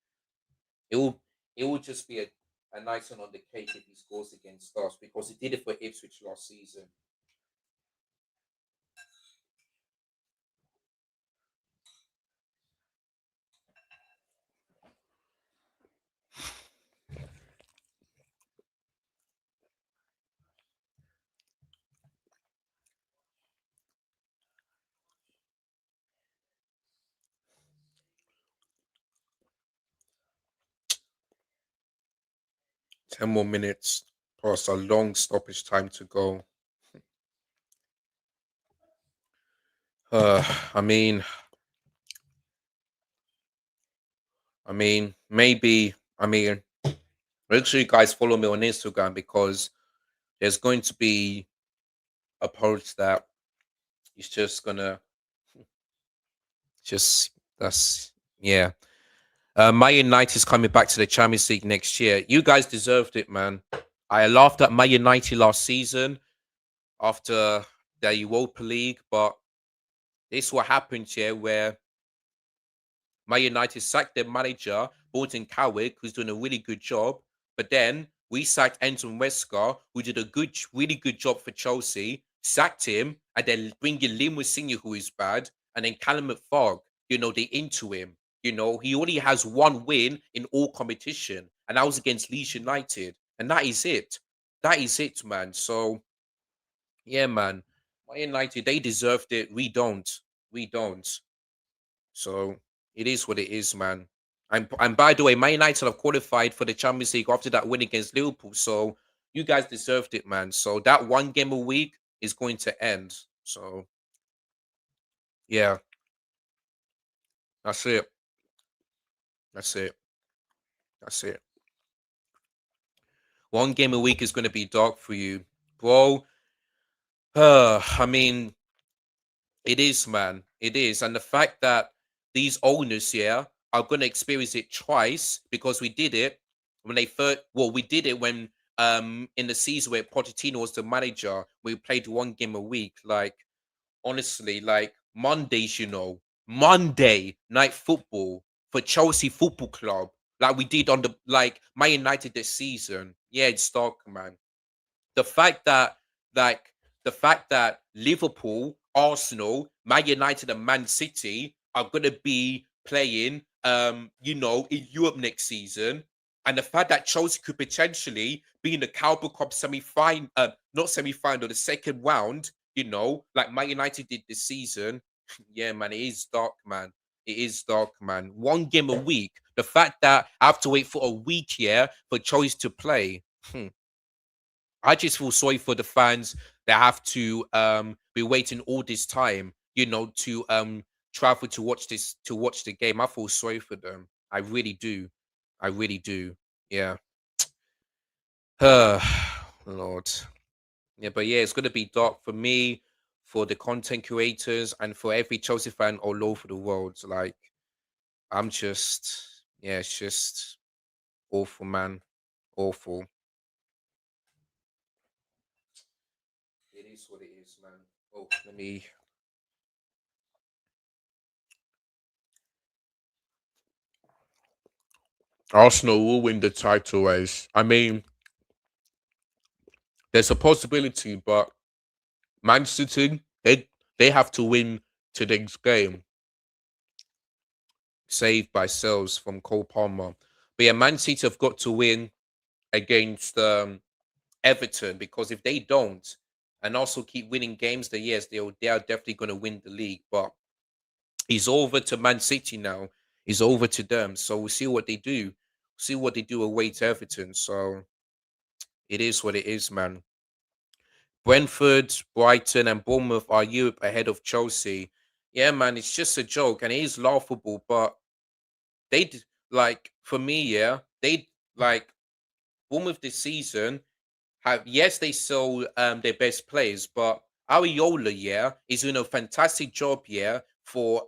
it will it will just be a nice one on the cake if he scores against us because he did it for Ipswich last season. 10 more minutes plus a long stoppage time to go. Uh, I mean, I mean, maybe, I mean, make sure you guys follow me on Instagram because there's going to be a post that is just gonna just that's yeah. Man United is coming back to the Champions League next year. You guys deserved it, man. I laughed at Man United last season after the Europa League, but this is what happened here, where Man United sacked their manager, brought in Cowick, who's doing a really good job. But then we sacked Anton Wesker, who did a really good job for Chelsea, sacked him, and then bring in Liam Senior, who is bad, and then Callum McFarg, they into him. He only has one win in all competition, and that was against Leeds United. And that is it. That is it, man. So, yeah, man. Man United, they deserved it. We don't. We don't. So it is what it is, man. And by the way, Man United have qualified for the Champions League after that win against Liverpool. So you guys deserved it, man. So that one game a week is going to end. So yeah, that's it. That's it. That's it. One game a week is going to be dark for you, bro. I mean, it is, man. It is. And the fact that these owners here are going to experience it twice because we did it when they first, well, we did it when, in the season where Pochettino was the manager, we played one game a week. Like, honestly, like Mondays, Monday night football for Chelsea Football Club, like we did on the, like, Man United this season. Yeah, it's dark, man. The fact that like the fact that Liverpool, Arsenal, Man United, and Man City are gonna be playing in Europe next season, and the fact that Chelsea could potentially be in the Carabao Cup semi-final, not semi-final, the second round, like Man United did this season. Yeah, man, it is dark, man. It is dark, man. One game a week. The fact that I have to wait for a week here for Chelsea to play. I just feel sorry for the fans that have to be waiting all this time, to travel to watch the game. I feel sorry for them. I really do. I really do. Yeah. Lord. Yeah, but yeah, it's gonna be dark for me, for the content creators, and for every Chelsea fan all over the world. Like, I'm just, yeah, it's just awful, man. Awful. It is what it is, man. Oh, let me. Arsenal will win the title race. I mean, there's a possibility, but Man City, they have to win today's game, saved by sales from Cole Palmer. But yeah, Man City have got to win against Everton, because if they don't and also keep winning games, then yes, they are definitely going to win the league. But he's over to Man City now. He's over to them. So we'll see what they do. See what they do away to Everton. So it is what it is, man. Brentford, Brighton, and Bournemouth are Europe ahead of Chelsea. Yeah, man, it's just a joke, and it is laughable. But like, for me, yeah, they like Bournemouth this season. Yes, they sold their best players, but Ariola, yeah, is doing a fantastic job, yeah, for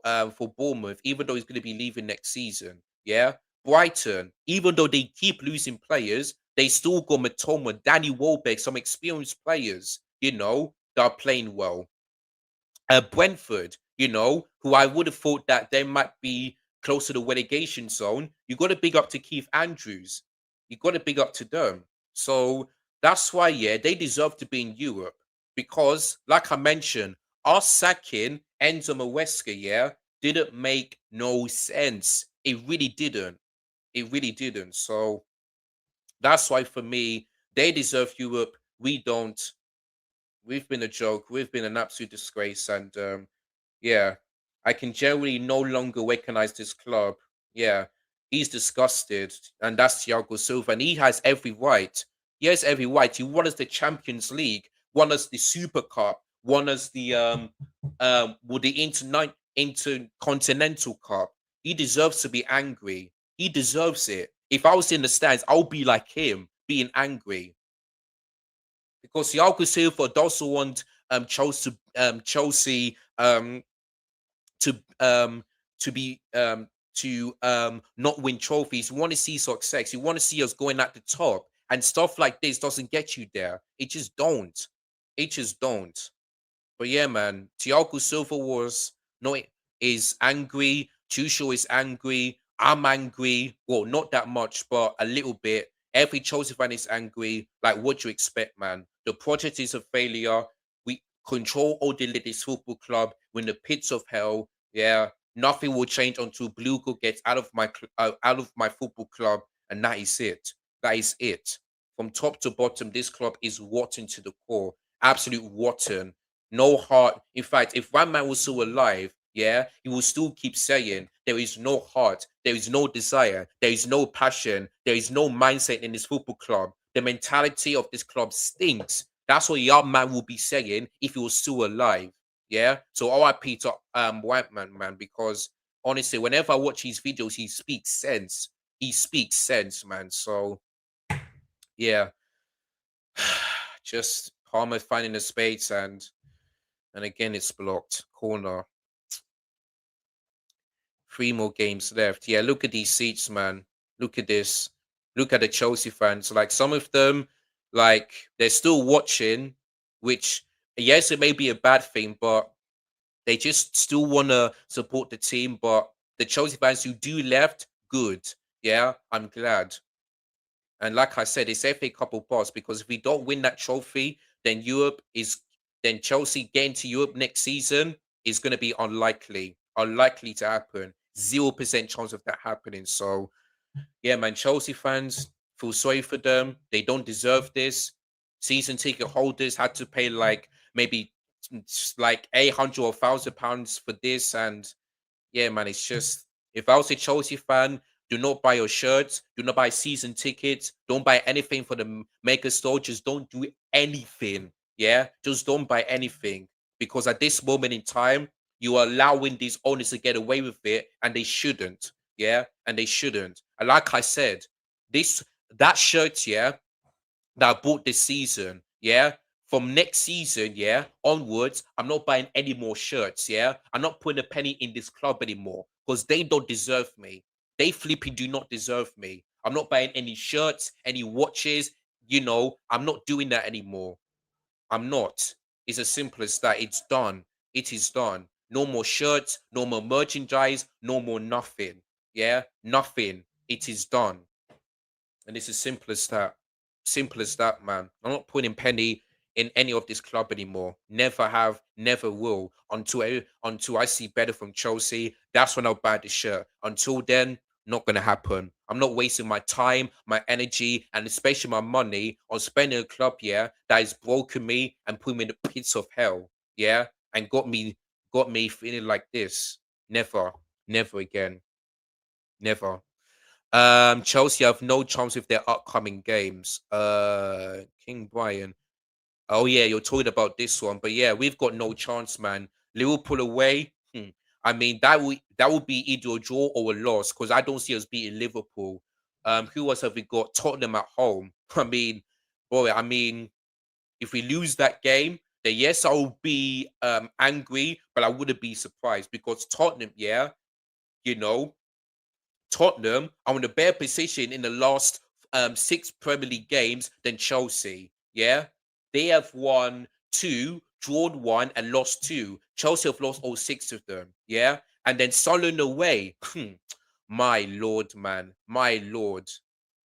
Bournemouth, even though he's going to be leaving next season. Yeah. Brighton, even though they keep losing players, they still got Matoma, Danny Welbeck, some experienced players, that are playing well. Brentford, who I would have thought that they might be close to the relegation zone. You got to big up to Keith Andrews. You got to big up to them. So that's why, yeah, they deserve to be in Europe, because, like I mentioned, us sacking Enzo Maresca, yeah, didn't make no sense. It really didn't. It really didn't. So that's why, for me, they deserve Europe. We don't. We've been a joke. We've been an absolute disgrace. And yeah, I can generally no longer recognize this club. Yeah, he's disgusted. And that's Thiago Silva. And he has every right. He has every right. He won us the Champions League, won us the Super Cup, won us the the Intercontinental Cup. He deserves to be angry. He deserves it. If I was in the stands, I'll be like him, being angry. Because Thiago Silva doesn't want Chelsea to um to be not win trophies. You want to see success. You want to see us going at the top, and stuff like this doesn't get you there. It just don't. It just don't. But yeah, man, Thiago Silva was not is angry. Tuchel is angry. I'm angry. Well, not that much, but a little bit. Every Chelsea fan is angry. Like, what do you expect, man? The project is a failure. We control all the this football club. We're in the pits of hell. Yeah, nothing will change until Blugo gets out of my football club, and that is it. That is it. From top to bottom, this club is rotten to the core. Absolute rotten, no heart. In fact, if one man was still alive, yeah, he will still keep saying there is no heart, there is no desire, there is no passion, there is no mindset in this football club. The mentality of this club stinks. That's what young man will be saying if he was still alive. Yeah. So RIP to White Man, because honestly, whenever I watch his videos, he speaks sense. He speaks sense, man. So yeah. Just Palmer finding the space and again, it's blocked. Corner. 3 more games left. Yeah, look at these seats, man. Look at this. Look at the Chelsea fans. Like, some of them, like, they're still watching, which, yes, it may be a bad thing, but they just still want to support the team. But the Chelsea fans who do left, good. Yeah, I'm glad. And like I said, it's FA Cup or bust, because if we don't win that trophy, then then Chelsea getting to Europe next season is going to be unlikely to happen. 0% chance of that happening. So yeah, man, Chelsea fans, feel sorry for them. They don't deserve this. Season ticket holders had to pay like maybe like 800 or £1,000 for this, and yeah, man, it's just, if I was a Chelsea fan, do not buy your shirts, do not buy season tickets, don't buy anything for the mega store. Just don't do anything. Yeah, just don't buy anything, because at this moment in time, you are allowing these owners to get away with it, and they shouldn't. Yeah, and they shouldn't. And like I said, this that shirt, yeah, that I bought this season, yeah. From next season, yeah, onwards, I'm not buying any more shirts, yeah. I'm not putting a penny in this club anymore, because they don't deserve me. They flipping do not deserve me. I'm not buying any shirts, any watches. I'm not doing that anymore. I'm not. It's as simple as that. It's done. It is done. No more shirts, no more merchandise, no more nothing. Yeah, nothing. It is done. And it's as simple as that. Simple as that, man. I'm not putting penny in any of this club anymore. Never have, never will. Until I see better from Chelsea, that's when I'll buy the shirt. Until then, not gonna happen. I'm not wasting my time, my energy, and especially my money on spending a club, yeah, that has broken me and put me in the pits of hell. Yeah. And got me feeling like this. Never, never again. Never. Chelsea have no chance with their upcoming games. King Brian. Oh yeah, you're talking about this one, but yeah, we've got no chance, man. Liverpool away. I mean, that would be either a draw or a loss, because I don't see us beating Liverpool. Who else have we got? Tottenham at home. I mean, boy, if we lose that game, then yes, I'll be angry, but I wouldn't be surprised, because Tottenham, yeah, you know, Tottenham are in a better position in the last 6 Premier League games than Chelsea. Yeah, they have won two, drawn one, and lost two. Chelsea have lost all 6 of them. Yeah, and then Sunderland away. My lord, man, my lord,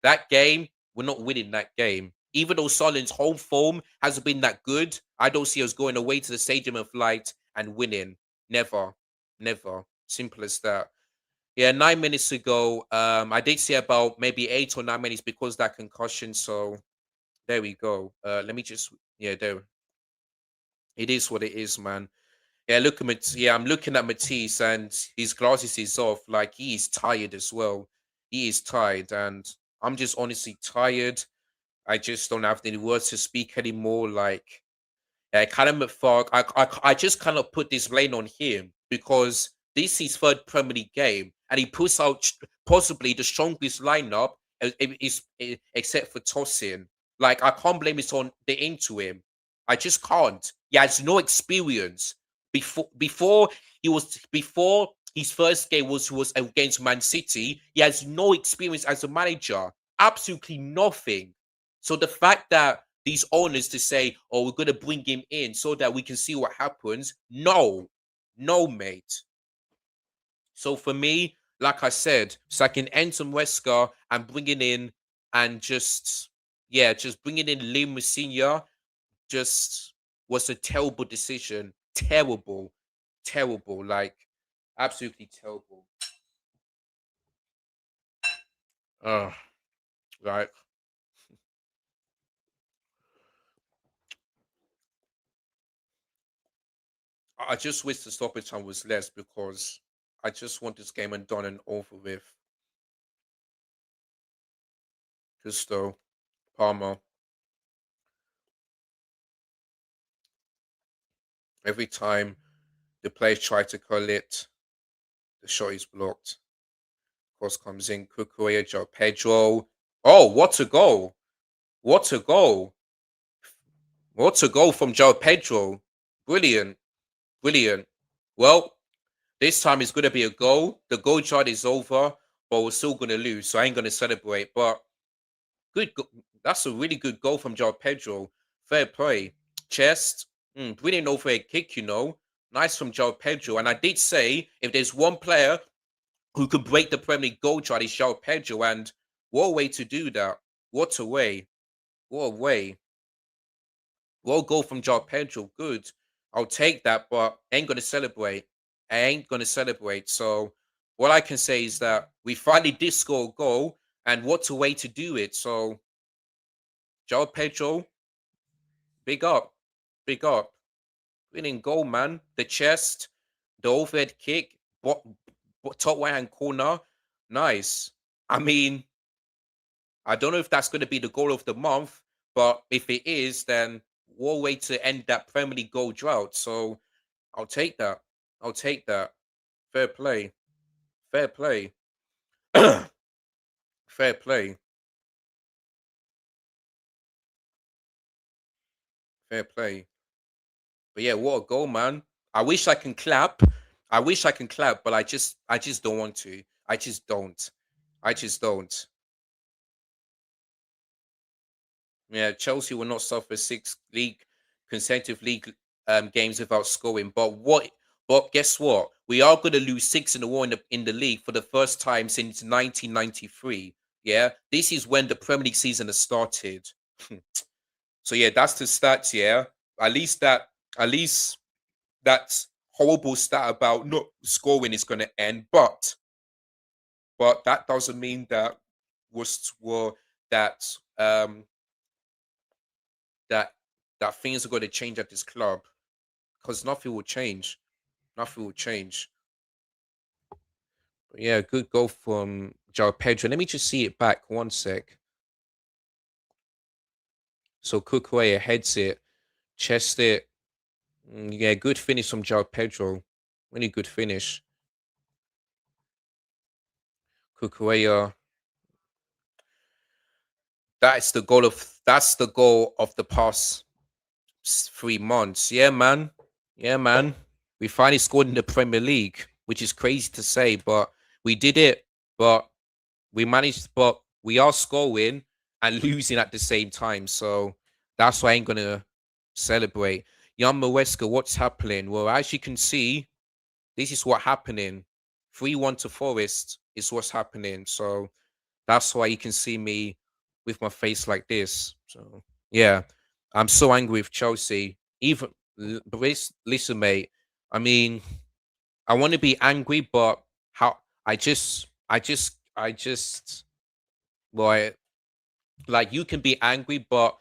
that game, we're not winning that game. Even though Sunderland's home form hasn't been that good, I don't see us going away to the Stadium of Light and winning. Never, never. Simple as that. Yeah, 9 minutes ago, I did say about maybe 8 or 9 minutes because of that concussion. So there we go. Let me just, yeah, there. It is what it is, man. Yeah, look at Yeah, I'm looking at Matisse, and his glasses is off. Like, he is tired as well. He is tired, and I'm just honestly tired. I just don't have any words to speak anymore. Like, Callum McFark, I just kind of put this blame on him, because this is his third Premier League game, and he puts out possibly the strongest lineup, except for tossing. Like, I can't blame it on the into him. I just can't. He has no experience. Before his first game was against Man City, he has no experience as a manager. Absolutely nothing. So the fact that these owners to say, "Oh, we're gonna bring him in so that we can see what happens," no, no, mate. So for me, like I said, so I can end some Wesker and bringing in and just bringing in Liam Senior just was a terrible decision. Terrible, terrible, like absolutely terrible. Uh, right. I just wish the stoppage time was less because I just want this game and done and over with. Gusto, Palmer. Every time the players try to call it, the shot is blocked. Cross comes in. Kukurea, Joe Pedro. Oh, what a goal! What a goal! What a goal from Joe Pedro! Brilliant, brilliant. Well, this time it's going to be a goal. The goal chart is over, but we're still going to lose, so I ain't going to celebrate. But good, that's a really good goal from Joe Pedro. Fair play. Chest, brilliant overhead kick, Nice from Joe Pedro. And I did say if there's one player who could break the Premier League goal chart is João Pedro, and what a way to do that. What a way. What a way. Well goal from João Pedro. Good. I'll take that, but I ain't gonna celebrate. I ain't gonna celebrate. So what I can say is that we finally did score a goal, and what a way to do it. So João Pedro, big up. Big up. Winning goal, man. The chest, the overhead kick, top right hand corner. Nice. I mean, I don't know if that's going to be the goal of the month, but if it is, then what a way to end that Premier League goal drought. So I'll take that. I'll take that. Fair play. Fair play. Fair play. Fair play. But yeah, what a goal, man. I wish I can clap. I wish I can clap, but I just don't want to. I just don't. I just don't. Yeah, Chelsea will not suffer six league consecutive league games without scoring. But guess what? We are going to lose six in a row in the league for the first time since 1993. Yeah, this is when the Premier League season has started. So yeah, that's the stats. Yeah, at least that at least that horrible stat about not scoring is going to end. But that doesn't mean that was well that um that that things are going to change at this club because nothing will change. Nothing will change. But yeah, good goal from João Pedro. Let me just see it back one sec. So Kukurea heads it, chest it. Yeah, good finish from João Pedro. Really good finish. Kukurea. That's the goal of the past 3 months. Yeah, man. Yeah, man. We finally scored in the Premier League, which is crazy to say, but we did it. But we managed, but we are scoring and losing at the same time. So that's why I ain't gonna celebrate. Jan Maweska, what's happening? Well, as you can see, this is what happening. 3-1 to Forest is what's happening. So that's why you can see me with my face like this. So yeah, I'm so angry with Chelsea. But listen, mate. I mean, I want to be angry, but how? I just, well, like you can be angry, but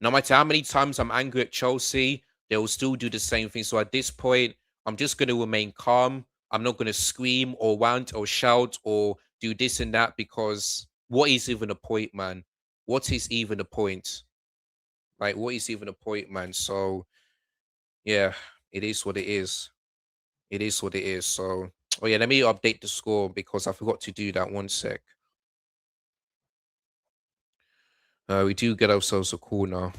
no matter how many times I'm angry at Chelsea, they will still do the same thing. So at this point, I'm just going to remain calm. I'm not going to scream or rant or shout or do this and that because what is even the point, man? What is even the point? Like, what is even the point, man? So, yeah, it is what it is. It is what it is. So, Oh yeah, let me update the score because I forgot to do that. One sec. We do get ourselves a corner.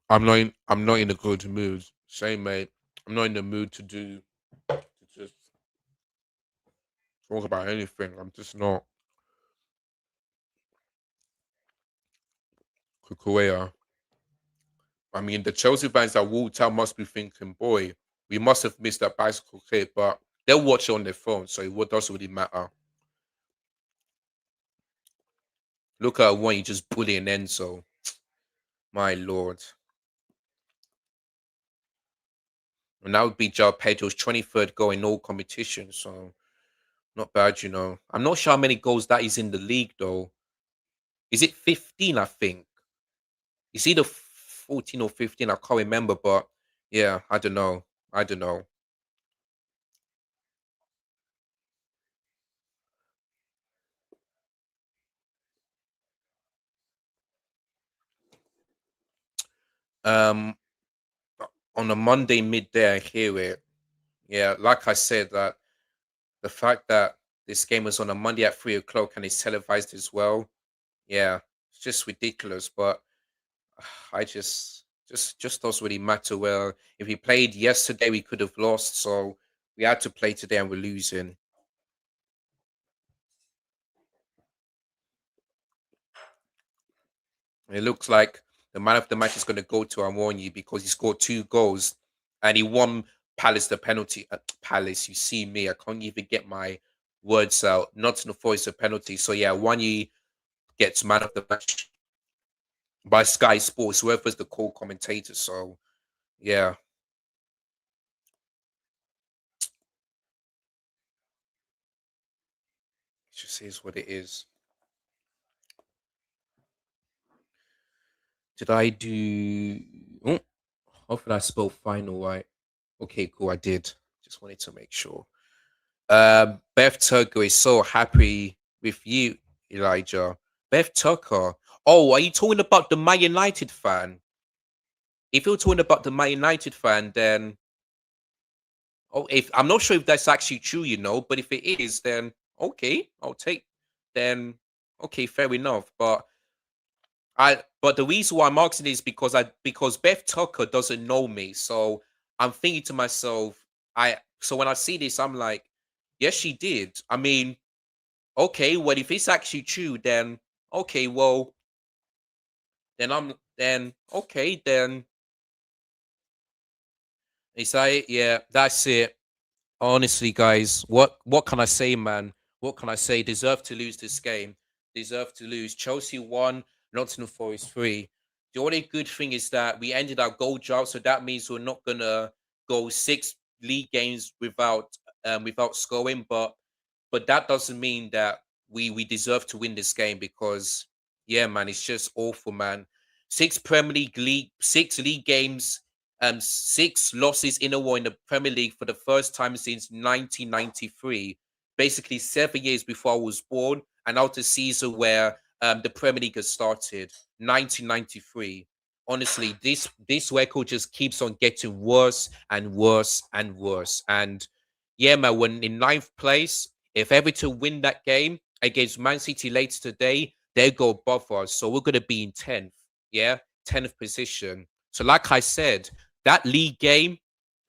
I'm not in a good mood. Same mate. I'm not in the mood to just talk about anything. I'm just not. Kukuea. I mean, the Chelsea fans that walked out must be thinking, boy, we must have missed that bicycle hit, but they'll watch it on their phone, so it doesn't really matter. Look at one, you just bullying Enzo. My lord. And that would be João Pedro's 23rd goal in all competitions, so not bad, you know. I'm not sure how many goals that is in the league, though. Is it 15, I think? It's either 14 or 15, I can't remember, but yeah, I don't know. I don't know. Um, on a Monday midday, I hear it. Yeah, like I said, that the fact that this game was on a Monday at 3 o'clock and it's televised as well, yeah, it's just ridiculous. But I just doesn't really matter. Well, if we played yesterday, we could have lost. So we had to play today, and we're losing. And it looks like the man of the match is going to go to Amorni because he scored 2 goals and he won Palace the penalty. Palace, you see me, I can't even get my words out. Nottingham Forest a penalty. So yeah, Wanye gets man of the match by Sky Sports, whoever's the call commentator. So yeah, it just is what it is. Did I do? Oh, hopefully I spelled final right. Okay, cool. I did. Just wanted to make sure. Beth Tucker is so happy with you, Elijah. Beth Tucker. Oh, are you talking about the Man United fan? If you're talking about the Man United fan, then oh, if I'm not sure if that's actually true, you know, but if it is, then okay, I'll take. Then okay, fair enough. But the reason why I'm asking is because Beth Tucker doesn't know me, so I'm thinking to myself, I so when I see this, I'm like, yes, she did. I mean, okay, well, if it's actually true, then okay, well, then okay, then it's like, yeah, that's it. Honestly, guys, what can I say, man? What can I say? Deserve to lose this game. Deserve to lose. Chelsea won. Nottingham Forest 3. The only good thing is that we ended our goal drought, so that means we're not gonna go 6 league games without scoring. But that doesn't mean that we deserve to win this game because yeah, man, it's just awful, man. 6 league games, 6 losses in a row in the Premier League for the first time since 1993, basically 7 years before I was born, and out a season where the Premier League has started, 1993. Honestly, this record just keeps on getting worse and worse and worse. And yeah, man, when in ninth place, if Everton win that game against Man City later today, they go above us. So we're going to be in 10th. Yeah, 10th position. So, like I said, that league game,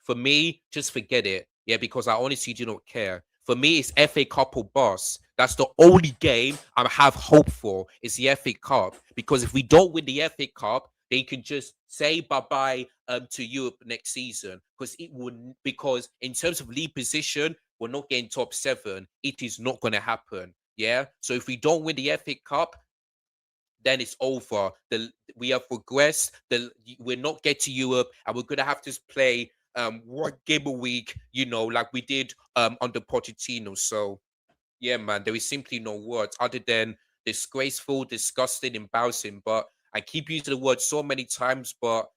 for me, just forget it. Yeah, because I honestly do not care. For me, it's FA Cup or bust. That's the only game I have hope for. Is the FA Cup because if we don't win the FA Cup, they can just say bye bye to Europe next season because it would because in terms of league position, we're not getting top 7. It is not going to happen. Yeah. So if we don't win the FA Cup, then it's over. We have regressed. We're not getting to Europe, and we're gonna have to play 1 game a week. You know, like we did under Pochettino. So Yeah, man, there is simply no words other than disgraceful, disgusting, embarrassing. But I keep using the word so many times, but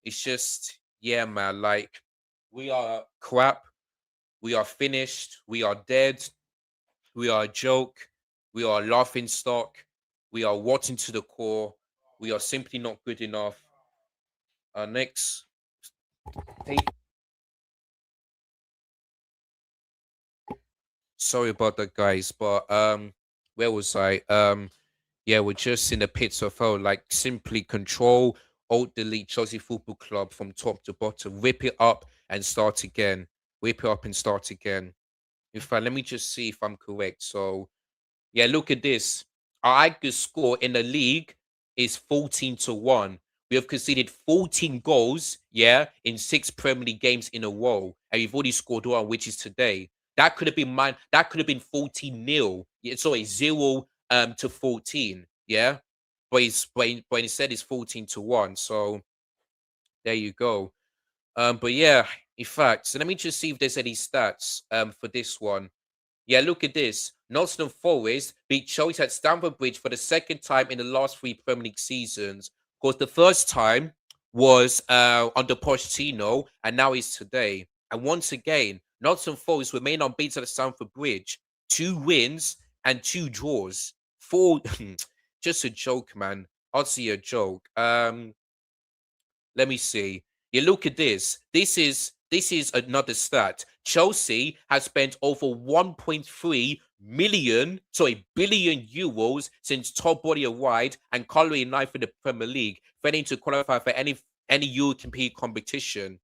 it's just, yeah, man, like we are crap, we are finished, we are dead, we are a joke, we are a laughing stock, we are rotten to the core, we are simply not good enough. Next, take. Sorry about that, guys, but where was I? Yeah, we're just in the pits of hell. Like simply control, alt delete Chelsea Football Club from top to bottom, rip it up and start again. Rip it up and start again. In fact, let me just see if I'm correct. So yeah, look at this. Our aggregate score in the league is 14-1. We have conceded 14 goals, yeah, in 6 Premier League games in a row. And we've already scored one, which is today. That could have been mine. That could have been 14-0. Yeah, sorry, 0 to 14. Yeah. But instead it's 14-1. So there you go. But yeah, in fact, so let me just see if there's any stats for this one. Yeah, look at this. Nottingham Forest beat Chelsea at Stamford Bridge for the second time in the last 3 Premier League seasons. Of course, the first time was under Pochettino, and now it's today. And once again, Nottingham Forest remain unbeaten at Stamford Bridge. 2 wins and 2 draws. Four, just a joke, man. Honestly, a joke. Let me see. You look at this. This is another stat. Chelsea has spent over 1.3 million, sorry, billion euros since Todd Body arrived and currently ninth in the Premier League, failing to qualify for any European competition.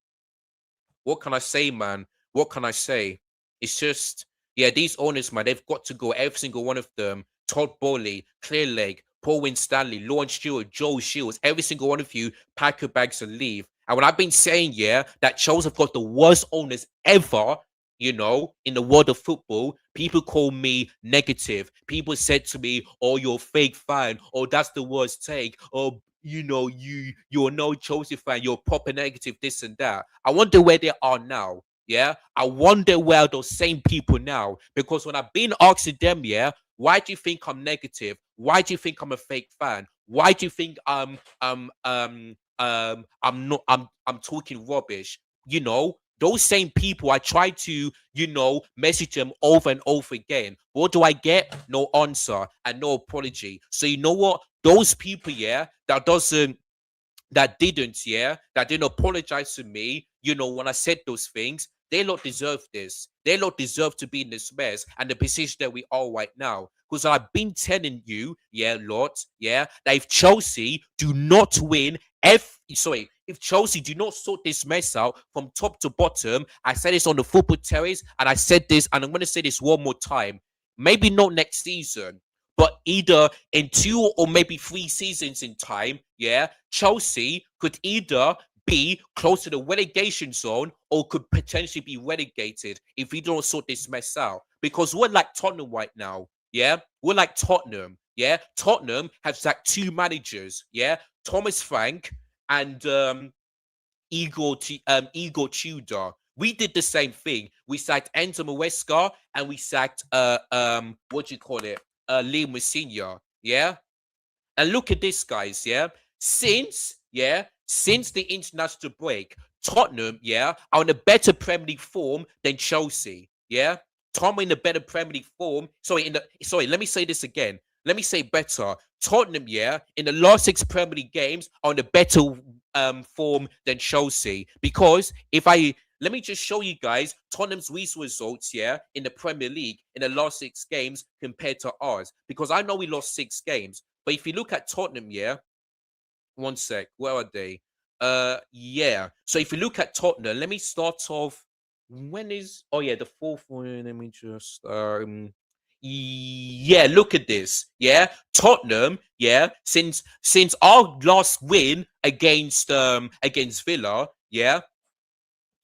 What can I say, man? What can I say? It's just, yeah, these owners, man, they've got to go. Every single one of them. Todd Bowley, Clearleg, Paul Winstanley, Lawrence Stewart, Joe Shields, every single one of you, pack your bags and leave. And when I've been saying, yeah, that Chelsea have got the worst owners ever, in the world of football, people call me negative. People said to me, "Oh, you're a fake fan. Oh, that's the worst take. Oh, you're no Chelsea fan. You're proper negative. This and that." I wonder where they are now. Yeah, I wonder where those same people now. Because when I've been asking them, yeah, why do you think I'm negative? Why do you think I'm a fake fan? Why do you think I'm not I'm talking rubbish? Those same people, I try to, message them over and over again. What do I get? No answer and no apology. So you know what? Those people, yeah, that didn't apologize to me, when I said those things, they not deserve this. They not deserve to be in this mess and the position that we are right now. Because I've been telling you, yeah, Lord, yeah, that if Chelsea do not win, if Chelsea do not sort this mess out from top to bottom, I said this on the football terrace, and I said this, and I'm going to say this one more time. Maybe not next season, but either in 2 or maybe 3 seasons in time, yeah, Chelsea could either be close to the relegation zone or could potentially be relegated if we don't sort this mess out. Because we're like Tottenham right now, yeah? We're like Tottenham, yeah? Tottenham have sacked 2 managers, yeah? Thomas Frank and Igor Tudor. We did the same thing. We sacked Enzo Maresca and we sacked what do you call it? Liam Messina. Yeah. And look at this, guys. Yeah. Since the international break, Tottenham, yeah, are in a better Premier League form than Chelsea. Yeah. Tottenham in a better Premier League form. Let me say this again. Let me say better. Tottenham, yeah, in the last 6 Premier League games are in a better form than Chelsea. Because if I let me just show you guys Tottenham's recent results, yeah, in the Premier League in the last 6 games compared to ours. Because I know we lost 6 games, but if you look at Tottenham, yeah, one sec, where are they? Yeah. So if you look at Tottenham, let me start off. When is? Oh yeah, the fourth one. Let me just yeah, look at this. Yeah, Tottenham. Yeah, since our last win against Villa. Yeah,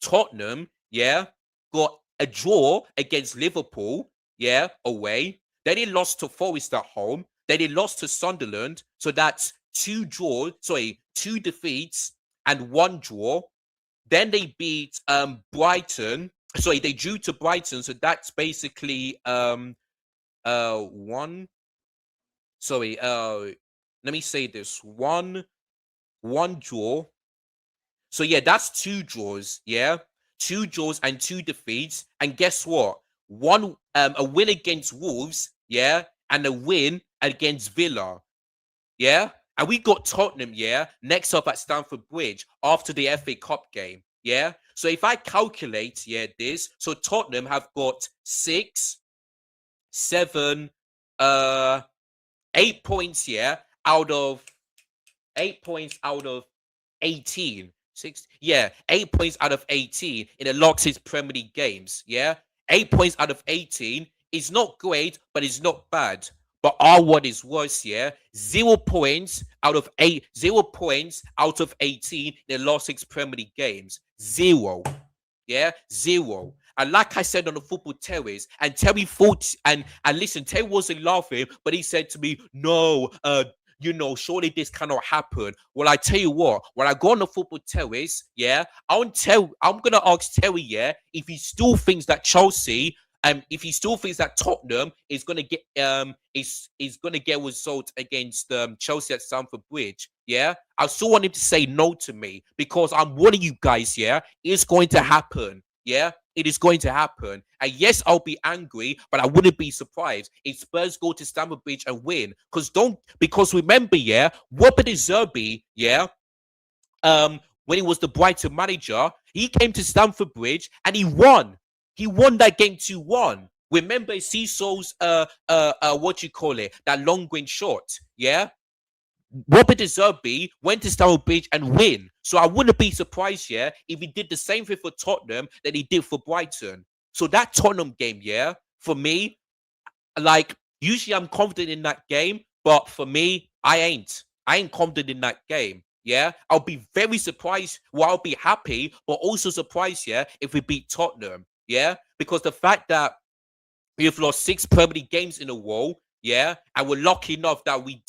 Tottenham, yeah, got a draw against Liverpool, yeah, away. Then they lost to Forest at home. Then they lost to Sunderland. So that's 2 defeats and 1 draw. Then they beat Brighton. Sorry, they drew to Brighton. So that's basically one. Sorry. Let me say this. One draw. So yeah, that's two draws. Yeah, two draws and two defeats. And guess what? One a win against Wolves. Yeah, and a win against Villa. Yeah, and we got Tottenham. Yeah, next up at Stamford Bridge after the FA Cup game. Yeah, so if I calculate, yeah, this, so Tottenham have got 6, 7, uh, 8 points. Yeah, out of 8 points out of 18. Yeah, 8 points out of 18 in the last 6 Premier League games. Yeah, 8 points out of 18 is not great, but it's not bad. But our one is worse. Yeah, 0 points out of 0 points out of 18 in the last 6 Premier League games. Zero. Yeah, zero. And like I said on the football terrace, and Terry thought, and listen, Terry wasn't laughing, but he said to me, "No, surely this cannot happen." Well, I tell you what, when I go on the football terrace, yeah, I'm gonna ask Terry, yeah, if he still thinks that Chelsea, if he still thinks that Tottenham is gonna get a result against Chelsea at Stamford Bridge, yeah, I still want him to say no to me because I'm warning you guys, yeah, it's going to happen. Yeah, it is going to happen. And yes, I'll be angry, but I wouldn't be surprised if Spurs go to Stamford Bridge and win. Because remember, yeah, Robert De Zerbi, yeah, when he was the Brighton manager, he came to Stamford Bridge and he won. He won that game 2-1. Remember Cecil's what you call it, that long range shot, yeah? Robert De Zerbi went to Stamford Bridge and win. So I wouldn't be surprised, yeah, if he did the same thing for Tottenham that he did for Brighton. So that Tottenham game, yeah, for me, like usually I'm confident in that game, but for me, I ain't. I ain't confident in that game. Yeah, I'll be very surprised. Well, I'll be happy, but also surprised. Yeah, if we beat Tottenham. Yeah, because the fact that we've lost 6 Premier League games in a row. Yeah, and we're lucky enough that we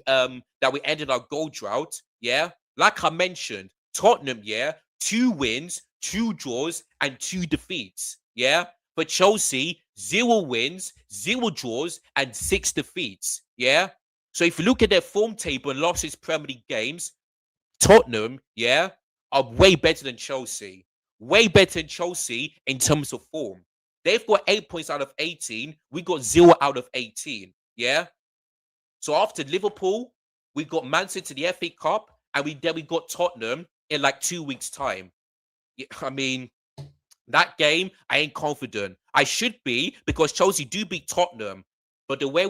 ended our goal drought. Yeah, like I mentioned, Tottenham. Yeah, 2 wins, 2 draws, and 2 defeats. Yeah, for Chelsea, 0 wins, 0 draws, and 6 defeats. Yeah. So if you look at their form table and last 6 Premier League games, Tottenham, yeah, are way better than Chelsea. Way better than Chelsea in terms of form. They've got 8 points out of 18. We got 0 out of 18. Yeah. So after Liverpool, we got Man City to the FA Cup, and we got Tottenham in like 2 weeks' time. Yeah, I mean, that game, I ain't confident. I should be because Chelsea do beat Tottenham. But the way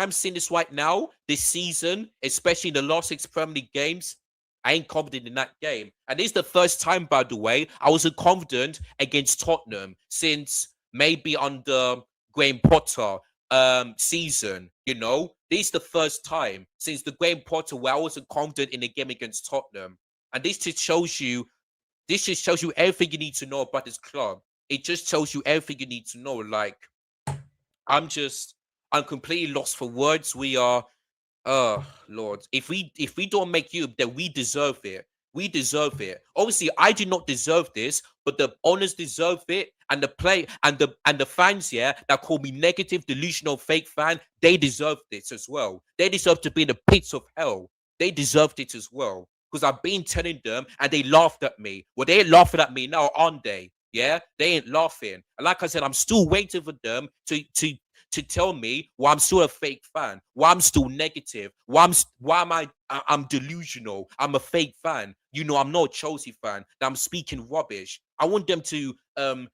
I'm seeing this right now, this season, especially in the last 6 Premier League games, I ain't confident in that game. And this is the first time, by the way, I wasn't confident against Tottenham since maybe under Graham Potter season. This is the first time since the Graham Potter where I wasn't confident in the game against Tottenham. And this just tells you everything you need to know about this club. It just tells you everything you need to know. Like, I'm completely lost for words. We are, Lord, if we don't make you, then we deserve it. We deserve it. Obviously, I do not deserve this, but the owners deserve it, and the play and the fans, yeah, that call me negative, delusional, fake fan, they deserve this as well. They deserve to be in the pits of hell. They deserved it as well. Because I've been telling them and they laughed at me. Well, they ain't laughing at me now, aren't they? Yeah, they ain't laughing. And like I said, I'm still waiting for them to tell me why I'm still a fake fan, why I'm still negative, why am I'm delusional, I'm a fake fan. I'm not a Chelsea fan. That I'm speaking rubbish. I want them to do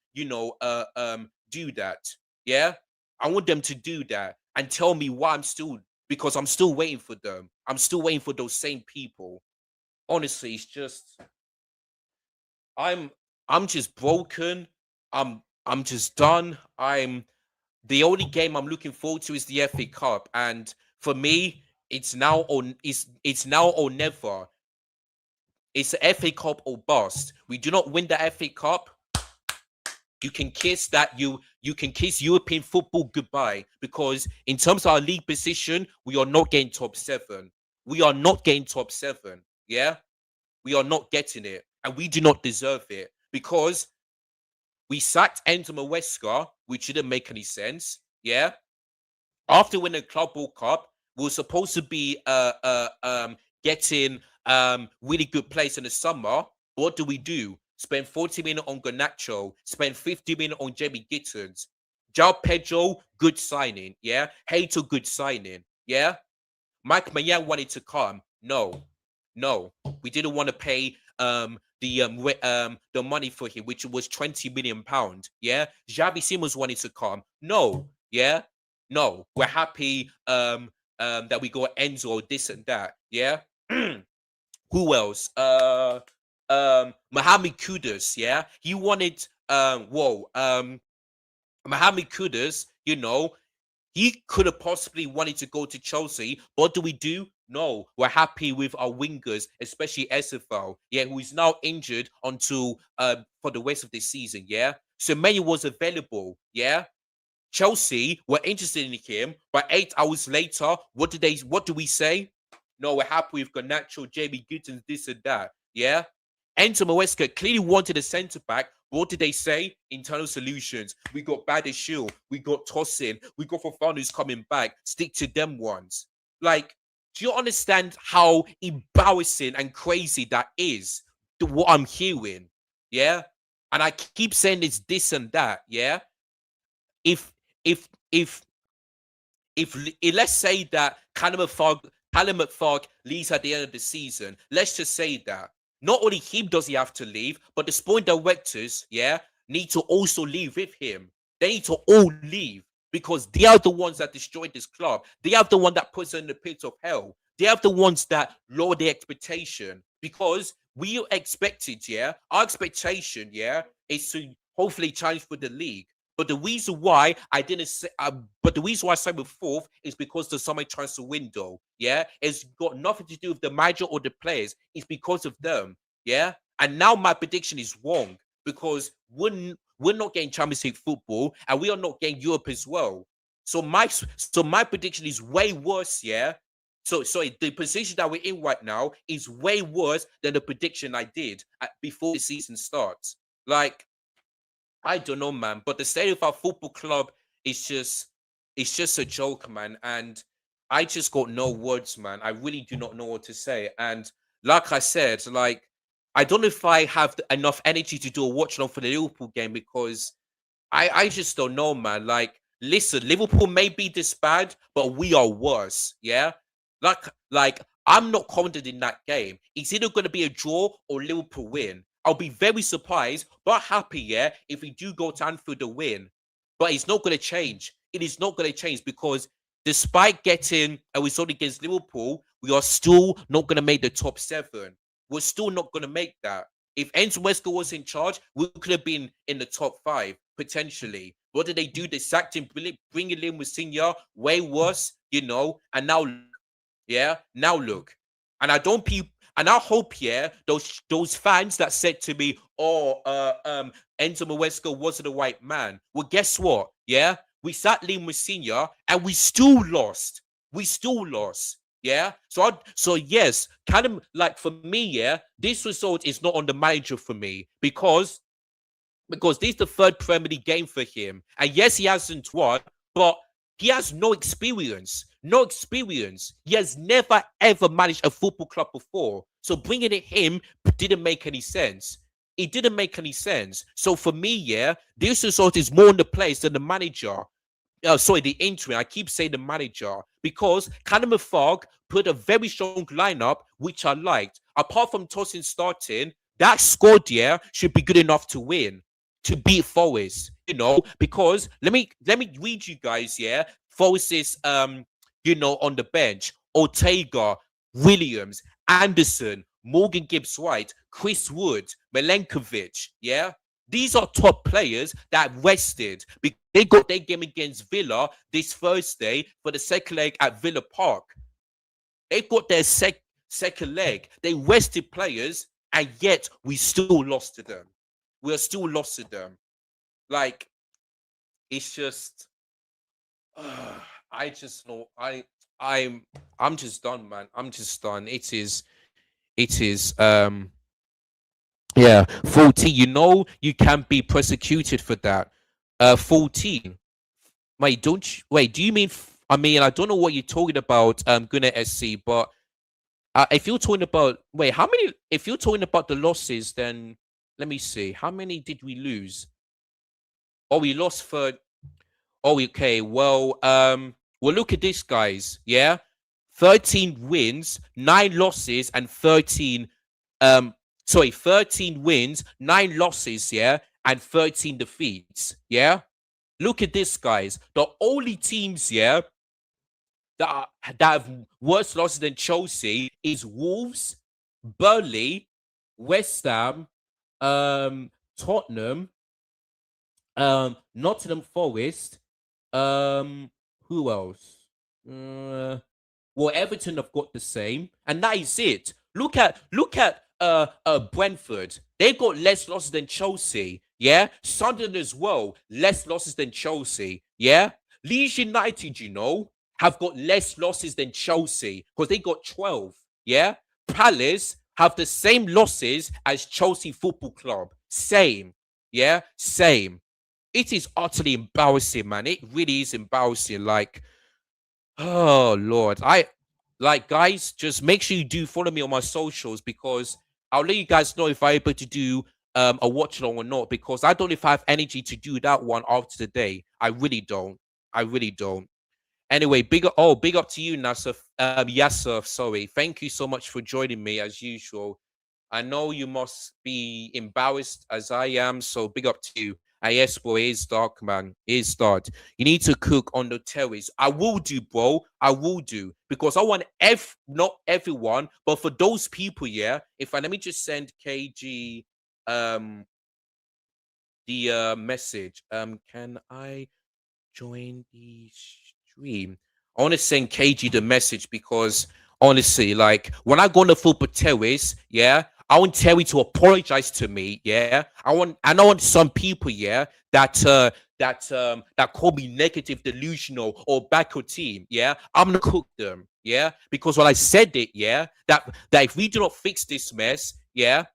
that. Yeah, I want them to do that and tell me why because I'm still waiting for them. I'm still waiting for those same people. Honestly, it's just I'm I'm just broken. I'm just done. The only game I'm looking forward to is the FA Cup, and for me, it's now or never. It's the FA Cup or bust. We do not win the FA Cup. You can kiss European football goodbye because in terms of our league position, we are not getting top 7. We are not getting top 7. Yeah, we are not getting it, and we do not deserve it because we sacked Enzo Maresca, which didn't make any sense. Yeah, after winning the Club World Cup, we were supposed to be getting really good place in the summer. What do? Spend 40 minutes on Garnacho, spend 50 minutes on Jamie Gittins. Jao Pedro, good signing. Yeah. Hater, good signing. Yeah. Mike Mayan wanted to come. No, no, we didn't want to pay the money for him, which was £20 million. Yeah, Xavi Simons wanted to come. No, yeah, no, we're happy that we got Enzo, this and that. Yeah. Who else? Mohamed Kudus. Yeah, he wanted Mohamed Kudus. He could have possibly wanted to go to Chelsea. What do we do? No, we're happy with our wingers, especially SFL, yeah, who is now injured until for the rest of the season, yeah. So Menu was available, yeah. Chelsea were interested in him, but 8 hours later, what do we say? No, we're happy with Garnacho, Jamie Gittins, this and that. Yeah. Enter Maresca clearly wanted a centre back. What did they say? Internal solutions. We got Badishil, we got Tosin, we got Fofana who's coming back. Stick to them ones. Like, do you understand how embarrassing and crazy that is? What I'm hearing, yeah. And I keep saying it's this and that, yeah. If if if if let's say that Callum McFarg leaves at the end of the season, let's just say that not only him does he have to leave, but the sporting directors, yeah, need to also leave with him. They need to all leave because they are the ones that destroyed this club. They are the one that puts us in the pit of hell. They are the ones that lower the expectation because we expected, yeah, our expectation, yeah, is to hopefully challenge for the league. But the reason why I didn't say, but the reason why I signed with fourth is because the summer transfer window. Yeah, it's got nothing to do with the manager or the players. It's because of them. Yeah, and now my prediction is wrong because we're not getting Champions League football and we are not getting Europe as well. So my prediction is way worse. Yeah. So the position that we're in right now is way worse than the prediction I did before the season starts. Like I don't know, man. But the state of our football club is just a joke, man. And I just got no words, man. I really do not know what to say. And like I said, like I don't know if I have enough energy to do a watch along for the Liverpool game because I just don't know, man. Like, listen, Liverpool may be this bad, but we are worse. Yeah, like I'm not confident in that game. It's either going to be a draw or Liverpool win. I'll be very surprised, but happy, yeah, if we do go to Anfield to win. But it's not going to change. It is not going to change because despite getting a result against Liverpool, we are still not going to make the top seven. We're still not going to make that. If Enzo Wesker was in charge, we could have been in the top five potentially. What did they do? They sacked him, bringing in with Senior, way worse, and now yeah, now look. And I don't pe and I hope, yeah, those fans that said to me, "Oh, Enzo Maresca wasn't the right man." Well, guess what? Yeah, we sat Liam with Senior, and we still lost. We still lost. Yeah. So yes, kind of like for me, yeah, this result is not on the manager for me because this is the third Premier League game for him. And yes, he hasn't won, but he has no experience. No experience. He has never ever managed a football club before. So bringing it him didn't make any sense. It didn't make any sense. So for me, yeah, this result is more on the players than the manager. Sorry, the interim. I keep saying the manager because Callum Fogg put a very strong lineup, which I liked. Apart from Tosin starting, that squad, yeah, should be good enough to win, to beat Forest. Because let me read you guys, yeah. Forest is on the bench. Ortega, Williams, Anderson, Morgan Gibbs White, Chris Wood, Milenkovic, yeah. These are top players that rested because they got their game against Villa this Thursday for the second leg at Villa Park. They got their second leg. They rested players, and yet we still lost to them. We are still lost to them. Like it's just, I just know I'm just done, man. I'm just done. It is. Yeah, 14. You can be prosecuted for that. 14. Wait, don't you, wait? Do you mean? I mean, I don't know what you're talking about, Gunnar SC. But if you're talking about, wait, how many? If you're talking about the losses, then let me see. How many did we lose? Oh, we lost for. Oh, okay. Well, look at this, guys. Yeah, 13 wins, 9 losses, and 13. Sorry, 13 wins, 9 losses. Yeah, and 13 defeats. Yeah. Look at this, guys. The only teams, yeah, that have worse losses than Chelsea is Wolves, Burnley, West Ham, Tottenham, Nottingham Forest. Who else? Uh, well, Everton have got the same, and that is it. Look at Brentford. They've got less losses than Chelsea. Yeah, Sunderland as well, less losses than Chelsea. Yeah, Leeds United, have got less losses than Chelsea because they got 12. Yeah, Palace have the same losses as Chelsea Football Club. Same. Yeah, same. It is utterly embarrassing, man. It really is embarrassing. Like, oh Lord, I like guys. Just make sure you do follow me on my socials because I'll let you guys know if I'm able to do a watch along or not. Because I don't know if I have energy to do that one after today. I really don't. I really don't. Anyway, big up to you, Nasser. Yasser, sorry. Thank you so much for joining me as usual. I know you must be embarrassed as I am, so big up to you. Yes, bro, it is dark, man. It is dark. You need to cook on the terrace. I will do, bro. I will do because I want not everyone, but for those people, yeah. If I let me just send KG um the message. Can I join the stream? I want to send KG the message because honestly, like when I go on the football terrace, yeah, I want Terry to apologize to me. Yeah, I want some people, yeah, that call me negative, delusional, or backo team. Yeah, I'm gonna cook them. Yeah, because when I said it, yeah, that if we do not fix this mess, yeah,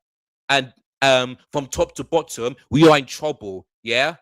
and from top to bottom, we are in trouble. Yeah,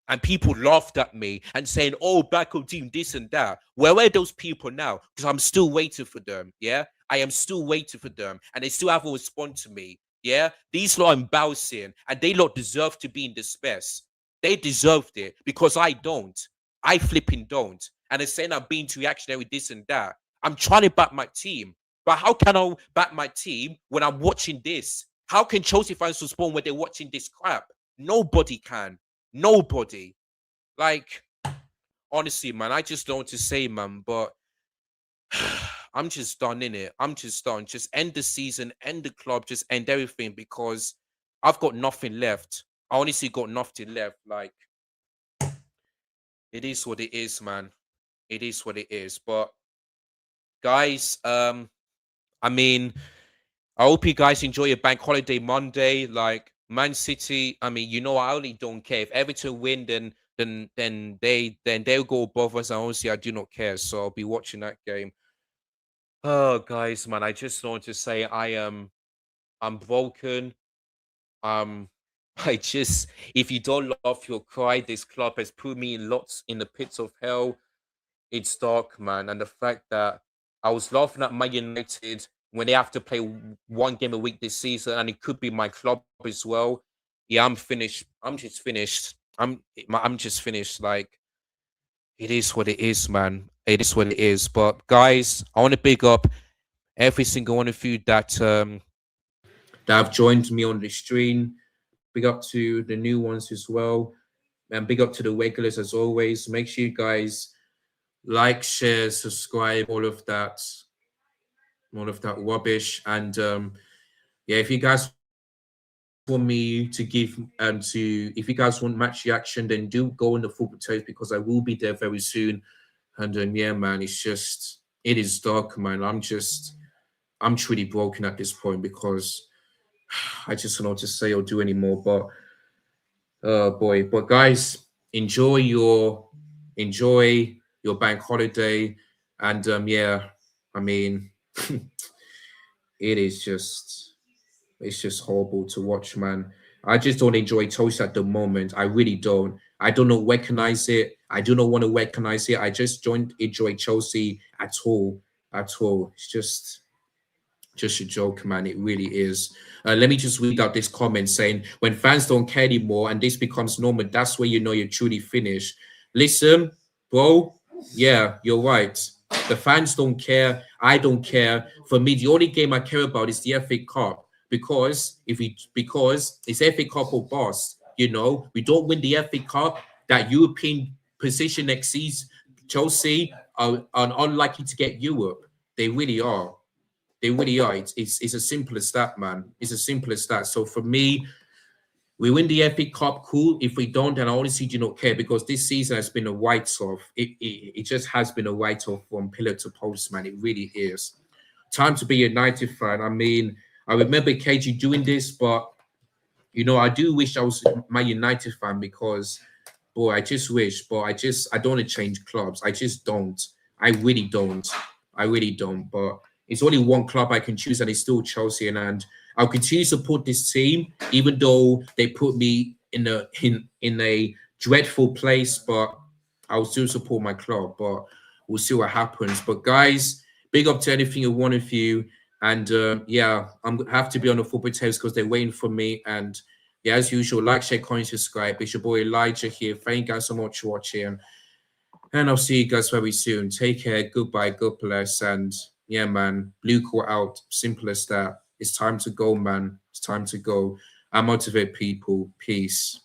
and people laughed at me and saying, "Oh, backup team, this and that." Where are those people now? Because I'm still waiting for them. Yeah, I am still waiting for them, and they still haven't responded to me. Yeah, these lot are embarrassing, and they lot deserve to be in this mess. They deserved it because I don't. I flipping don't. And they're saying I'm being too reactionary, this and that. I'm trying to back my team, but how can I back my team when I'm watching this? How can Chelsea fans respond when they're watching this crap? Nobody can. Nobody. Like, honestly, man, I just don't know what to say, man. But I'm just done in it. I'm just done. Just end the season, end the club, just end everything because I've got nothing left. I honestly got nothing left. Like, it is what it is, man. It is what it is. But guys, I mean, I hope you guys enjoy your bank holiday Monday. Like Man City, I mean, I only don't care if Everton win, then they'll go above us. And honestly, I do not care. So I'll be watching that game. Oh, guys, man, I just want to say I'm broken. Um, I just if you don't laugh, you'll cry. This club has put me in lots in the pits of hell. It's dark, man. And the fact that I was laughing at Man United when they have to play one game a week this season, and it could be my club as well. Yeah, I'm finished. I'm just finished. I'm just finished. Like it is what it is, man. It is what it is. But guys, I want to big up every single one of you that have joined me on the stream. Big up to the new ones as well. And big up to the regulars as always. Make sure you guys like, share, subscribe, all of that rubbish. And yeah, if you guys want me to give if you guys want match reaction, then do go on the football toast because I will be there very soon. And yeah, man, it is dark, man. I'm truly broken at this point because I just don't know what to say or do anymore. But boy, but guys, enjoy your bank holiday, and yeah, I mean, it is it's just horrible to watch, man. I just don't enjoy toast at the moment. I really don't. I do not recognize it. I do not want to recognize it. I just don't enjoy Chelsea at all. At all. It's just a joke, man. It really is. Let me just read out this comment saying, when fans don't care anymore and this becomes normal, that's where you know you're truly finished. Listen, bro, yeah, you're right. The fans don't care. I don't care. For me, the only game I care about is the FA Cup because it's FA Cup or bust. You know, we don't win the FA Cup, that European position next season, Chelsea are unlikely to get Europe. They really are. They really are. It's as simple as that, man. It's as simple as that. So for me, we win the FA Cup, cool. If we don't, then I honestly do not care because this season has been a write-off. It just has been a write-off from pillar to post, man. It really is. Time to be a United fan. I mean, I remember KG doing this, but I do wish I was my United fan because, boy, I just wish, but I don't want to change clubs. I just don't. I really don't. I really don't. But it's only one club I can choose, and it's still Chelsea. And I'll continue to support this team, even though they put me in a dreadful place. But I'll still support my club. But we'll see what happens. But guys, big up to anything and one of you. And yeah, I'm gonna have to be on the football tapes because they're waiting for me. And yeah, as usual, like, share, comment, subscribe. It's your boy Elijah here. Thank you guys so much for watching. And I'll see you guys very soon. Take care. Goodbye. God bless. And yeah, man, blue call out. Simple as that. It's time to go, man. It's time to go. I motivate people. Peace.